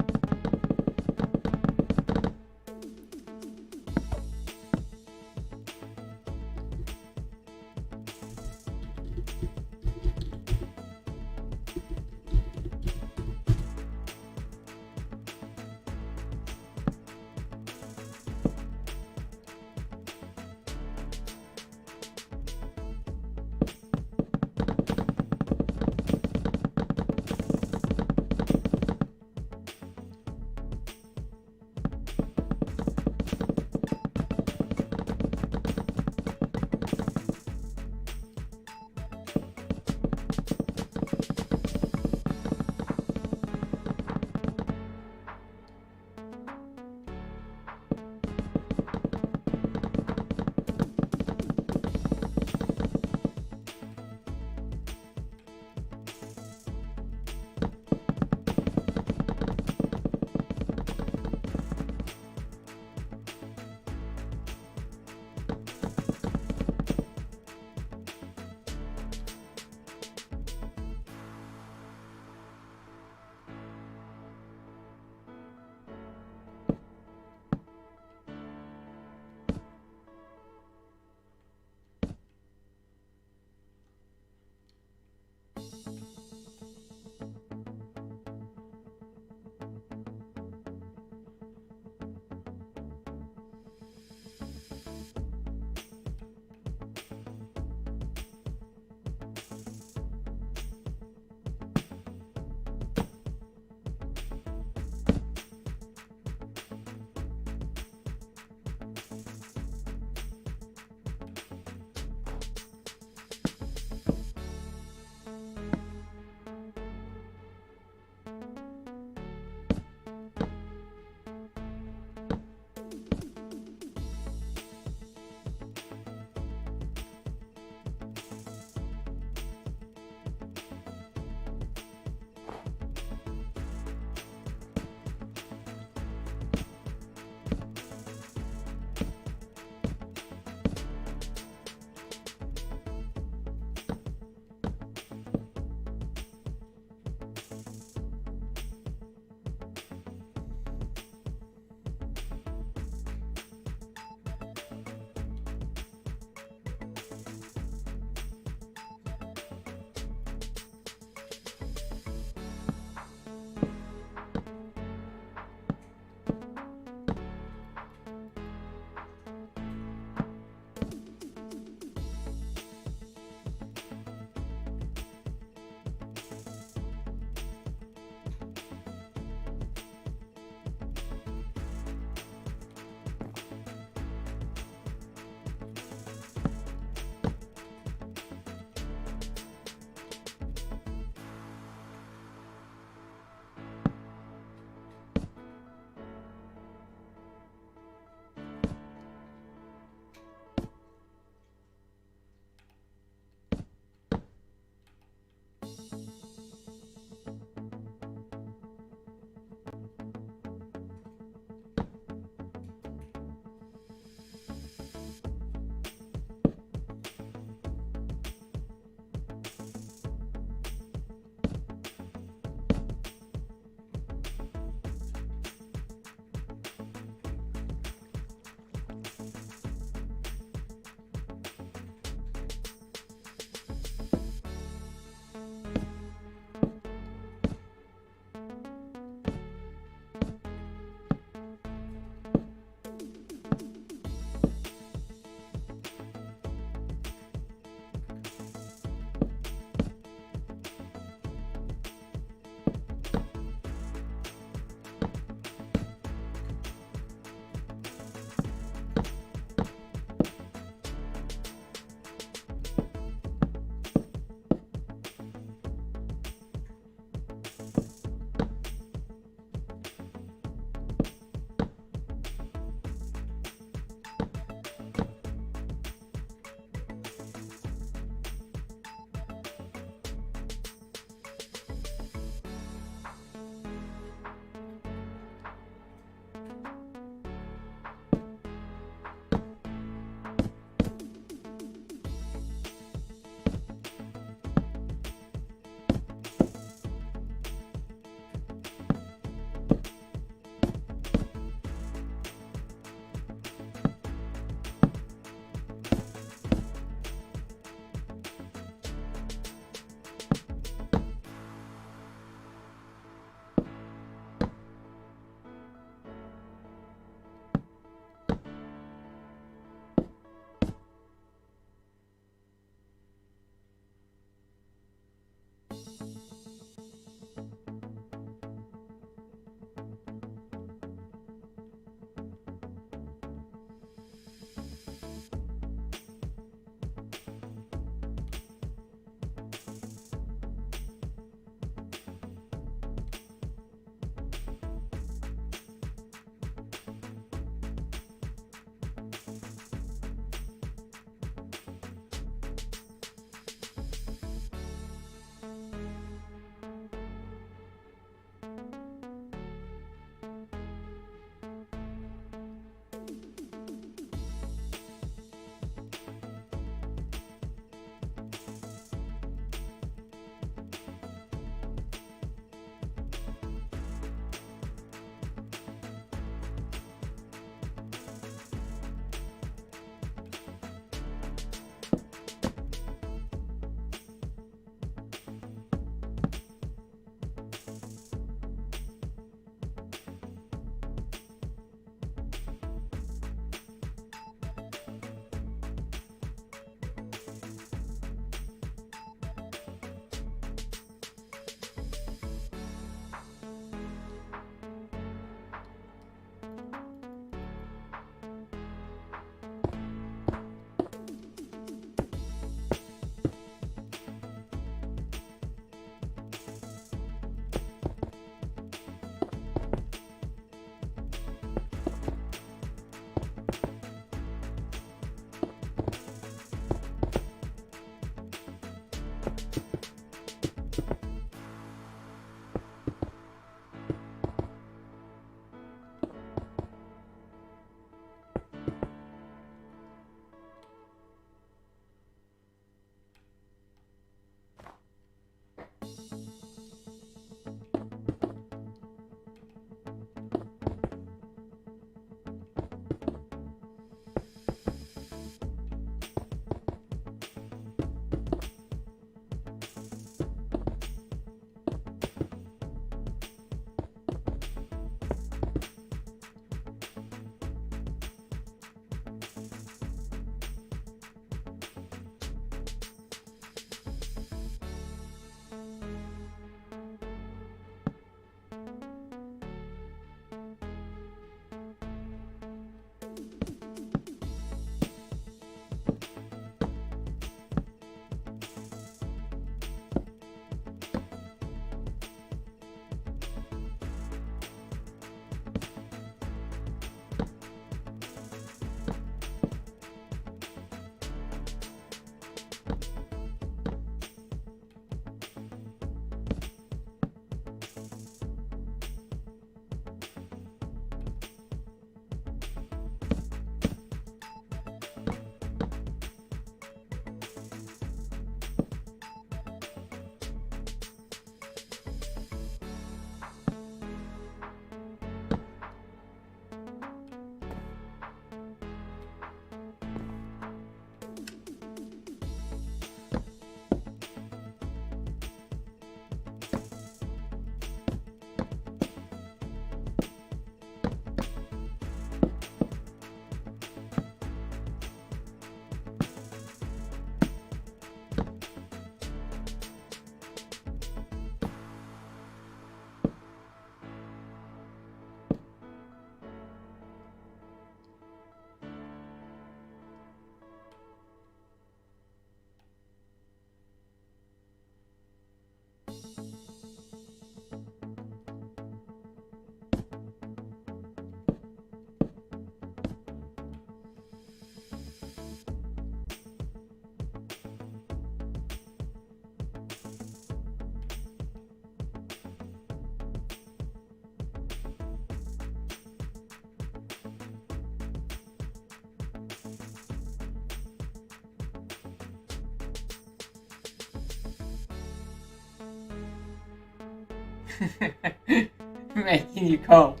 Making you cold.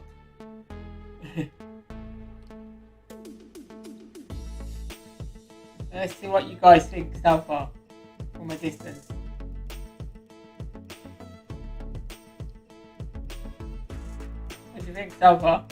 Let's see what you guys think so far from a distance. What do you think so far?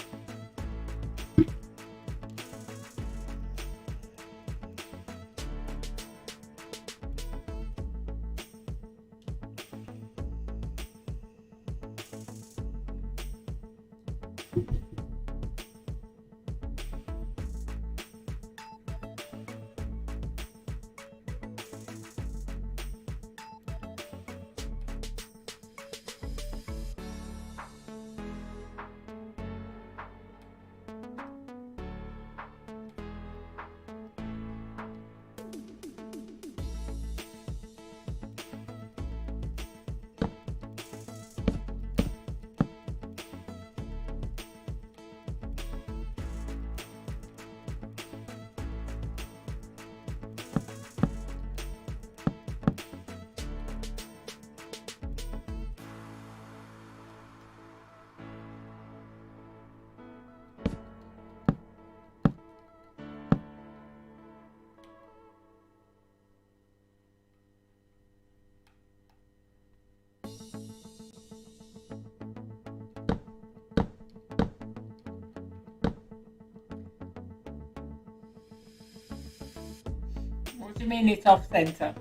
What do you mean it's off centre?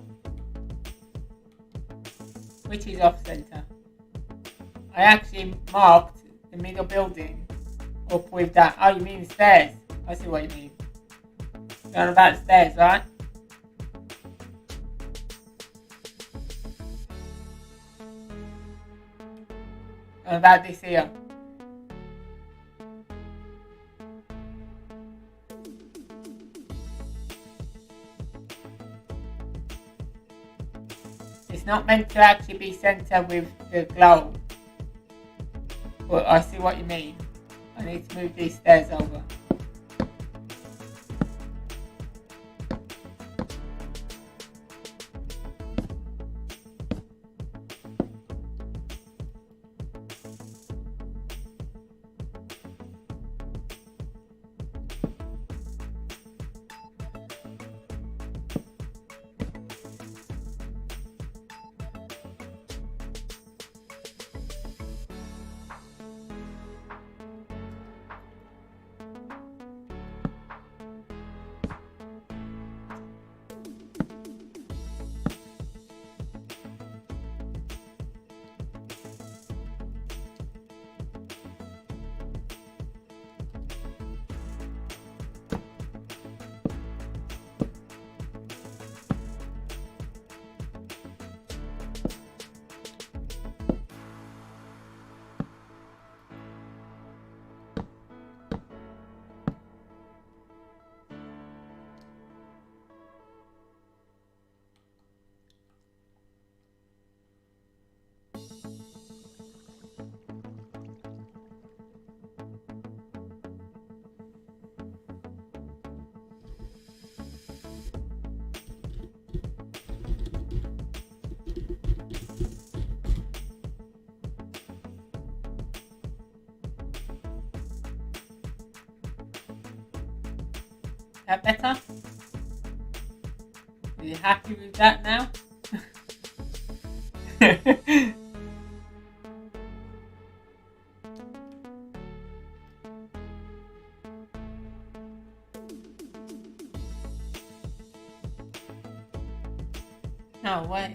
Which is off centre? I actually marked the middle building up with that. Oh, you mean the stairs? I see what you mean. You're on about the stairs, right? And about this here. It's not meant to actually be centre with the globe. But I see what you mean. I need to move these stairs over. That better? Are you happy with that now? No way.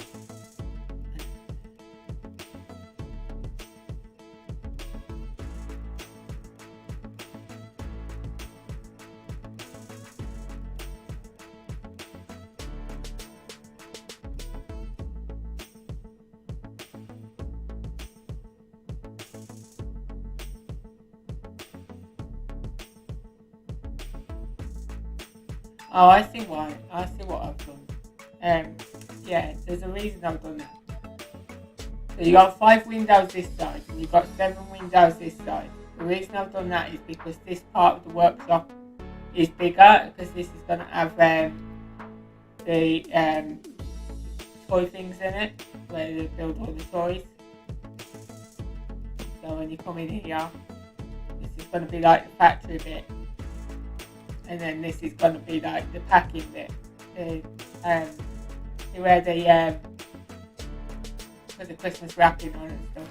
Oh, I see why. I see what I've done. Yeah, there's a reason I've done that. So you got 5 windows this side, and you've got 7 windows this side. The reason I've done that is because this part of the workshop is bigger, because this is going to have the toy things in it, where they build all the toys. So when you come in here, this is going to be like the factory bit, and then this is going to be like the packing bit, where they put the Christmas wrapping on and stuff.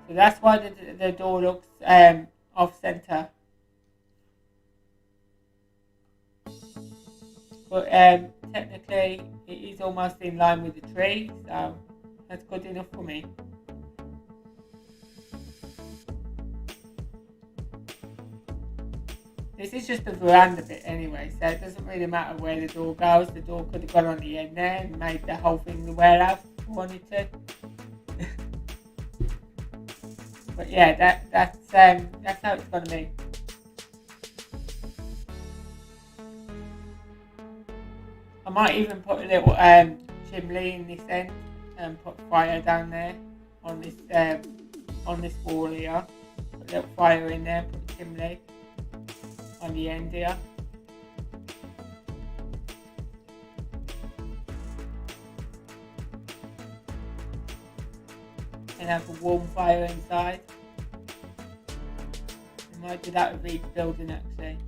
So that's why the door looks off center. But technically it is almost in line with the tree, so that's good enough for me. This is just the veranda bit anyway, so it doesn't really matter where the door goes. The door could have gone on the end there and made the whole thing the warehouse if you wanted to. But yeah, that's how it's gonna be. I might even put a little chimney in this end and put fire down there on this wall here. Put a little fire in there, put a chimney on the end here. And have a warm fire inside. I might do that with each building actually.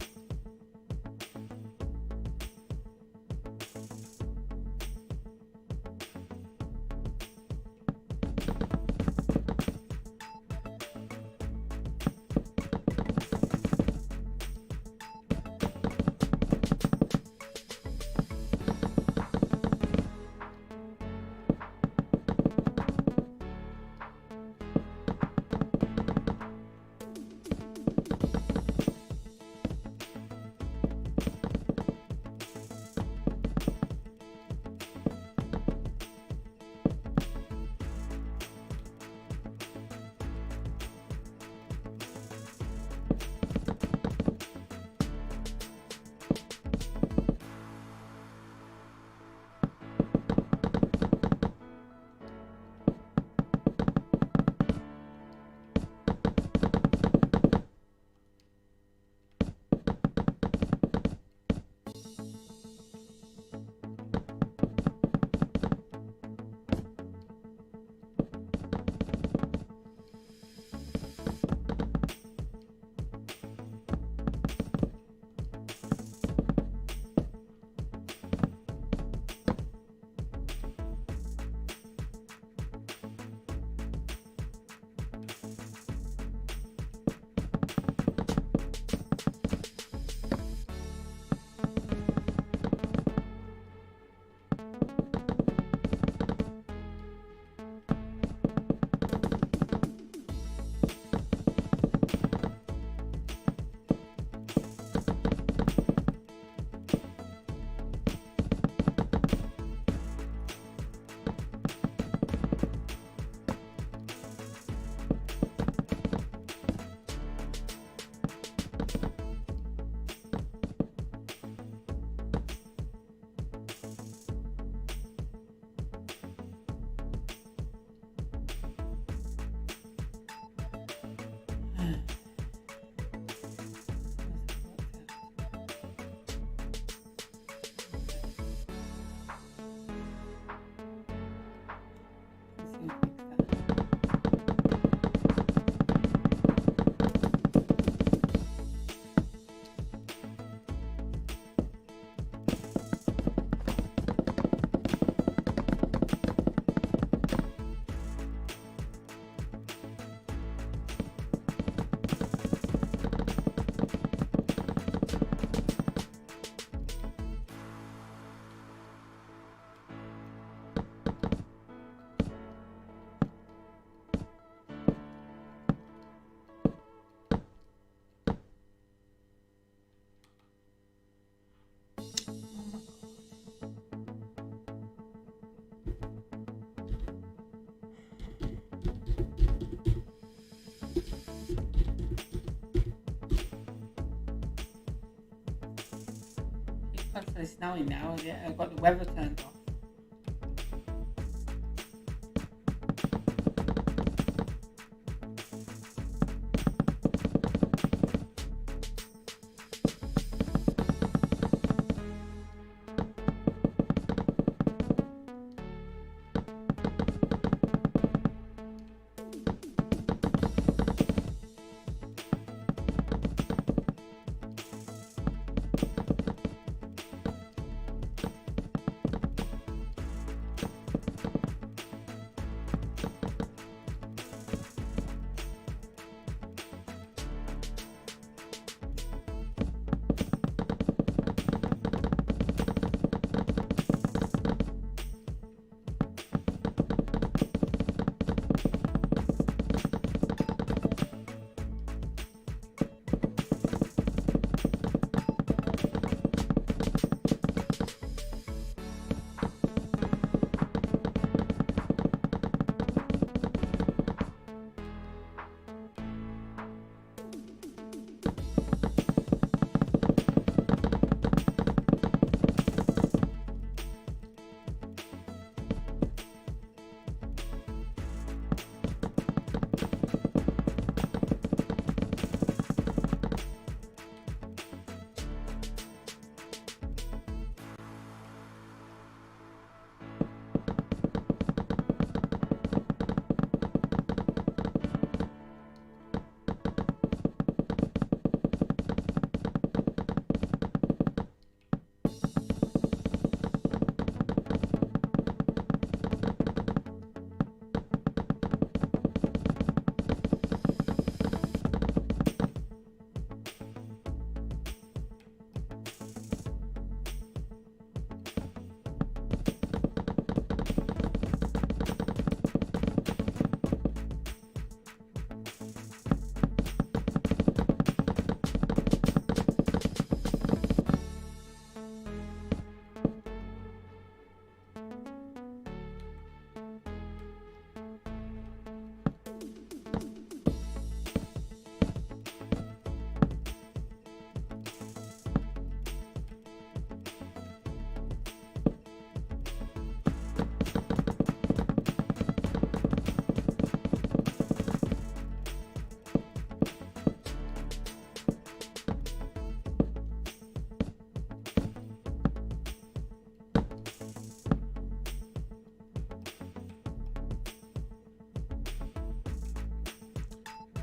It's snowing now, yeah, I've got the weather turned off.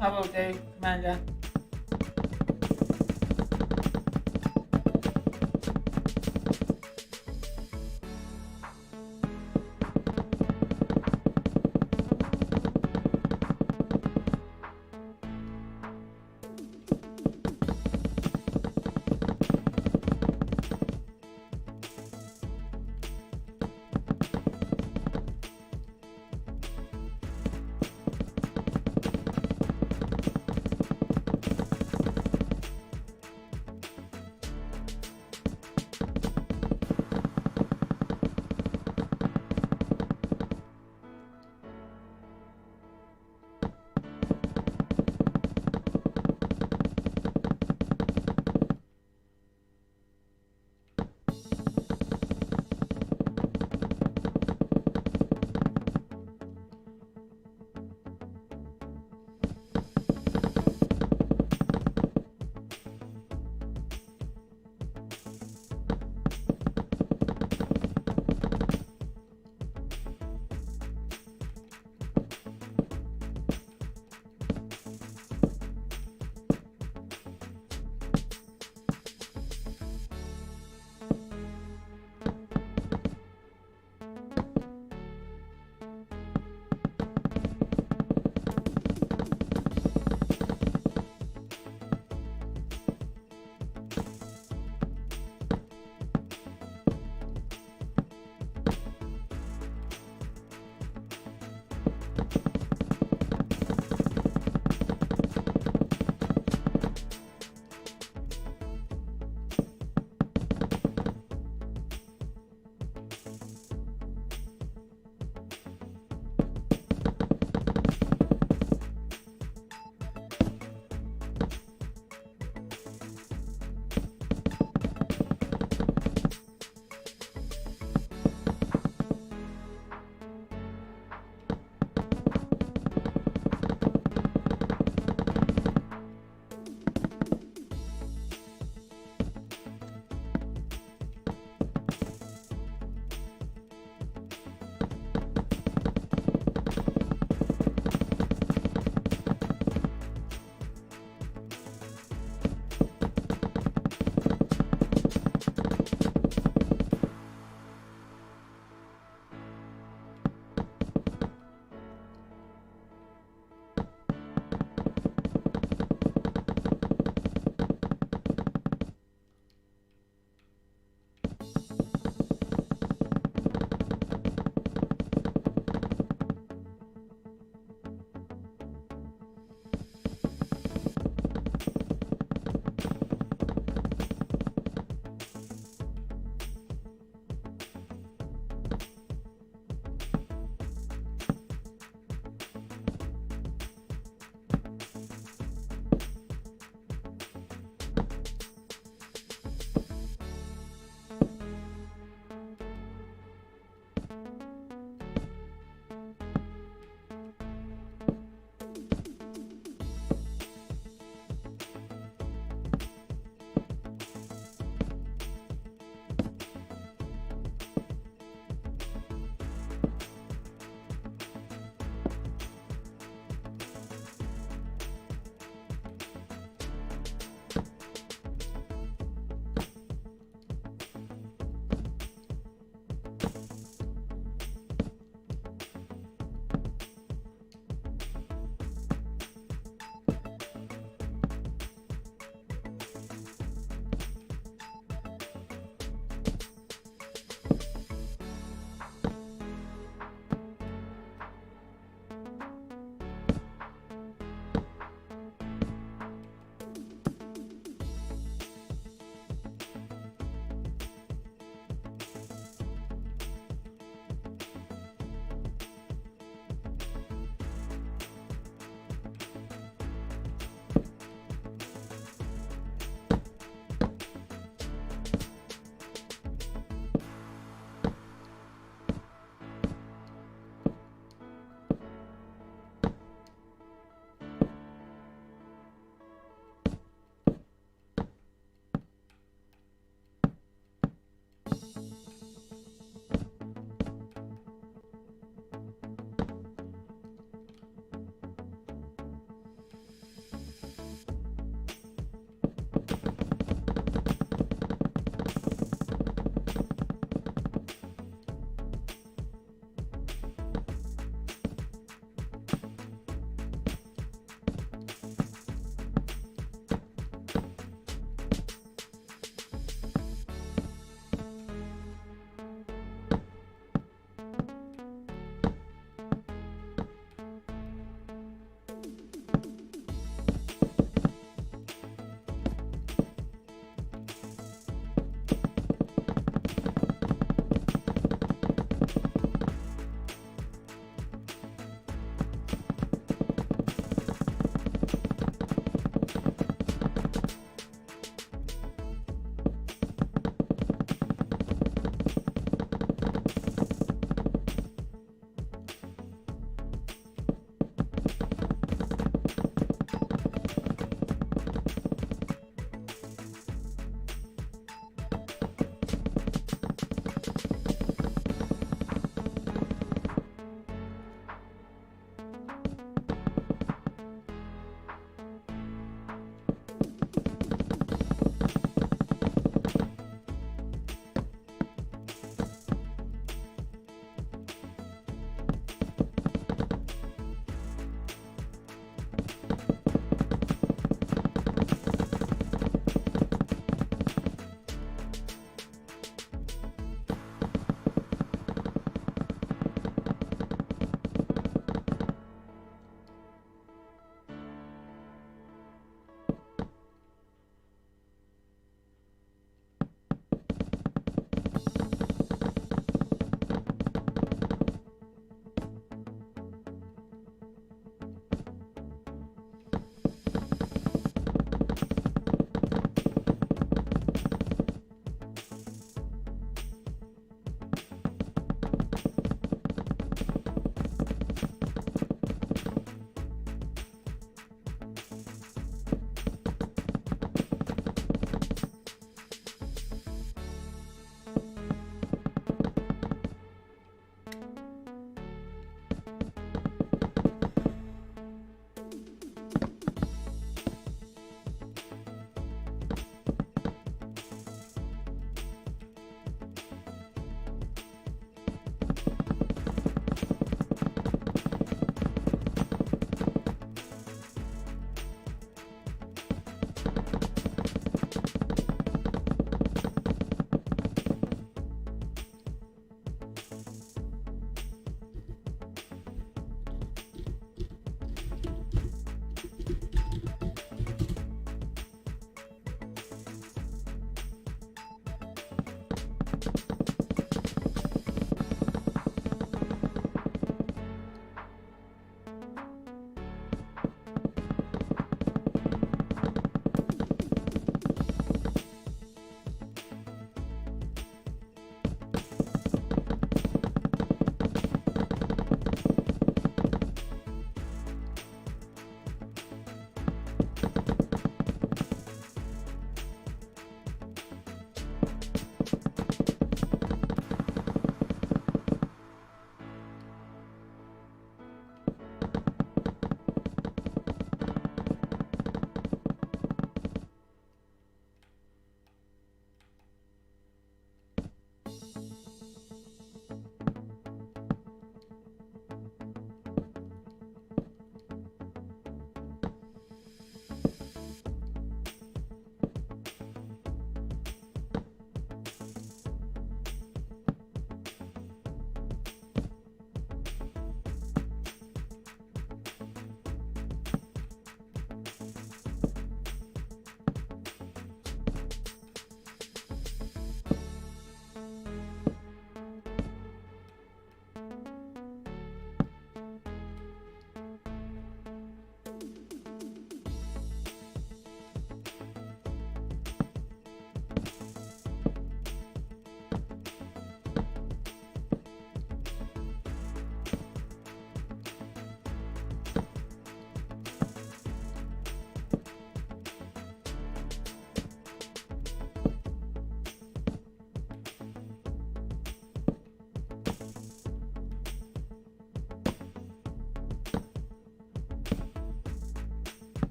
I will do, Commander.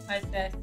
Hi, sis.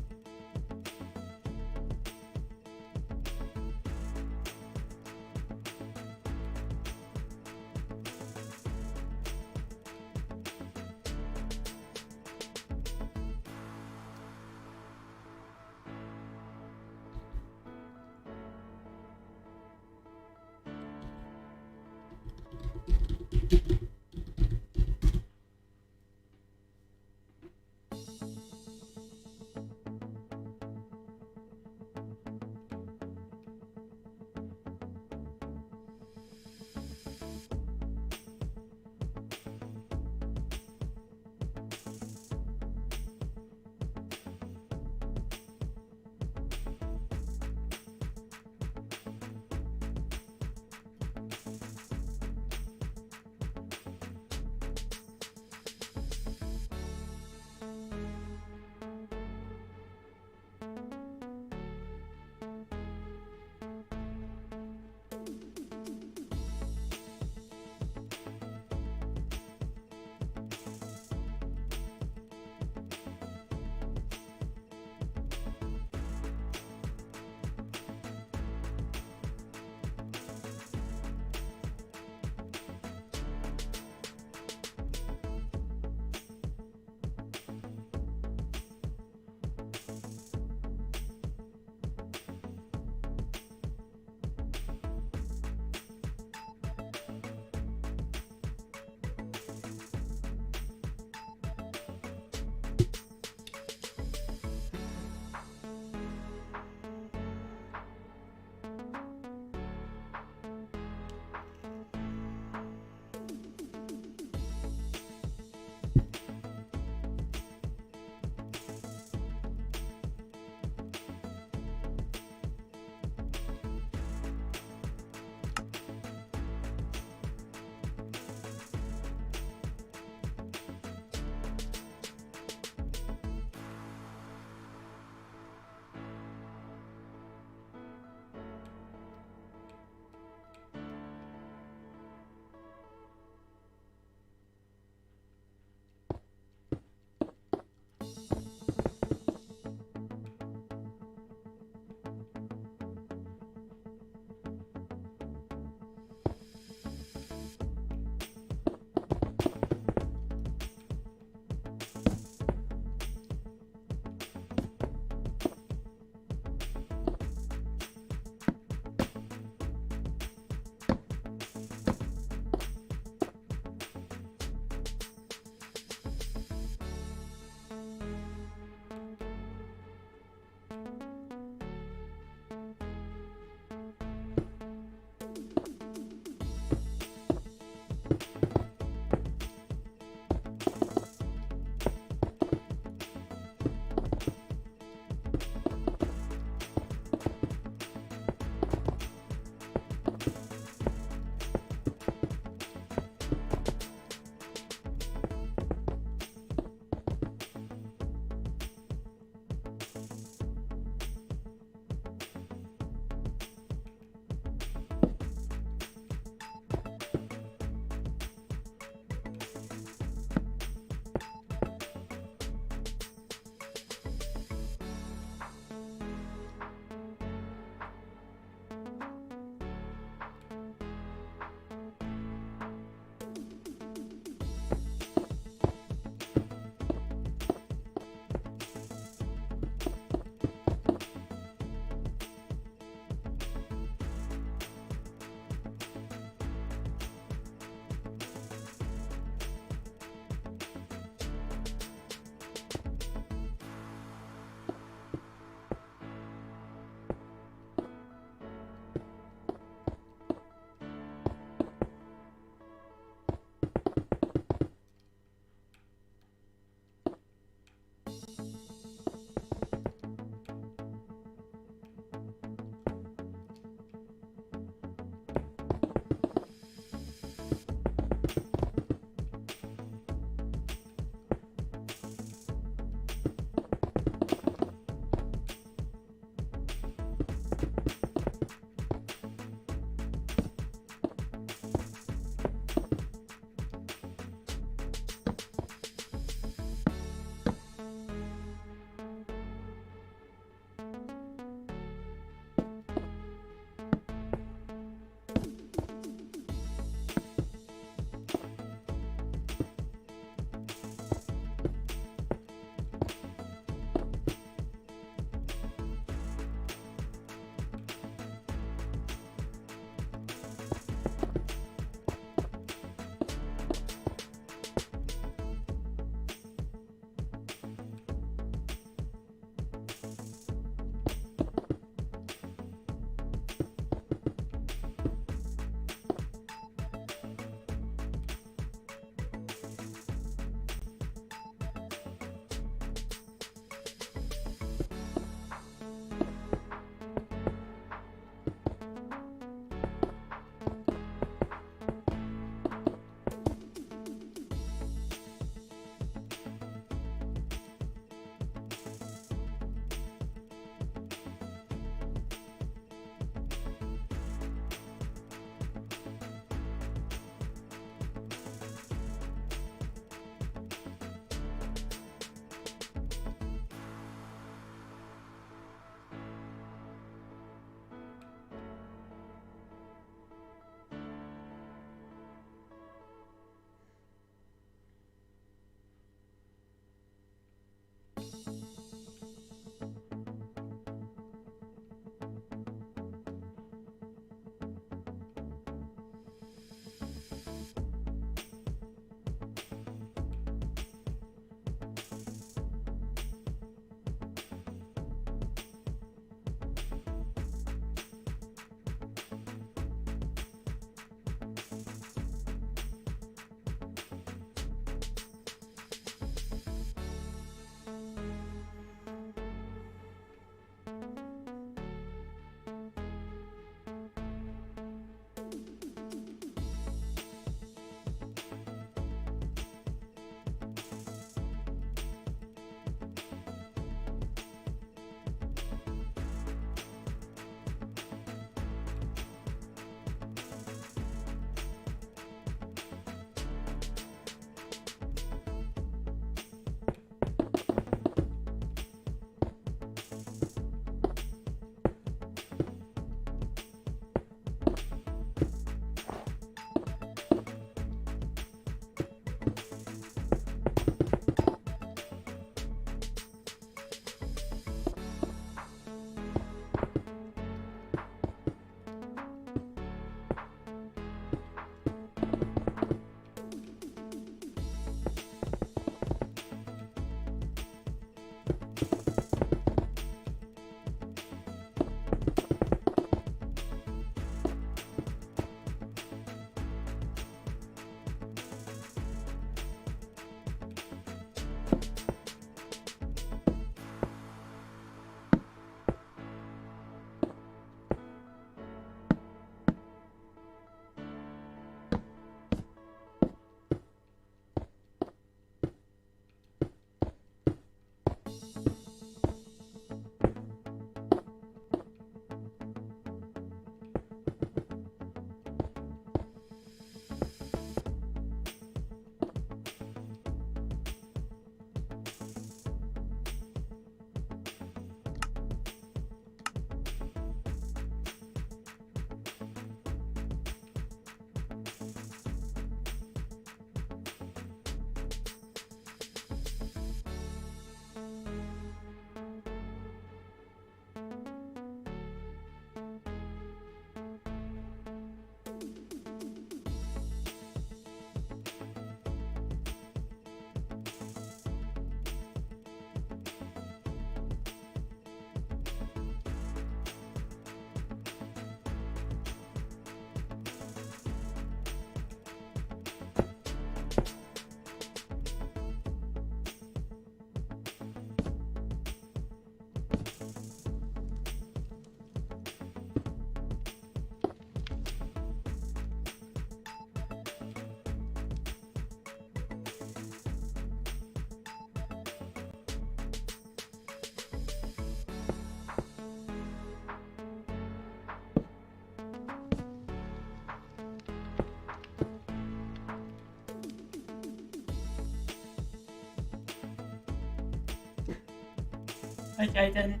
Hi, Jaden.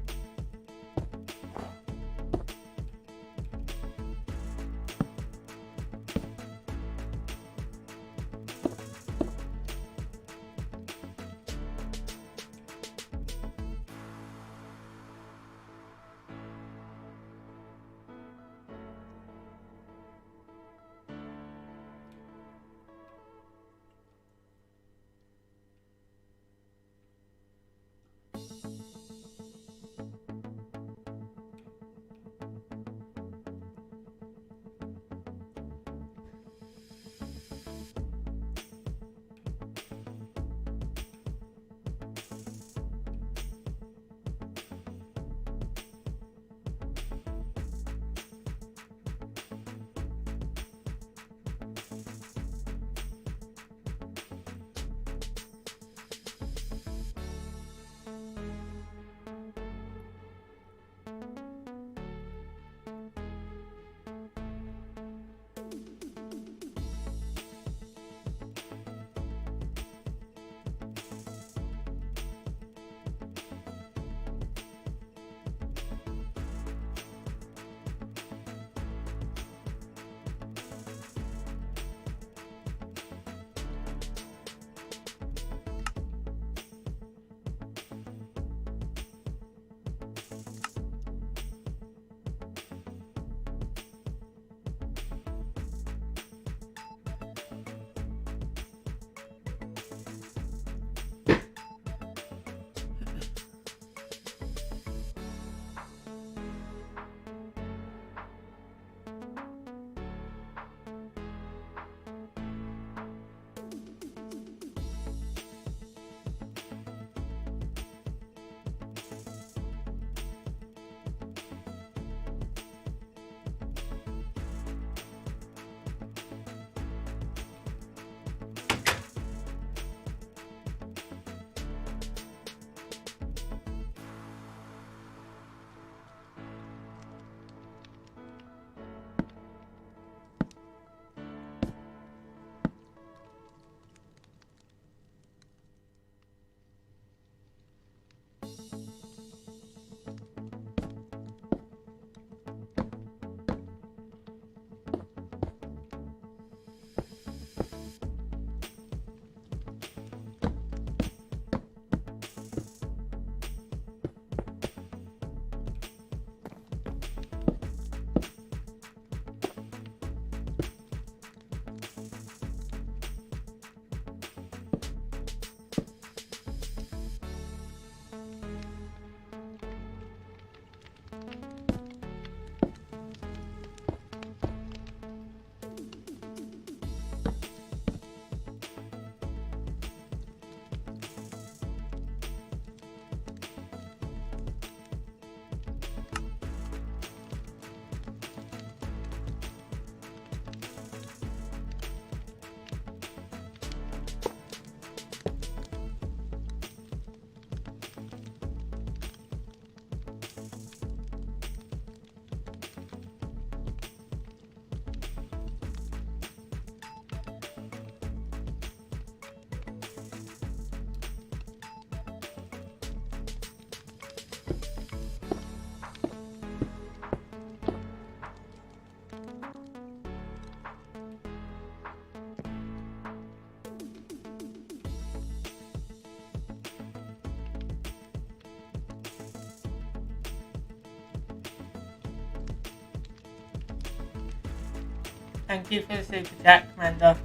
Thank you for the super chat, Commander.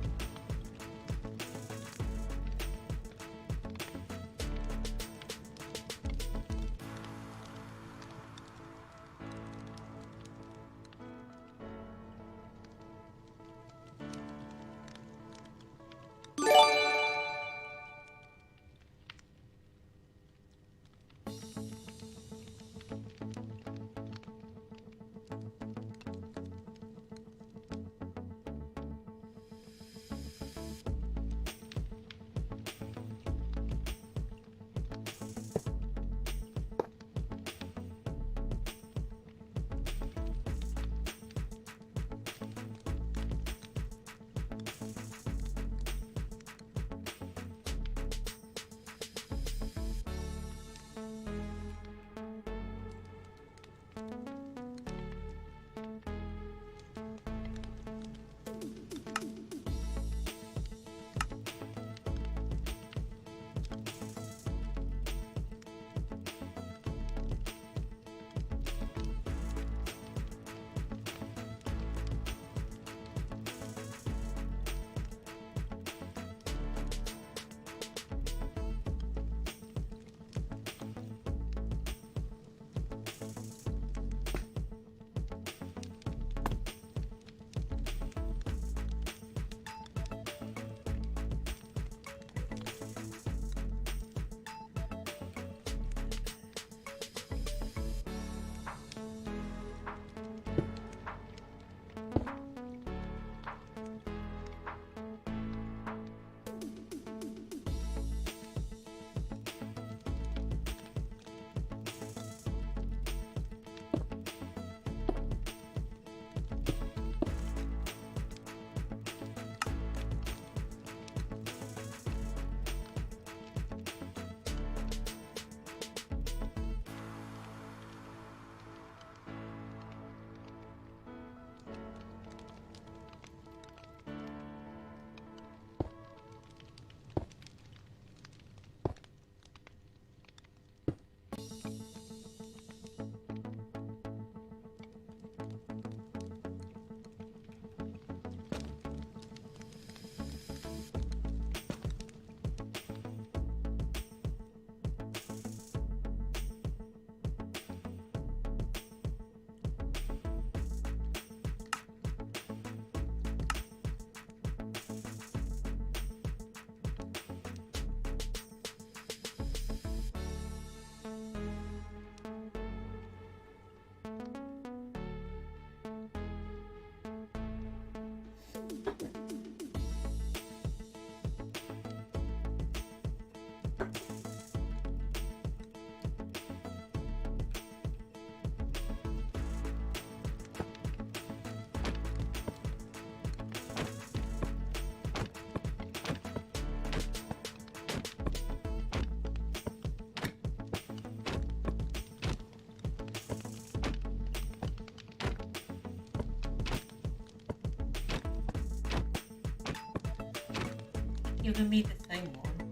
Giving me the same one.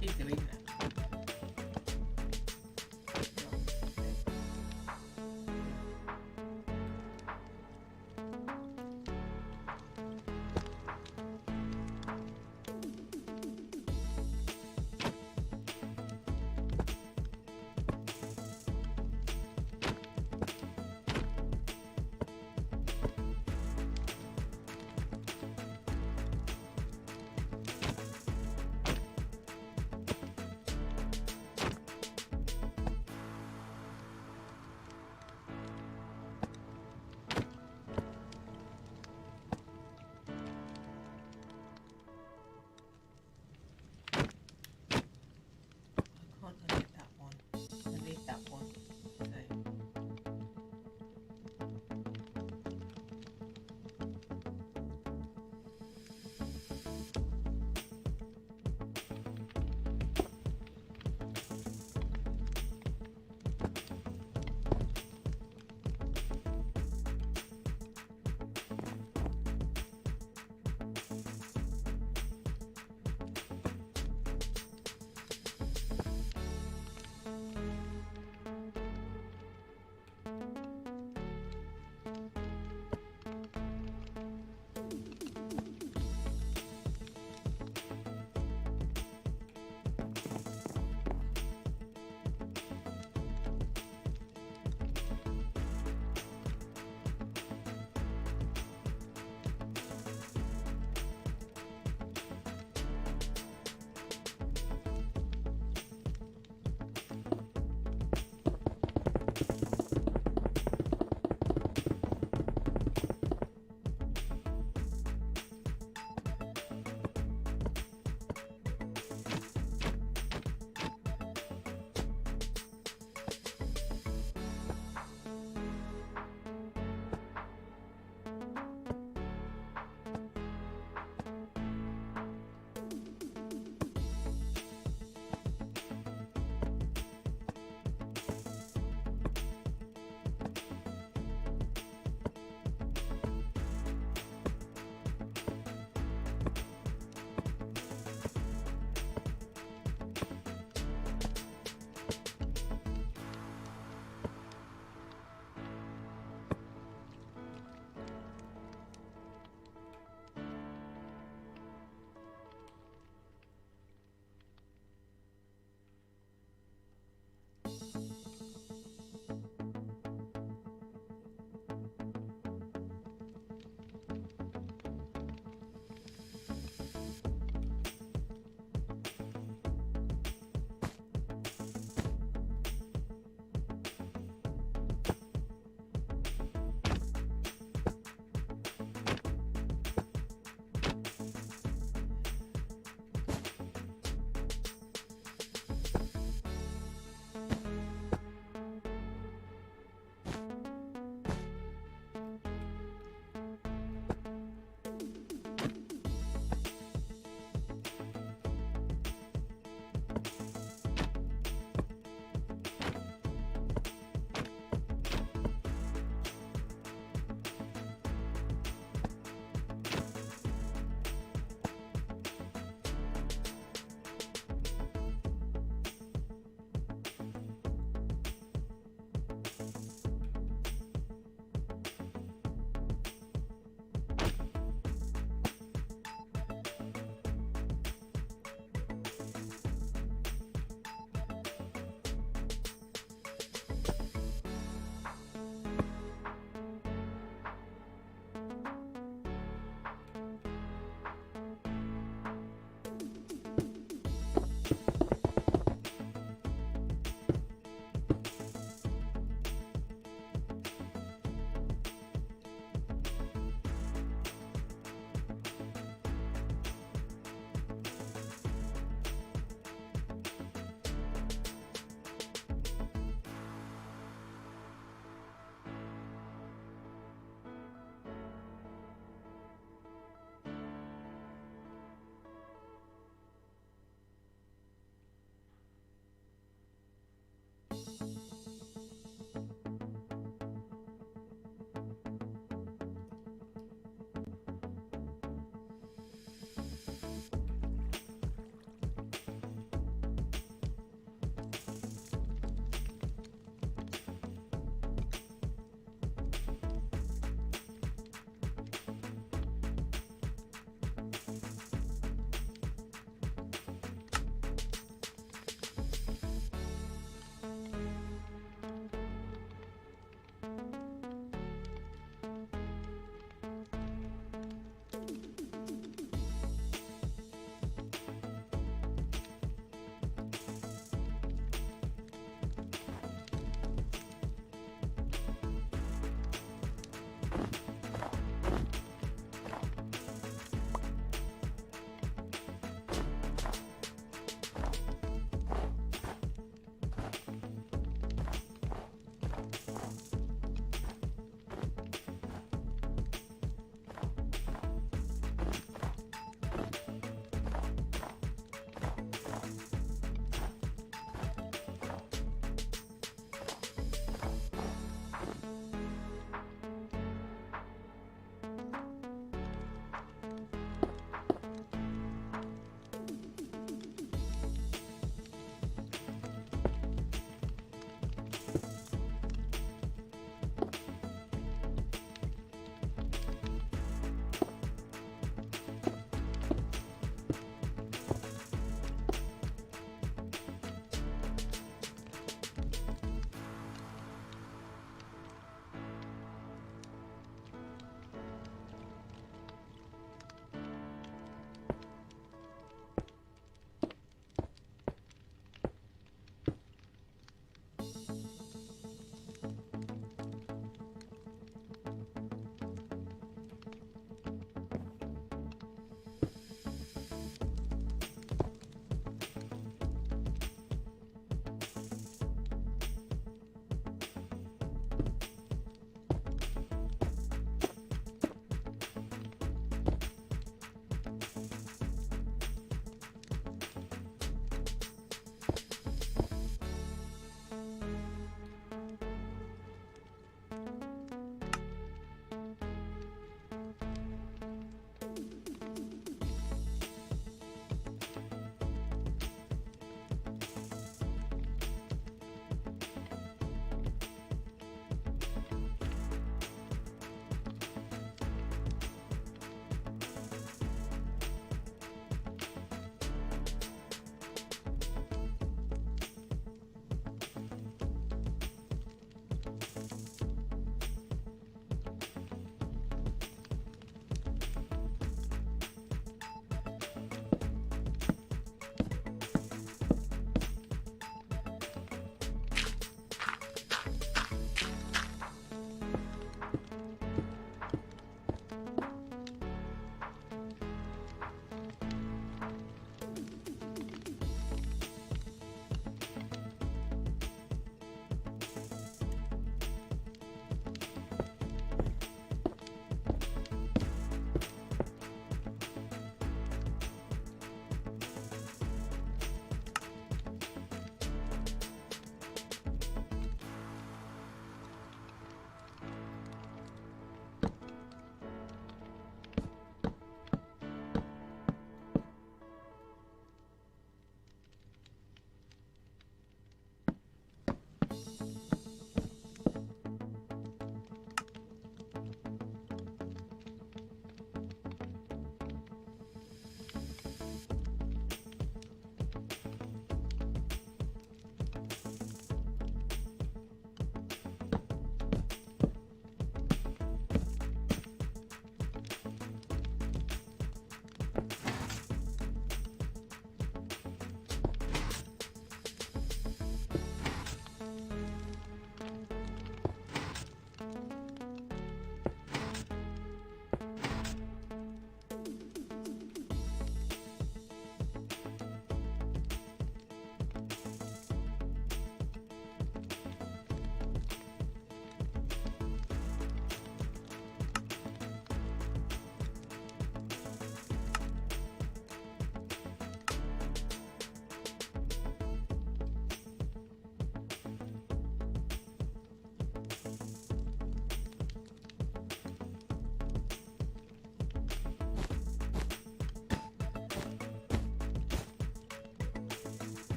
Keep doing that.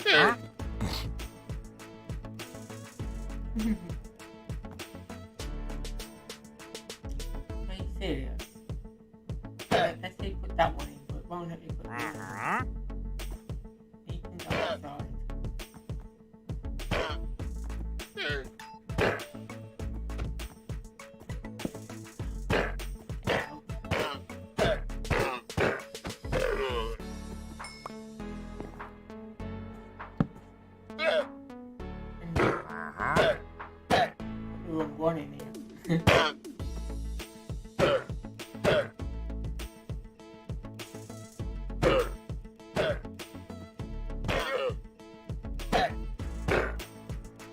Are you serious? Let's see, put that one in, but it won't let me put that one. You can go outside. One in here.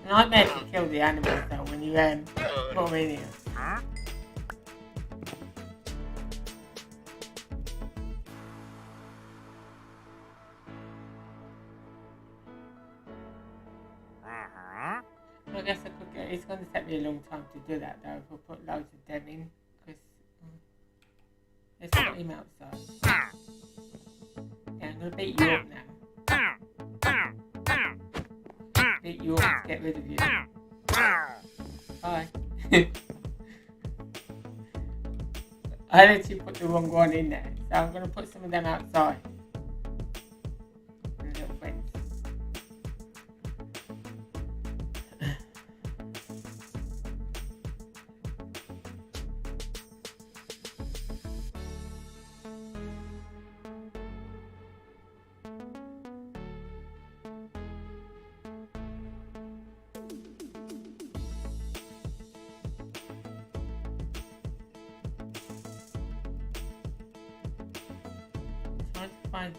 And I meant to kill the animals though when you put them in here. I guess I could get. It's going to take me a long time to do that though. If I put loads of them in, because let's put him outside. Yeah, I'm going to beat you up now. Beat you up to get rid of you. Bye. I literally put the wrong one in there, so I'm going to put some of them outside. Little friends. Find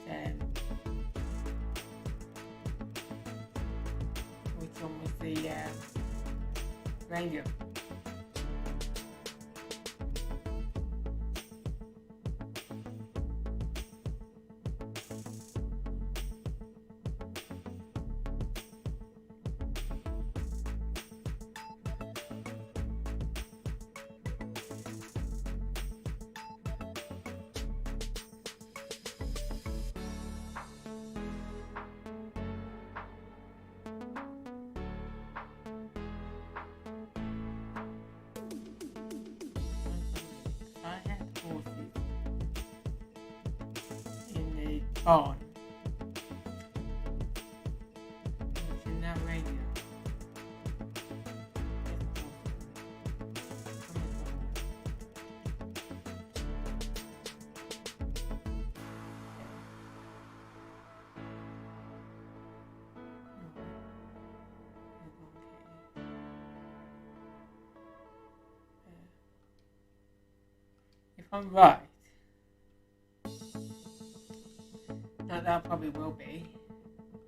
which one was the radio. barn. It's in that radio. If I'm right, no, that probably will be.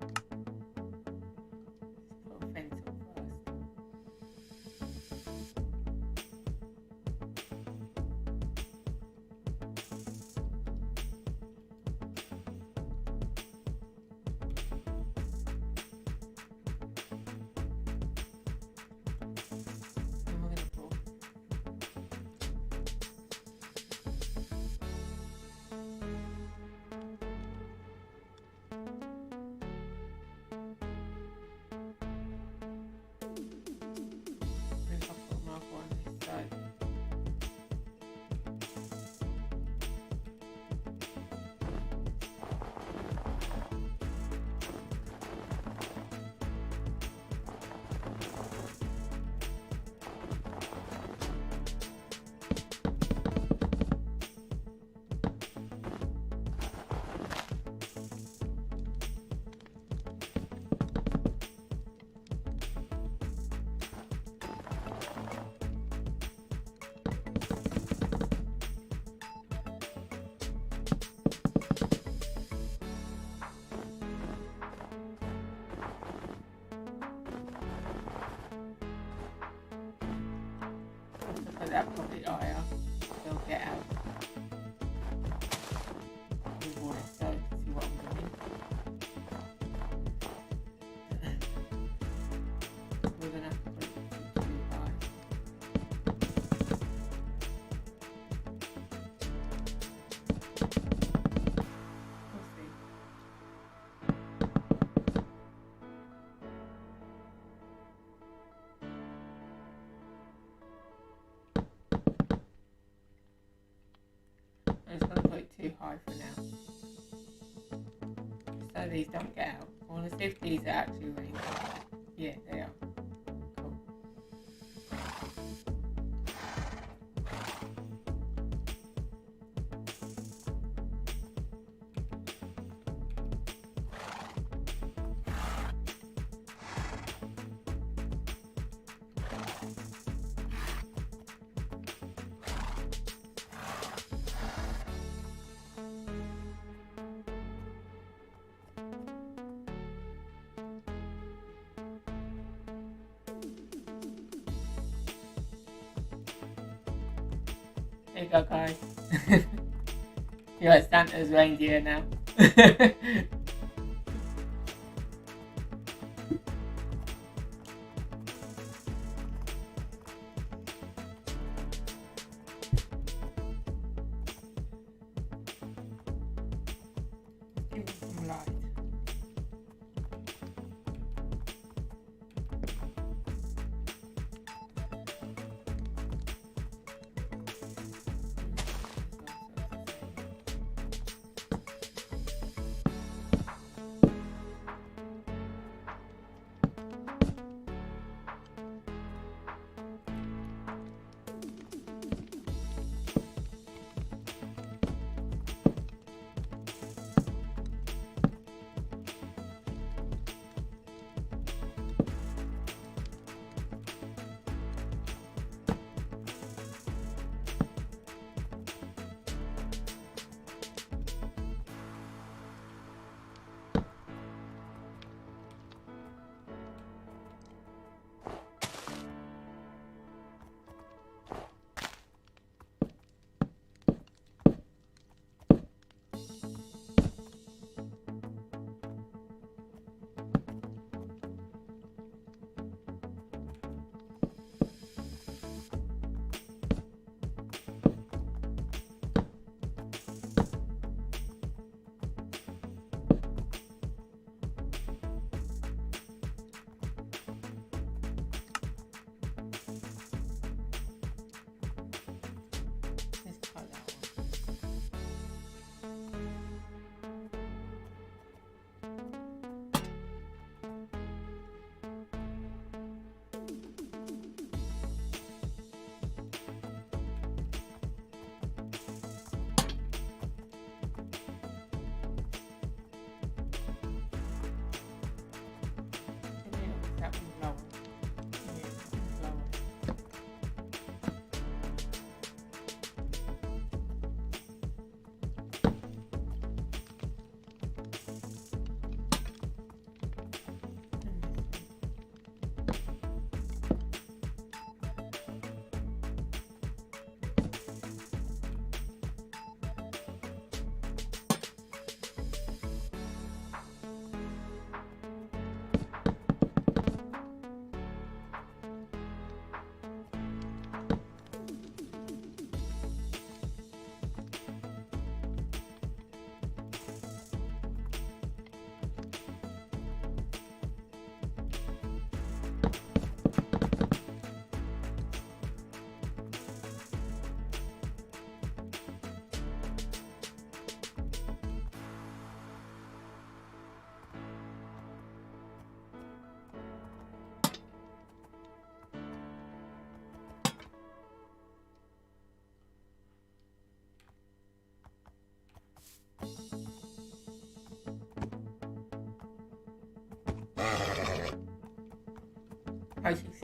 Put a fence up first. And we're gonna put on this side. Put that probably higher. They'll get out. We want it so see what I'm doing. We're gonna have to put it too high. We'll see. I'm just going to put it too high for now, so these don't get out. I want to see if these are actually rainbow. Yeah, they are. Cool. There you go, guys. You're like Santa's reindeer now. Give it some light.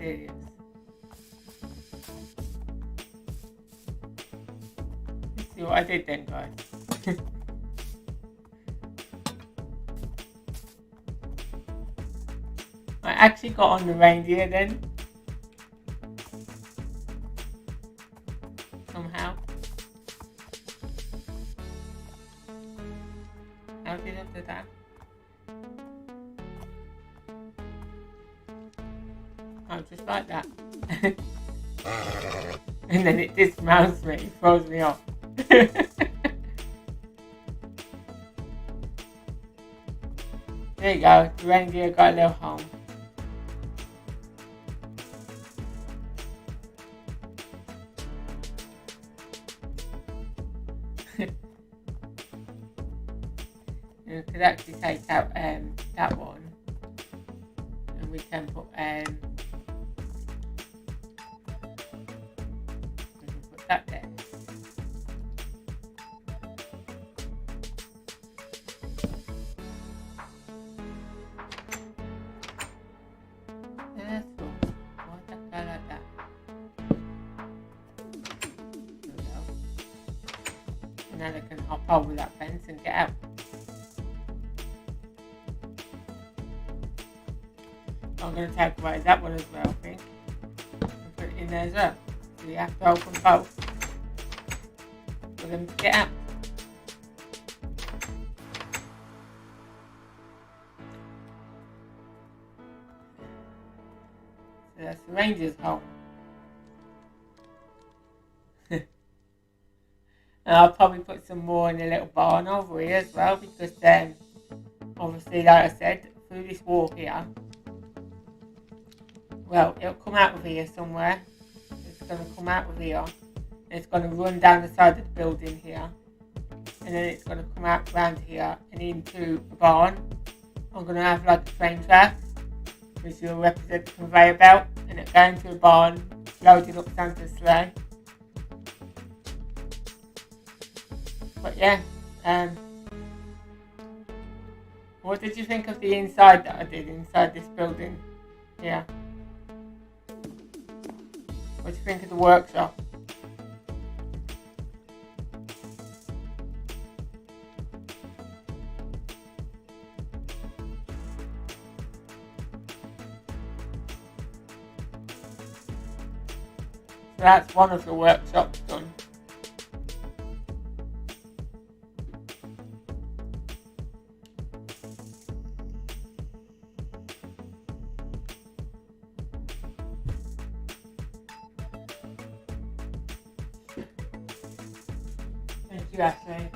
serious. Let's see what I did then, guys. I actually got on the reindeer then. Somehow. How did I do that? Oh, just like that. And then it dismounts me, throws me off. There you go, the reindeer got a little home. We could actually take out that one, and we can put that there. That's cool. Why that go like that? There we go. And now they can hop over that fence and get out. I'm going to take away that one as well, I think, and put it in there as well. So you have to open both for them to get out. So that's the ranger's home. And I'll probably put some more in a little barn over here as well, because obviously, like I said, through this wall here, well, it'll come out of here somewhere. It's going to come out of here. And it's going to run down the side of the building here. And then it's going to come out around here and into the barn. I'm going to have like a train track, which will represent the conveyor belt. And it'll go into the barn, loaded up down to the sleigh. But yeah, what did you think of the inside that I did inside this building? Yeah. What do you think of the workshop? So that's one of the workshops done. Thank you, Ashley.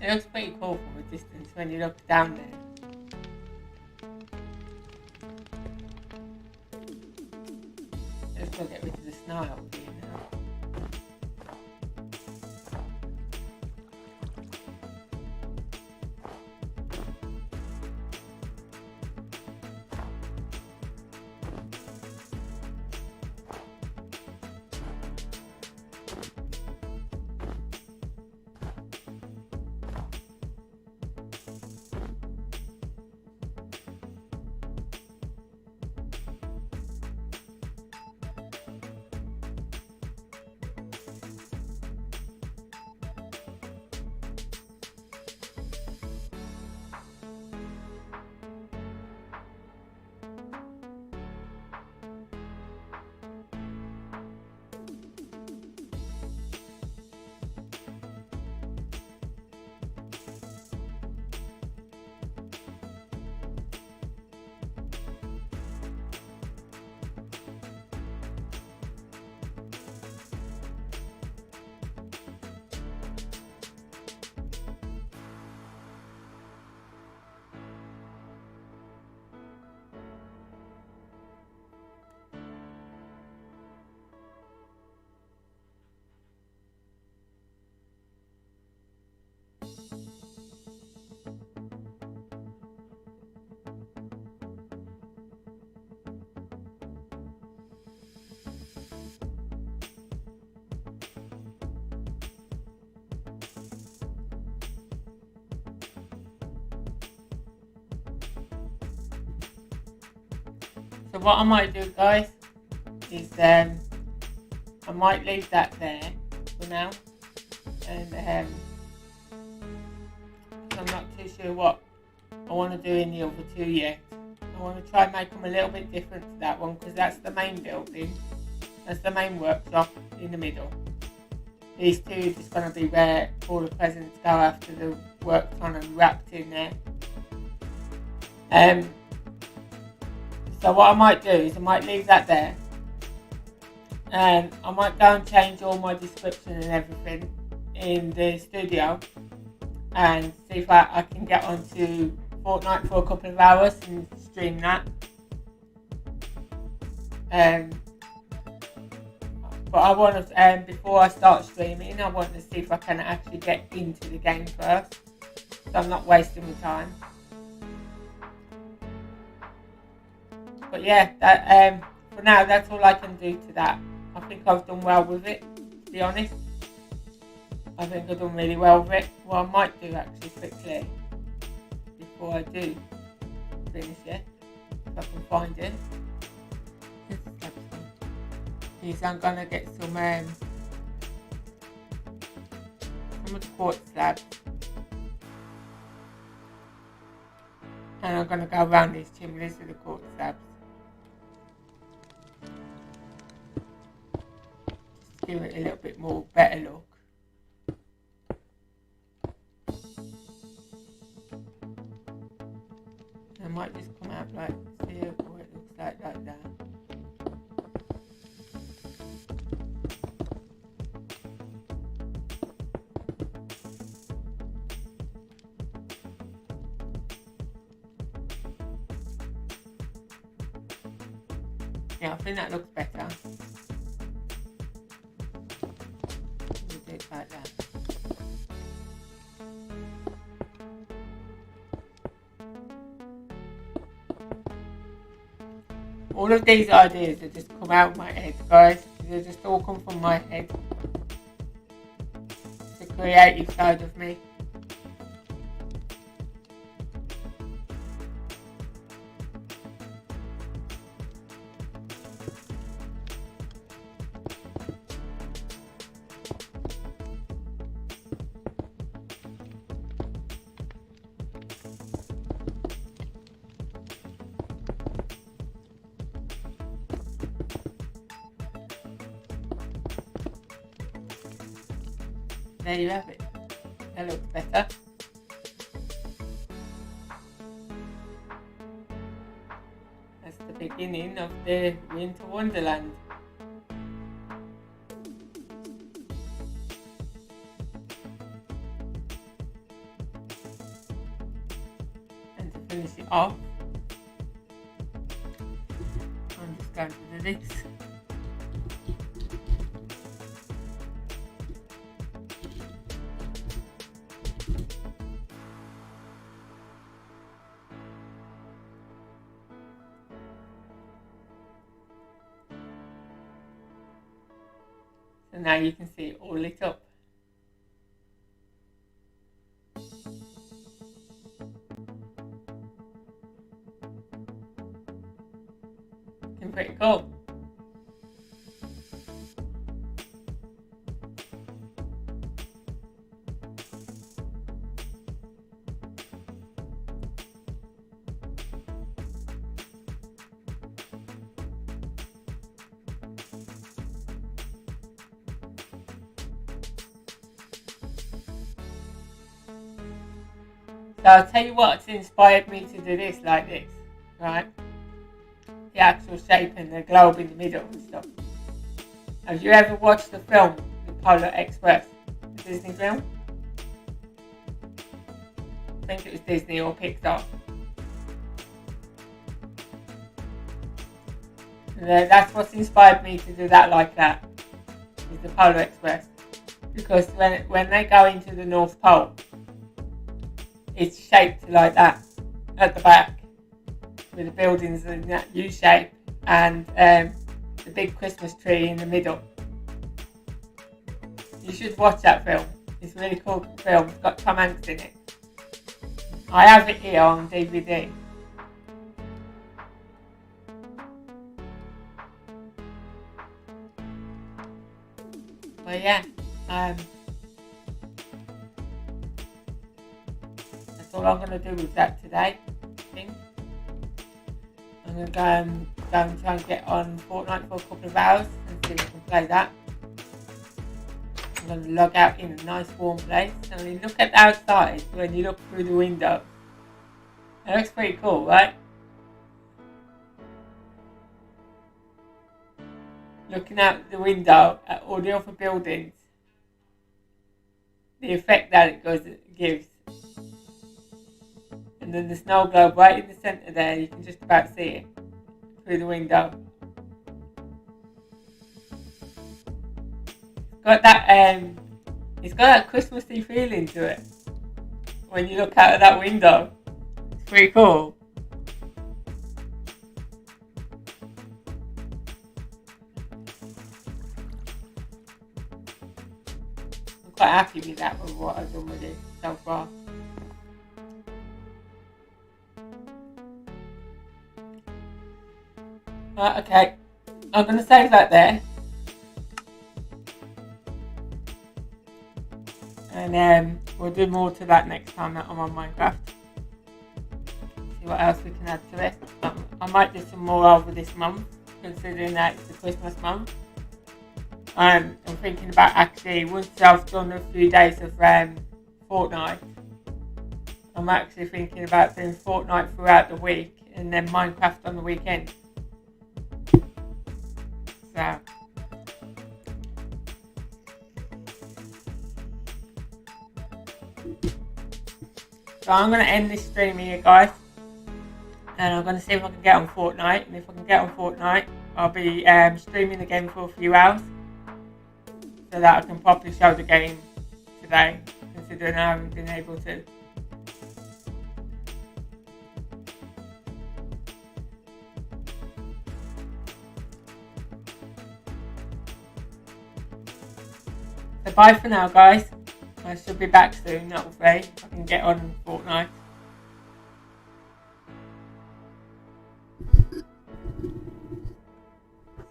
It looks pretty cool from a distance when you look down there. Let's go get rid of the snow over here now. So what I might do, guys, is I might leave that there for now, and I'm not too sure what I want to do in the other two yet. I want to try and make them a little bit different to that one, because that's the main building, that's the main workshop in the middle. These two are just going to be where all the presents go after the work's kind of wrapped in there. So what I might do is I might leave that there, and I might go and change all my description and everything in the studio, and see if I can get onto Fortnite for a couple of hours and stream that. But I want to, before I start streaming, I want to see if I can actually get into the game first, so I'm not wasting my time. But yeah, that for now, that's all I can do to that. I think I've done well with it, to be honest. I think I've done really well with it. What I might do actually quickly, before I do finish it, if I can find it, is I'm gonna get some of the quartz slabs, and I'm gonna go around these chimneys with the quartz slabs. Just give it a little bit more better look. I might just come out like, see what it looks like that. Yeah, I think that looks better. We'll do it like that. All of these ideas that just come out of my head, guys. They just all come from my head. It's the creative side of me. There you have it. That looks better. That's the beginning of the winter wonderland. And to finish it off, I'm just going to do this. So now you can see it all lit up. Looking pretty cool. So I'll tell you what's inspired me to do this like this, right? The actual shape and the globe in the middle and stuff. Have you ever watched the film, The Polar Express, the Disney film? I think it was Disney or Pixar. And that's what's inspired me to do that like that, is the Polar Express. Because when they go into the North Pole, it's shaped like that at the back, with the buildings in that U shape and the big Christmas tree in the middle. You should watch that film. It's a really cool film. It's got Tom Hanks in it. I have it here on DVD. yeah, that's all I'm going to do with that today, I think. I'm going to go and try and get on Fortnite for a couple of hours and see if I can play that. I'm going to log out in a nice warm place. I mean, look at the outside when you look through the window. It looks pretty cool, right? Looking out the window at all the other buildings. The effect that it gives. And then the snow globe right in the centre there, you can just about see it through the window. It's got that Christmassy feeling to it when you look out of that window. It's pretty cool. I'm quite happy with that, with what I've done with it so far. Right, okay, I'm going to save that there. And we'll do more to that next time that I'm on Minecraft. See what else we can add to it. I might do some more over this month, considering that it's the Christmas month. I'm thinking about actually, once I've done a few days of Fortnite, I'm actually thinking about doing Fortnite throughout the week and then Minecraft on the weekend. So I'm going to end this stream here, guys, and I'm going to see if I can get on Fortnite, and if I can get on Fortnite, I'll be streaming the game for a few hours, so that I can properly show the game today, considering I haven't been able to. So bye for now, guys. I should be back soon, hopefully, if I can get on Fortnite.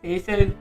See you soon.